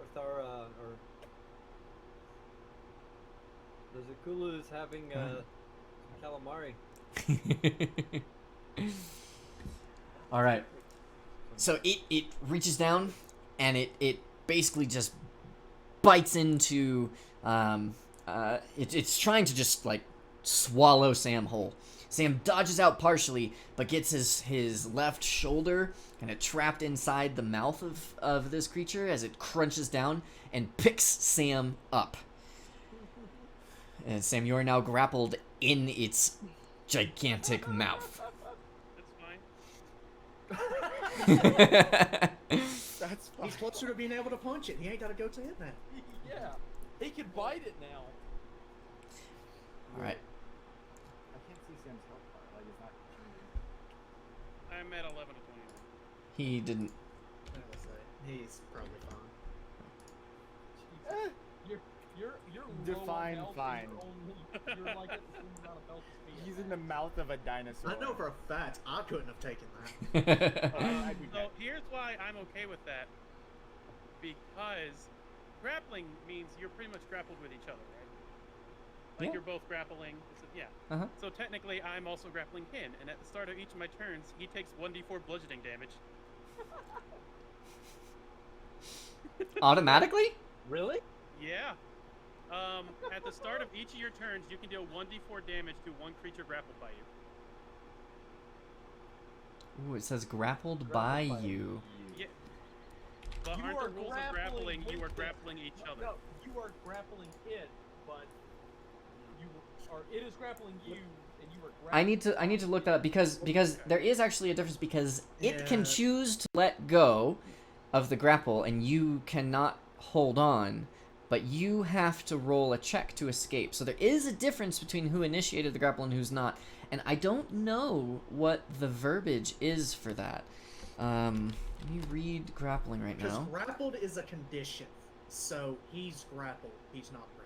the Zakulu is having calamari. All right. So it reaches down and it basically just bites into it's trying to just like swallow Sam whole. Sam dodges out partially, but gets his left shoulder kind of trapped inside the mouth of this creature as it crunches down and picks Sam up. And Sam, you are now grappled in its gigantic mouth. That's fine. That's fine. He's closer to being able to punch it. He ain't got to go to it now. Yeah, he can bite it now. All right. I can't see Sam's health bar. Like, it's not changing. I'm at 11 of 29. He didn't. I was like, he's probably fine. Jesus. You're low on Define health, fine. You're like at the same amount of health as me. He's in the mouth of a dinosaur. I know for a fact I couldn't have taken that. I'd be So dead. here's why I'm okay with that. Because grappling means you're pretty much grappled with each other, right? Like Yeah. you're both grappling. Yeah. Uh-huh. So technically, I'm also grappling him, and at the start of each of my turns, he takes 1d4 bludgeoning damage. Automatically? Really? Yeah. At the start of each of your turns, you can deal 1d4 damage to one creature grappled by you. Ooh, it says grappled by you. Yeah. But You aren't are the rules of grappling you are with grappling each other? No, you are grappling it, but it is grappling you, and you are grappling. I need to look that up because there is actually a difference because it can Yeah. choose to let go of the grapple and you cannot hold on, but you have to roll a check to escape. So there is a difference between who initiated the grapple and who's not. And I don't know what the verbiage is for that. Let me read grappling right Because now. grappled is a condition. So he's grappled. He's not grappled.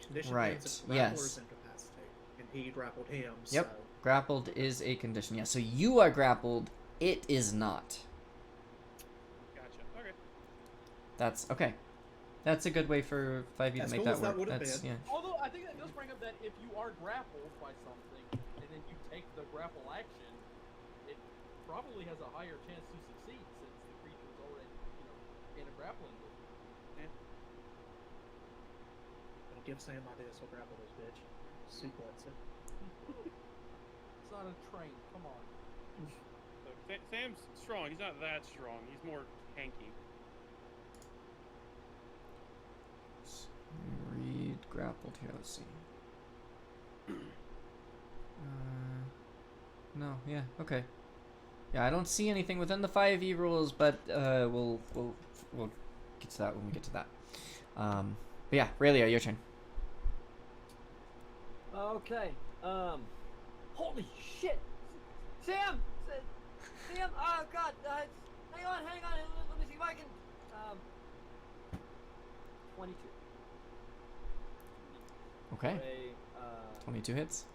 Condition Right, means the grappler yes. is incapacitated. And he grappled him, Yep. so... Grappled is a condition. Yeah, so you are grappled, it is not. Gotcha. Okay. That's okay. That's a good way for 5e to As make cool that as that work. would've That's been. yeah. Although I think that does bring up that if you are grappled by something and then you take the grapple action, it probably has a higher chance to succeed since the creature is already, in a grappling move. Don't give Sam ideas, he'll grapple this bitch. Suplex it. It's not a train. Come on. So Sam's strong. He's not that strong. He's more tanky. Read grappled here. Let's see. No. Yeah. Okay. Yeah, I don't see anything within the 5e rules, but we'll get to that when we get to that. But yeah, Raylia, your turn. Okay. Holy shit! Sam! Sam! Oh god! Hang on! Let me see if I can. 22. Okay. For a, 22 hits.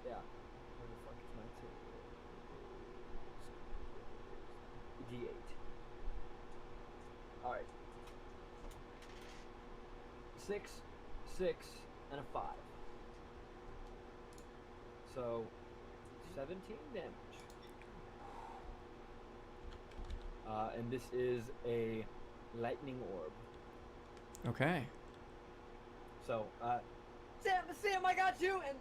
yeah. Where the fuck is my two? D8. Alright. 6, 6, and a 5. So, 17 damage. And this is a lightning orb. Okay. So, Sam, I got you! And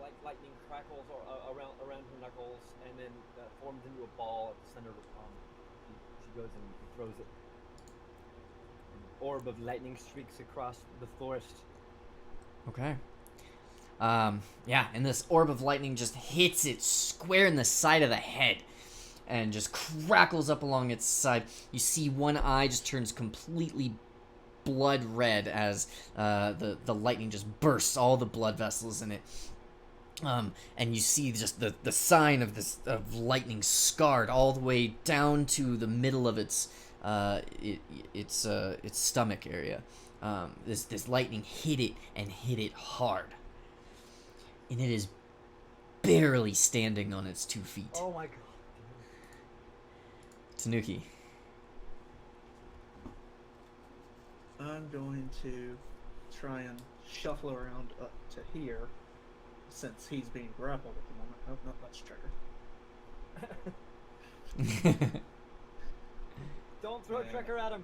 like lightning crackles around her knuckles, and then forms into a ball at the center of her palm. She goes and throws it. An orb of lightning streaks across the forest. Okay. Yeah, and this orb of lightning just hits it square in the side of the head and just crackles up along its side. You see one eye just turns completely blood red as the lightning just bursts all the blood vessels in it. And you see just the sign of lightning scarred all the way down to the middle of its stomach area. This lightning hit it hard, and it is barely standing on its 2 feet. Oh my god. Tanuki. I'm going to try and shuffle around up to here, since he's being grappled at the moment. Oh, not that's trigger. Don't throw a trigger at him.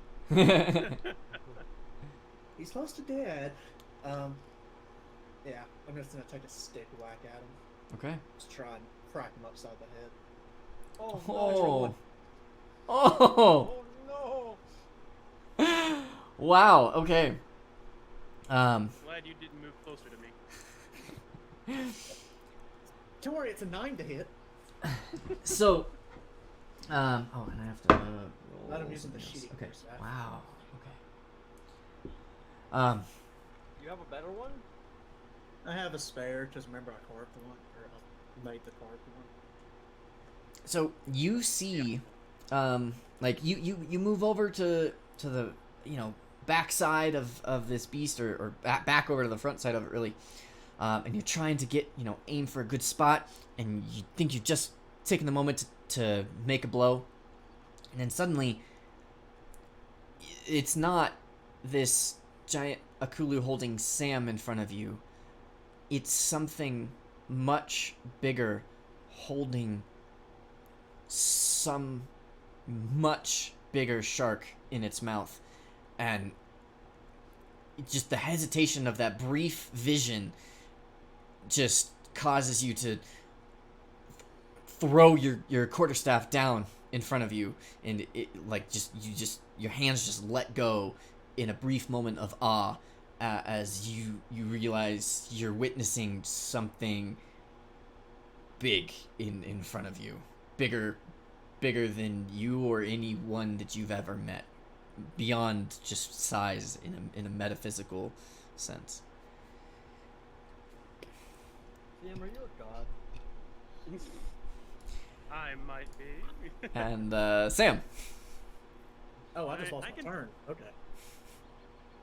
He's close to dead. Yeah, I'm just gonna take a stick whack at him. Okay. Just try and crack him upside the head. Oh, Oh. Oh. Oh no. Wow. Okay. Glad you didn't move closer to me. Don't worry, it's a 9 to hit. So. Oh, and I have to roll. Let him using the something else. sheet Okay. first. Wow. Okay. You have a better one? I have a spare, because remember I carved the one, or I made the carved one. So you see, like you move over to the backside of this beast, or back over to the front side of it really, and you're trying to get aim for a good spot, and you think you've just taken the moment to make a blow, and then suddenly it's not this giant Akulu holding Sam in front of you. It's something much bigger holding some much bigger shark in its mouth. And just the hesitation of that brief vision just causes you to throw your quarterstaff down in front of you, and your hands just let go in a brief moment of awe, as you realize you're witnessing something big in front of you, bigger than you or anyone that you've ever met, beyond just size in a metaphysical sense. Sam, are you a god? I might be. And Sam. Oh, I just I lost my can- turn. Okay.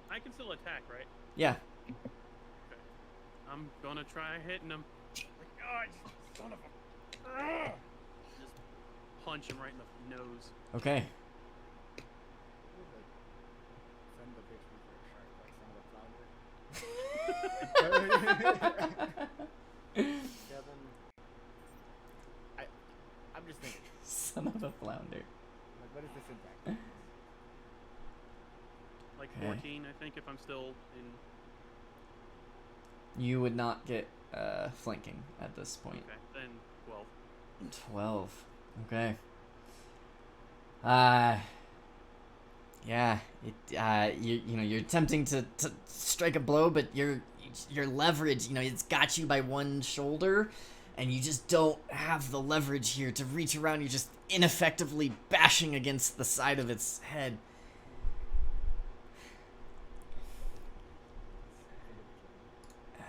I can still attack, right? Yeah. Okay. I'm gonna try hitting him. Like, oh, son of a... Just punch him right in the nose. Okay. Send the picture for a shark, like some of the flounder. Kevin. I'm just thinking, Son of a flounder. like, what is this impact? Like Okay. 14, I think, if I'm still in... You would not get flanking at this point. Okay, then 12. 12. Okay. Yeah. You're attempting to strike a blow, but your leverage, it's got you by one shoulder, and you just don't have the leverage here to reach around. You're just ineffectively bashing against the side of its head.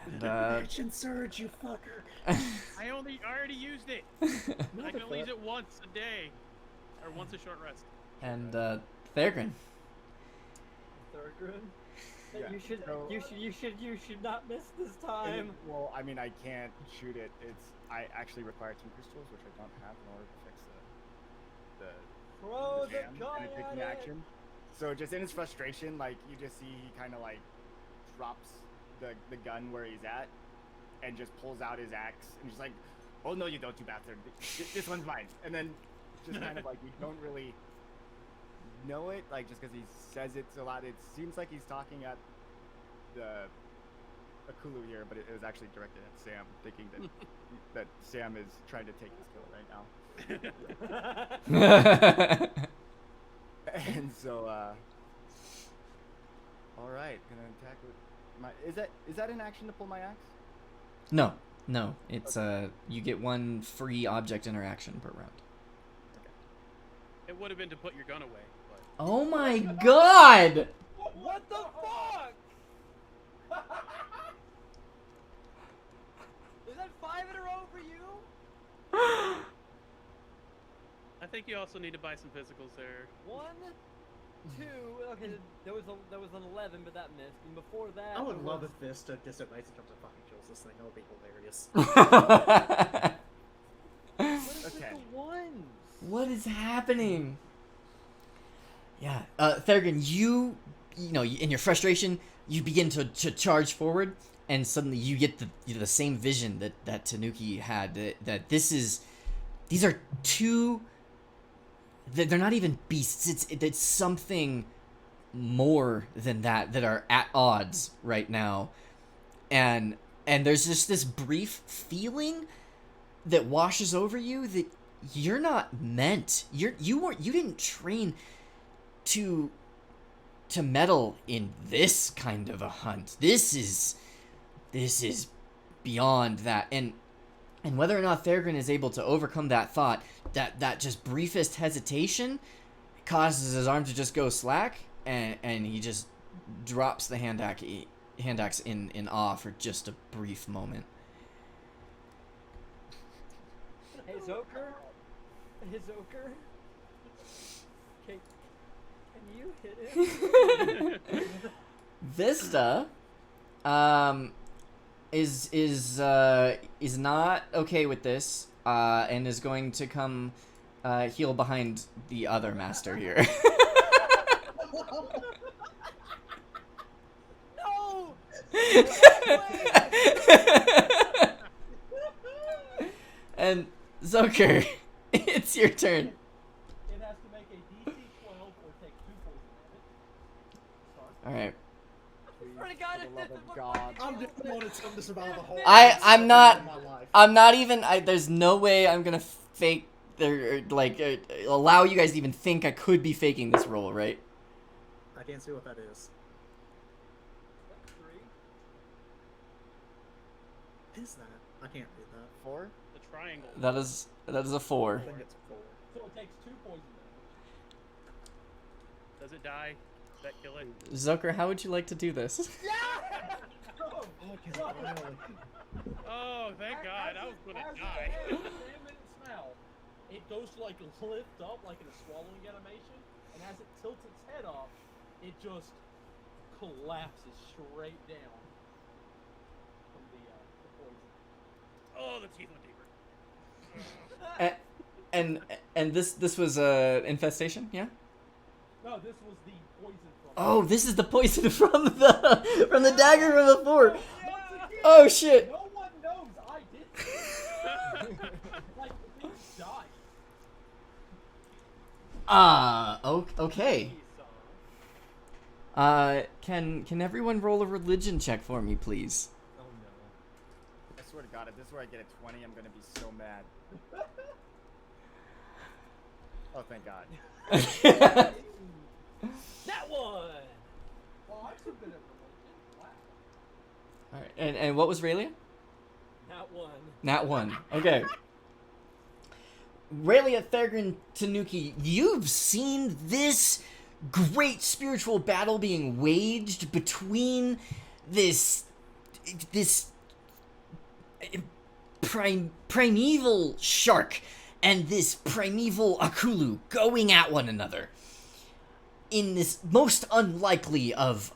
And Action surge, you fucker. I already used it. I can only use it once a day. Or once a short rest. and Thorgrin. Thorgrin? Yeah, You should, so- you should not miss this time. Well, I mean, I can't shoot it. I actually require 2 crystals, which I don't have in order to fix the Throw the jam gun and a taking at it. action. So just in his frustration, like you just see he kind of like drops the gun where he's at, and just pulls out his axe and just like, oh no you don't, you bastard. This one's mine. And then just kind of like you don't really know it, like just because he says it a lot. It seems like he's talking at the Akulu here, but it was actually directed at Sam, thinking that that Sam is trying to take his kill right now. And so, all right, gonna attack with my. Is that an action to pull my axe? No, it's you get 1 free object interaction per round. It would have been to put your gun away, but Oh my god! What the fuck? Is that 5 in a row for you? I think you also need to buy some physicals there. 1, 2. Okay, there was an 11, but that missed. And before that, I would it love was- if this took disadvantage in terms of fucking kills this thing. That would be hilarious. What is with Okay. the ones? What is happening? Yeah, Thurgan, you know, in your frustration, you begin to charge forward, and suddenly you get the same vision that Tanuki had. That these are 2. They're not even beasts. It's something more than that are at odds right now, and there's just this brief feeling that washes over you that you're not meant. You didn't train to meddle in this kind of a hunt. This is beyond that. And whether or not Thurgan is able to overcome that thought, that just briefest hesitation causes his arm to just go slack, and he just drops the hand axe in awe for just a brief moment. Hey Zoker. Hey Zoker. Can you hit him? Vista is not okay with this, and is going to come heal behind the other master here. No! And Zoker, it's your turn. It has to make a DC 12 or take 2 poison damage. Start. All right. Swear to God, For the love it of looked God. like I'm just wanted something to survive the whole. I'm not- in my life. I'm not even. There's no way I'm gonna fake allow you guys to even think I could be faking this roll, right? I can't see what that is. That's 3. Is that? I can't read that. 4? The triangle. That is a 4. I think it's 4. So it takes 2 poison damage. Does it die? Does that kill it? Zoker, how would you like to do this? Oh, thank God. I was gonna As die. the salmon smell, it goes to like lift up like in a swallowing animation, and as it tilts its head up, it just collapses straight down from the poison. Oh, the teeth went deeper. And this was a infestation, yeah? No, this was the poison from. Oh, this is the poison from the dagger from before. Once again, Oh shit. no one knows I did this. Like the thing died. Okay. Can everyone roll a religion check for me, please? Oh no. I swear to God, if this is where I get a 20, I'm gonna be so mad. Oh, thank God. That one! Well, I took it at religion. Wow. All right. And what was Raylia? That one. Nat 1. Okay. Raylia, Thurgan, Tanuki, you've seen this great spiritual battle being waged between this primeval shark and this primeval Akulu going at one another in this most unlikely of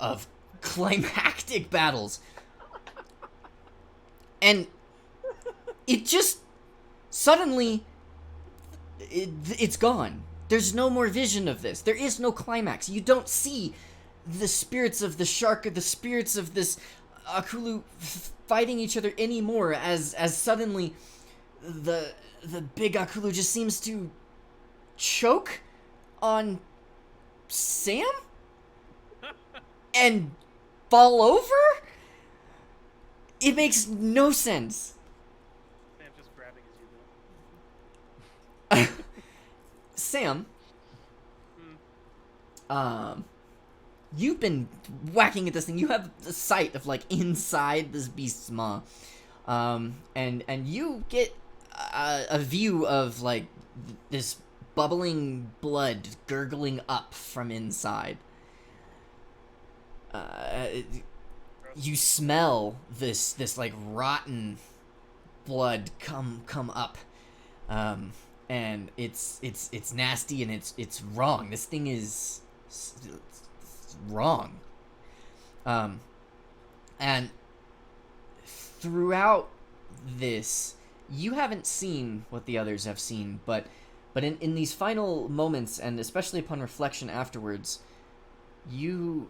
climactic battles. And it just suddenly it's gone. There's no more vision of this. There is no climax. You don't see the spirits of the shark or the spirits of this Akulu fighting each other anymore as suddenly the big Akulu just seems to choke on Sam and fall over? It makes no sense. Sam's just grabbing his U-boat. Sam, you've been whacking at this thing. You have the sight of like inside this beast's maw, and you get a view of like this bubbling blood gurgling up from inside. You smell this like rotten blood come up, and it's nasty and it's wrong. This thing is it's wrong. And throughout this, you haven't seen what the others have seen, but in these final moments, and especially upon reflection afterwards, you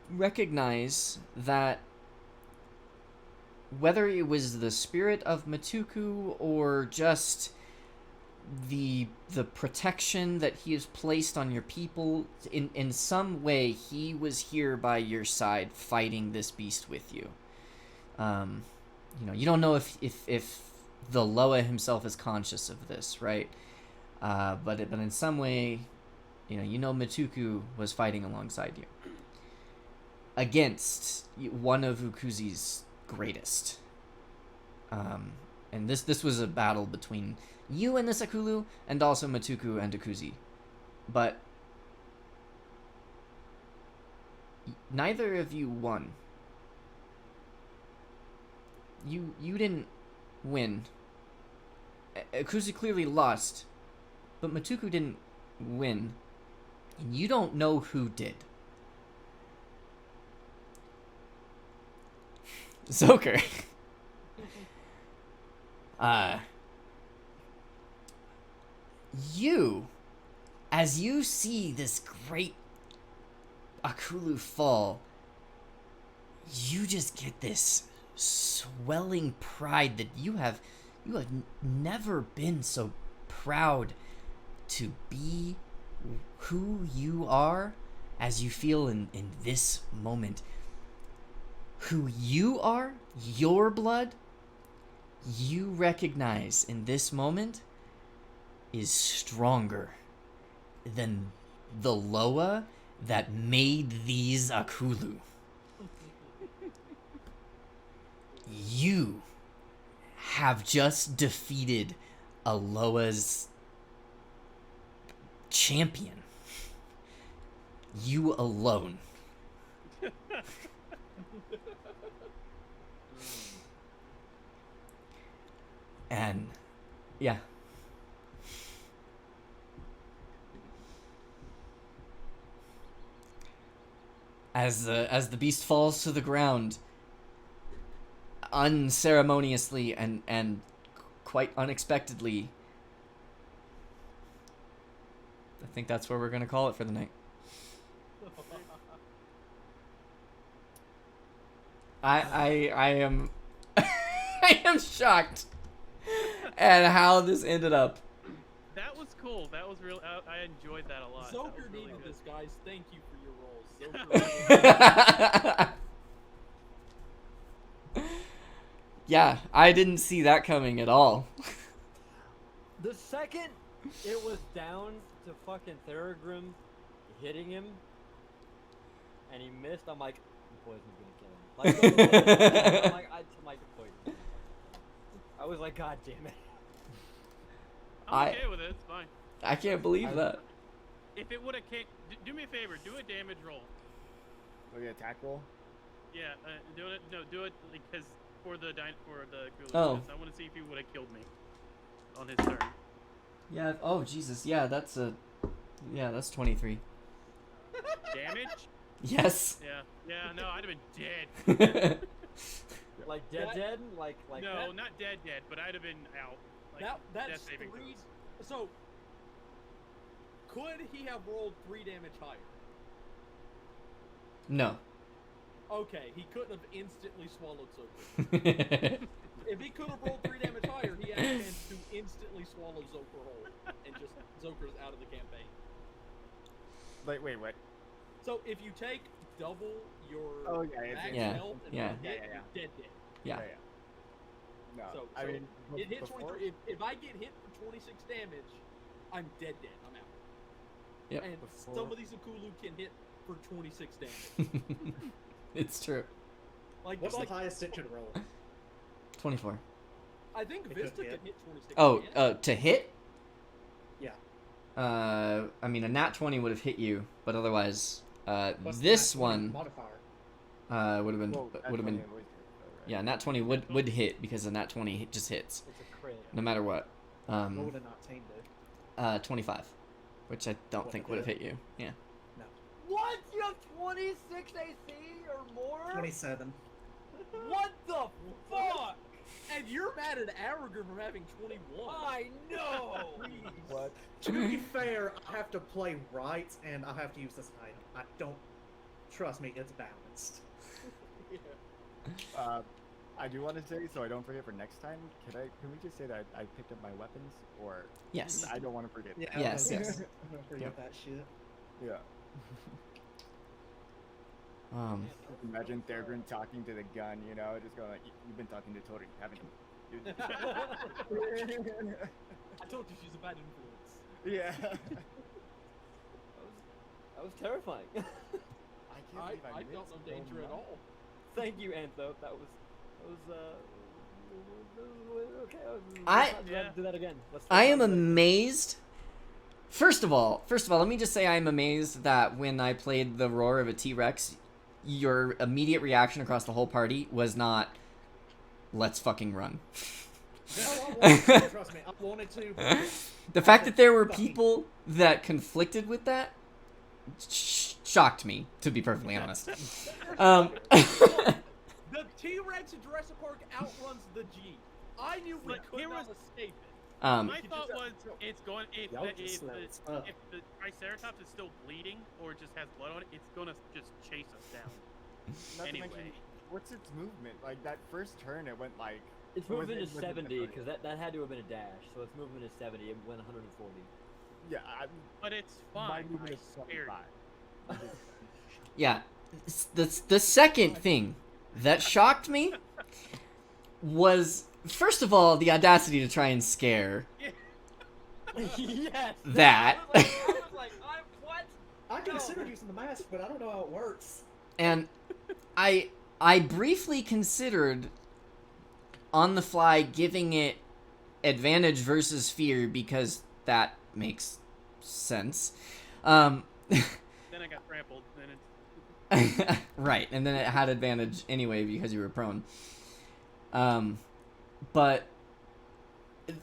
recognize that whether it was the spirit of Matuku or just the protection that he has placed on your people, in some way he was here by your side fighting this beast with you. You don't know if the Loa himself is conscious of this, right? But in some way, Matuku was fighting alongside you against one of Ukuzi's greatest. And this was a battle between you and this Akulu, and also Matuku and Ukuzi. But neither of you won. You didn't win. Ukuzi clearly lost, but Matuku didn't win. And you don't know who did. Zoker. As you see this great Akulu fall, you just get this swelling pride that you have never been so proud to be who you are as you feel in this moment. Who you are, your blood, you recognize in this moment is stronger than the Loa that made these Akulu. You have just defeated a Loa's champion. You alone. And yeah. As the beast falls to the ground, unceremoniously and quite unexpectedly, I think that's where we're gonna call it for the night. I am I am shocked at how this ended up. That was cool. That was real. I enjoyed that a lot. Zoker really needed good. this, guys. Thank you for your roles. Yeah, I didn't see that coming at all. The second it was down to fucking Thorogrim hitting him, and he missed, I'm like, poison's gonna kill him. Like, I'm like, poison. I was like, God damn it. I'm okay with it. It's fine. I can't believe that. If it would have kicked, do me a favor. Do a damage roll. Okay, attack roll. Yeah, do it because for the Gulu. Oh. I want to see if he would have killed me on his turn. Yeah. Oh Jesus. Yeah. That's 23. damage? Yes. Yeah, no, I'd have been dead. Like dead? Like No, that? not dead, but I'd have been out. Like, That's death saving 3. throws. So, could he have rolled 3 damage higher? No. Okay, he couldn't have instantly swallowed Zoker. If he could have rolled 3 damage higher, he had a chance to instantly swallow Zoker whole, and just Zoker's out of the campaign. Wait, what? So if you take double your Oh, yeah, max yeah, health and yeah. one hit, Yeah. you're dead. Yeah. No, So, I mean, it hit before, 23. If I get hit for 26 damage, I'm dead. I'm out. Yep. And Before- some of these Ukulu can hit for 26 damage. It's true. Like, What's like the highest it could roll? 24. I think It could Vista hit. can hit 26. Oh, again. to hit? Yeah. I mean, a nat 20 would have hit you, but otherwise, What's the this nat 20 one modifier? would have been well, would have been yeah, nat 20 would hit because a nat 20 just hits It's a crit. no matter what. What would a not tame do? 25, which I don't What think would would have it hit you. Yeah. What? You have 26 AC or more? 27. What the fuck? And you're mad at Aragorn for having 21. I know. What? To be fair, I have to play right, and I have to use this item. I don't... Trust me, it's balanced. I do want to say, so I don't forget for next time, can we just say that I picked up my weapons, or Yes. I don't want to forget. Yeah, that. Yes, yes. I'm gonna forget Yep. that shit. Yeah. Imagine Thorgrim talking to the gun, you know, just going like, "You've been talking to Tori, haven't you?" I told you she's a bad influence. Yeah. That was terrifying. I can't I believe I felt missed no so danger at much. all. Thank you, Antho. That was okay. I- Let's not do that again. I am amazed. First of all, let me just say I'm amazed that when I played the roar of a T-Rex, your immediate reaction across the whole party was not, "Let's fucking run." No, I wanted to, trust me, I wanted to. but The fact that there were people that conflicted with that shocked me, to be perfectly honest. The T-Rex in Jurassic Park outruns the G. I knew we But could here not was- escape it. My thought was, it's going if Y'all the, just if, slow the, as fuck. if the Triceratops is still bleeding or just has blood on it, it's gonna just chase us down. Not to Anyway. mention, what's its movement? Like that first turn, it went like. Its Or was movement it- is was it 70 different? because that had to have been a dash. So its movement is 70. It went 140. Yeah, But it's my fine. movement I is scared 25. Yeah, the second thing that shocked me was, first of all, the audacity to try and scare Yes. that. I was like, what? I considered using the mask, but I don't know how it works. And I briefly considered on the fly giving it advantage versus fear because that makes sense. Then I got trampled. Then it's Right, and then it had advantage anyway because you were prone. But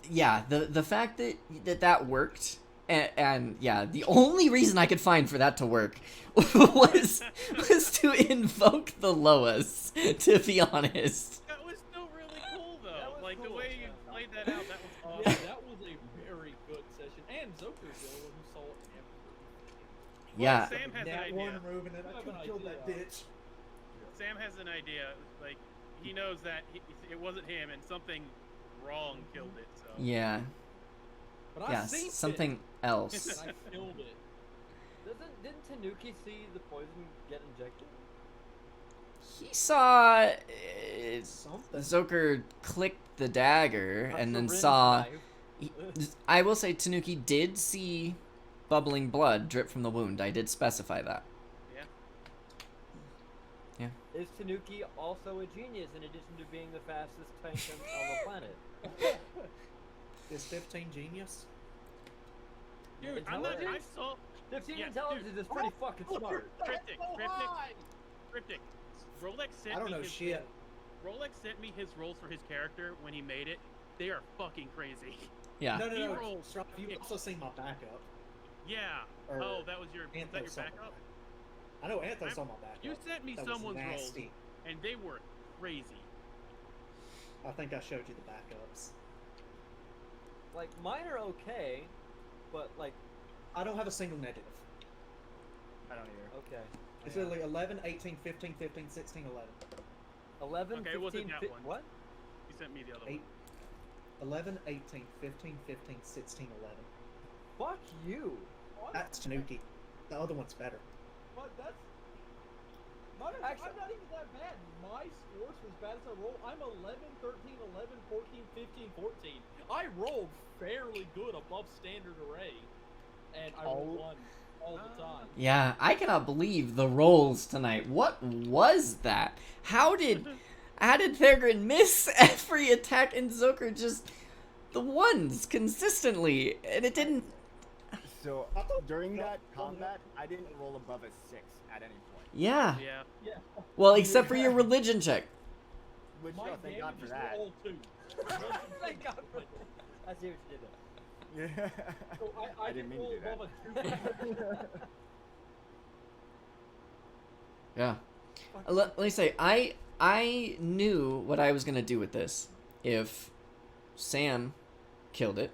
yeah, the fact that worked, and yeah, the only reason I could find for that to work was to invoke the Loas. To be honest, that was still really cool That though. was Like the cool, way you yeah. played that out, that was Yeah, awesome. that was a very good session. And Zoker's the only one who saw it in everything. yeah, Sam has an Nat idea. one moving it. I I have could an have killed that idea. bitch. Sam has an idea. Like he knows that it wasn't him, and something wrong killed it. So yeah, But I yeah, seen something it, else. and I killed it. Didn't Tanuki see the poison get injected? He saw Something. Zoker click the dagger A and then syringe saw. knife? I will say Tanuki did see bubbling blood drip from the wound. I did specify that. yeah. Is Tanuki also a genius in addition to being the fastest tank on the planet? Is 15 genius? Dude, I'm not. I Intelligence? saw 15 Yeah, intelligence dude. is pretty fucking smart. Cryptic. Cryptic. Rolex sent I don't me know his shit. Rolex sent me his rolls for his character when he made it. They are fucking crazy. Yeah. No, He no, no. rolled Stripe, you've it. also seen my backup. Yeah. Or oh, that was your. Was that Antho your something. backup? I know Anthos on my back. You sent me That was someone's rolls, nasty. and they were crazy. I think I showed you the backups. Like mine are okay, but like I don't have a single negative. I don't either. okay. It's hang on. literally 11, 18, 15, 15, 16, 11. 11, Okay, it wasn't 15, that one. What? You sent me the other 8, one. 11, 18, 15, 15, 16, 11. Fuck you. What? That's Tanuki. The other one's better. But that's. Actually- I'm not even that bad. My scores for as bad as I roll, I'm 11, 13, 11, 14, 15, 14. I rolled fairly good above standard array. And I rolled one all the time. Yeah, I cannot believe the rolls tonight. What was that? How did Thegrin miss every attack and Zoker just the ones consistently, and it didn't. So during that combat, I didn't roll above a 6 at any point. Yeah. Yeah. Yeah. Well, except for your religion check. Which, My oh, thank God for damages that. were all 2. Thank God for that. I see what you did there. Yeah. So I didn't mean roll to do that. above a 2. Yeah. Let me say, I knew what I was gonna do with this. If Sam killed it,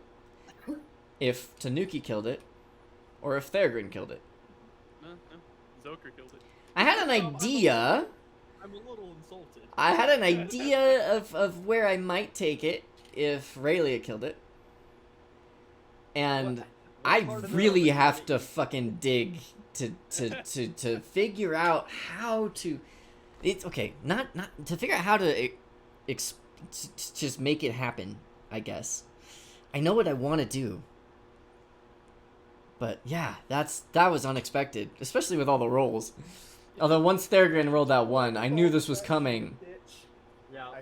if Tanuki killed it, or if Thegrin killed it. No. Zoker killed it. I had an idea. I'm a little insulted. I had an idea of where I might take it if Raylia killed it. And I really have to fucking dig to figure out how to. It's okay, not to figure out how to just make it happen. I guess I know what I want to do, but yeah, that was unexpected, especially with all the rolls. Although once Thegrin rolled that one, I knew this was coming. Yeah. I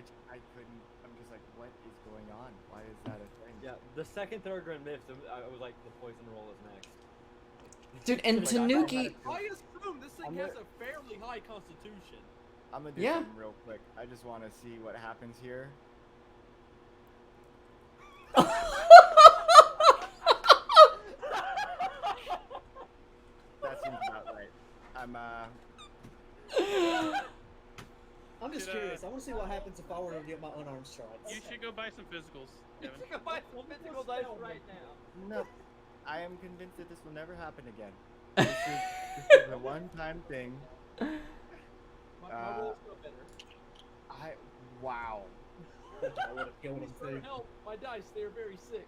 couldn't. I'm just like, what is going on? Why is that a thing? Yeah. The second Thurgren missed, I was like, the poison roll is next. Dude, and Like, Tanuki. I assume this thing I'm has gonna- a fairly high constitution. I'm gonna do Yeah. something real quick. I just want to see what happens here. That seems about right. I'm just Should, curious. I want to see what happens if I were to get my unarmed strikes. You should go buy some physicals, You Kevin. can buy some physical dice right now. No, I am convinced that this will never happen again. This is a one-time thing. My rolls go better. Wow. I would have killed him For too. help, my dice, they are very sick.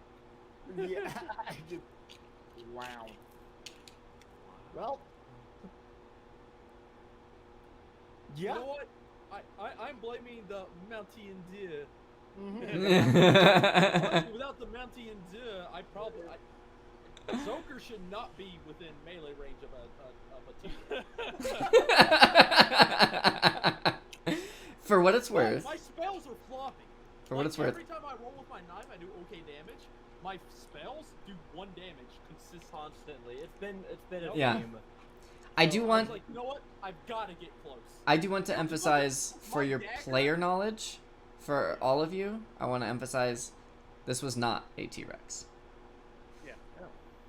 Yeah. I just, wow. Well. Yeah. You know what? I'm blaming the Mountain Deer. Mhm. Without the Mountain Deer, Zoker should not be within melee range of a Tia. For what it's worth. My spells are flopping. For what it's worth. Every time I roll with my knife, I do okay damage. My spells do 1 damage consistently. Constantly. It's been a Yeah. theme. I do So want. was like, you know what? I've got to get close. I do want to emphasize for My your dagger- player knowledge, for all of you, I want to emphasize this was not a T-Rex. Oh,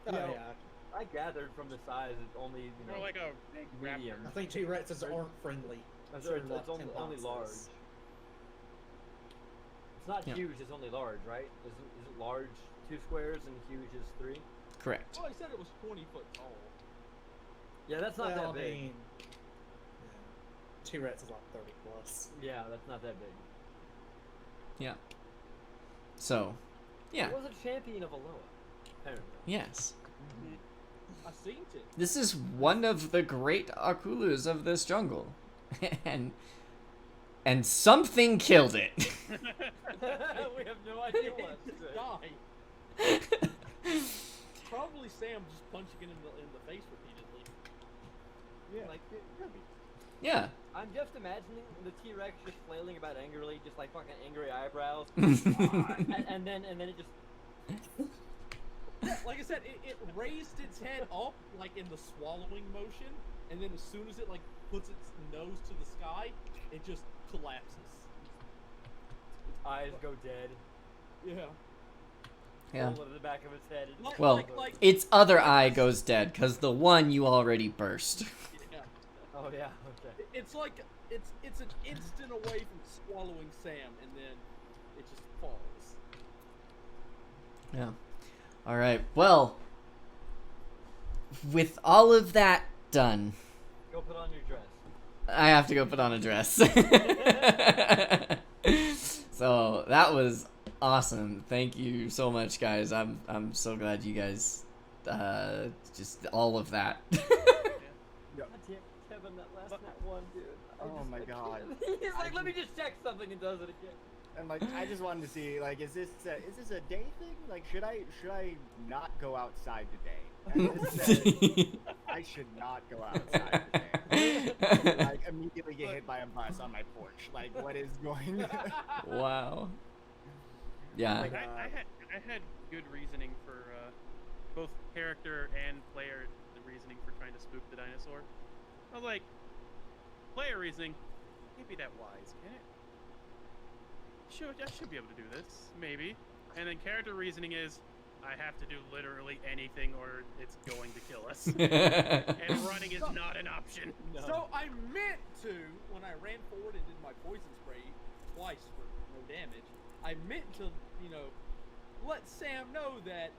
You know, yeah. I gathered from the size it's only More like a big medium. I think T-Rexes aren't friendly. It's, They're it's like only 10 large. boxes. It's not Yeah. huge. It's only large, right? Is it large 2 squares and huge is 3? Correct. Well, I said it was 20 foot tall. Yeah, that's not Well, that I big. mean, T-Rex is like 30 plus. Yeah, that's not that big. Yeah. So, yeah. It was a champion of Aloha. Apparently. Yes. I seen it. This is one of the great Akulus of this jungle. and something killed it. We have no idea what. Just die. Probably Sam just punching it in the face repeatedly. Yeah. Like, it could be. Yeah. I'm just imagining the T-Rex just flailing about angrily, just like fucking angry eyebrows, and then it just. Yeah, like I said, it raised its head up like in the swallowing motion, and then as soon as it like puts its nose to the sky, it just collapses. Its eyes go dead. Yeah. Yeah. Hole in the back of its head. It just Well, like- its other eye goes dead because the one you already burst. Yeah. yeah. Okay. It's like it's an instant away from swallowing Sam, and then it just falls. Yeah. All right. Well, with all of that done, Go put on your dress. I have to go put on a dress. So that was awesome. Thank you so much, guys. I'm so glad you guys just all of that. God damn, Kevin, that last net one, dude. Oh my God. He's like, let me just check something, and does it again. And like, I just wanted to see, like, is this a day thing? Like, should I not go outside today? And it says, I should not go outside today. Like, immediately get hit by a bus on my porch. Like, what is going on? Wow. Yeah. Like, I had good reasoning for both character and player reasoning for trying to spook the dinosaur. I was like, player reasoning can't be that wise, can it? I should be able to do this, maybe. And then character reasoning is, I have to do literally anything or it's going to kill us. And running is not an option. No. So I meant to, when I ran forward and did my poison spray twice for no damage, I meant to, let Sam know that,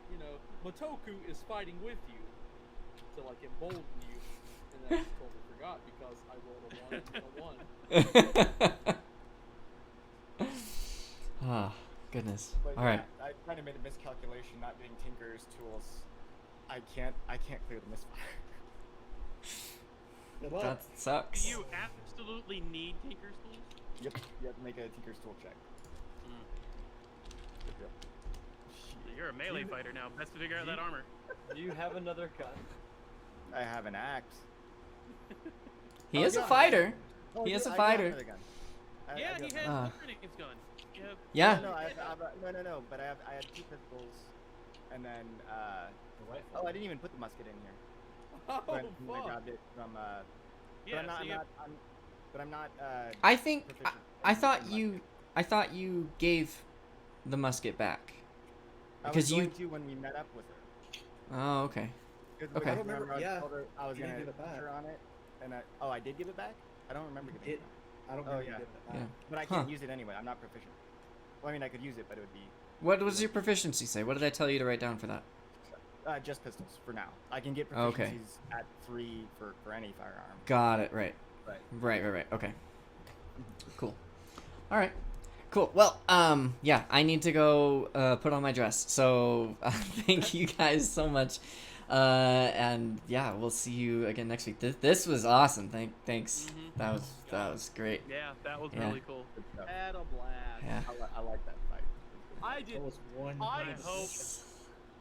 Motoku is fighting with you to like embolden you. And I totally forgot because I rolled a 1 and a 1. Ah, goodness. But All right. I kind of made a miscalculation not getting Tinker's tools. I can't clear the misfire. Good luck. That sucks. Do you absolutely need Tinker's tools? Yep, you have to make a Tinker's tool check. Yep. You're a melee fighter now. Best to figure out that armor. Do you have another gun? I have an axe. He Oh, is a yeah. fighter. Oh, He is a I got fighter. another gun. Yeah, I he got has Ah. Grenadine's gun. Yep. Yeah. No, no, but I had 2 pistols, and then The rifle. oh, I didn't even put the musket in here. Oh, But I fuck. grabbed it from Yeah, but I'm not I think proficient I in thought musket. I thought you gave the musket back. I was because you- going to when we met up with her. Oh, okay. Because Okay. I I don't remember. yeah, I told her I was you gonna didn't give it put back. her on it, and I did give it back. I don't remember giving It- it back. I don't Oh, remember yeah. you did that. Yeah. But I Huh. can't use it anyway. I'm not proficient. Well, I mean, I could use it, but it would be What was your proficiency say? What did I tell you to write down for that? just pistols for now. I can get proficiencies Okay. at 3 for any firearm. Got it. Right. Right. Right. Okay. Cool. All right. Cool. Well, yeah, I need to go put on my dress. So thank you guys so much. And yeah, we'll see you again next week. This was awesome. Thanks. Mhm. That was great. Yeah, that was Yeah. really cool. Good stuff. Had a blast. Yeah. I like that fight. I That did. was one. I nice- hope-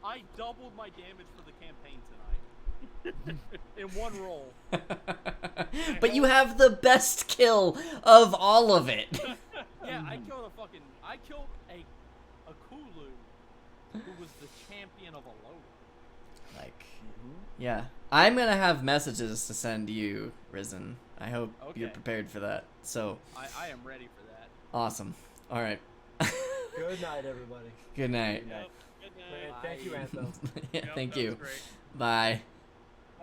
I doubled my damage for the campaign tonight in one roll. But you have the best kill of all of it. Yeah, I killed a Kulu who was the champion of Alola. Like, Mhm. yeah. I'm gonna have messages to send you, Risen. I hope you're Okay. prepared for that. So, I am ready for that. awesome. All right. Good night, everybody. Good night. Good night. Yep, good night. Thank you, Anthem. Yeah, Yep, thank that you. was great. Bye.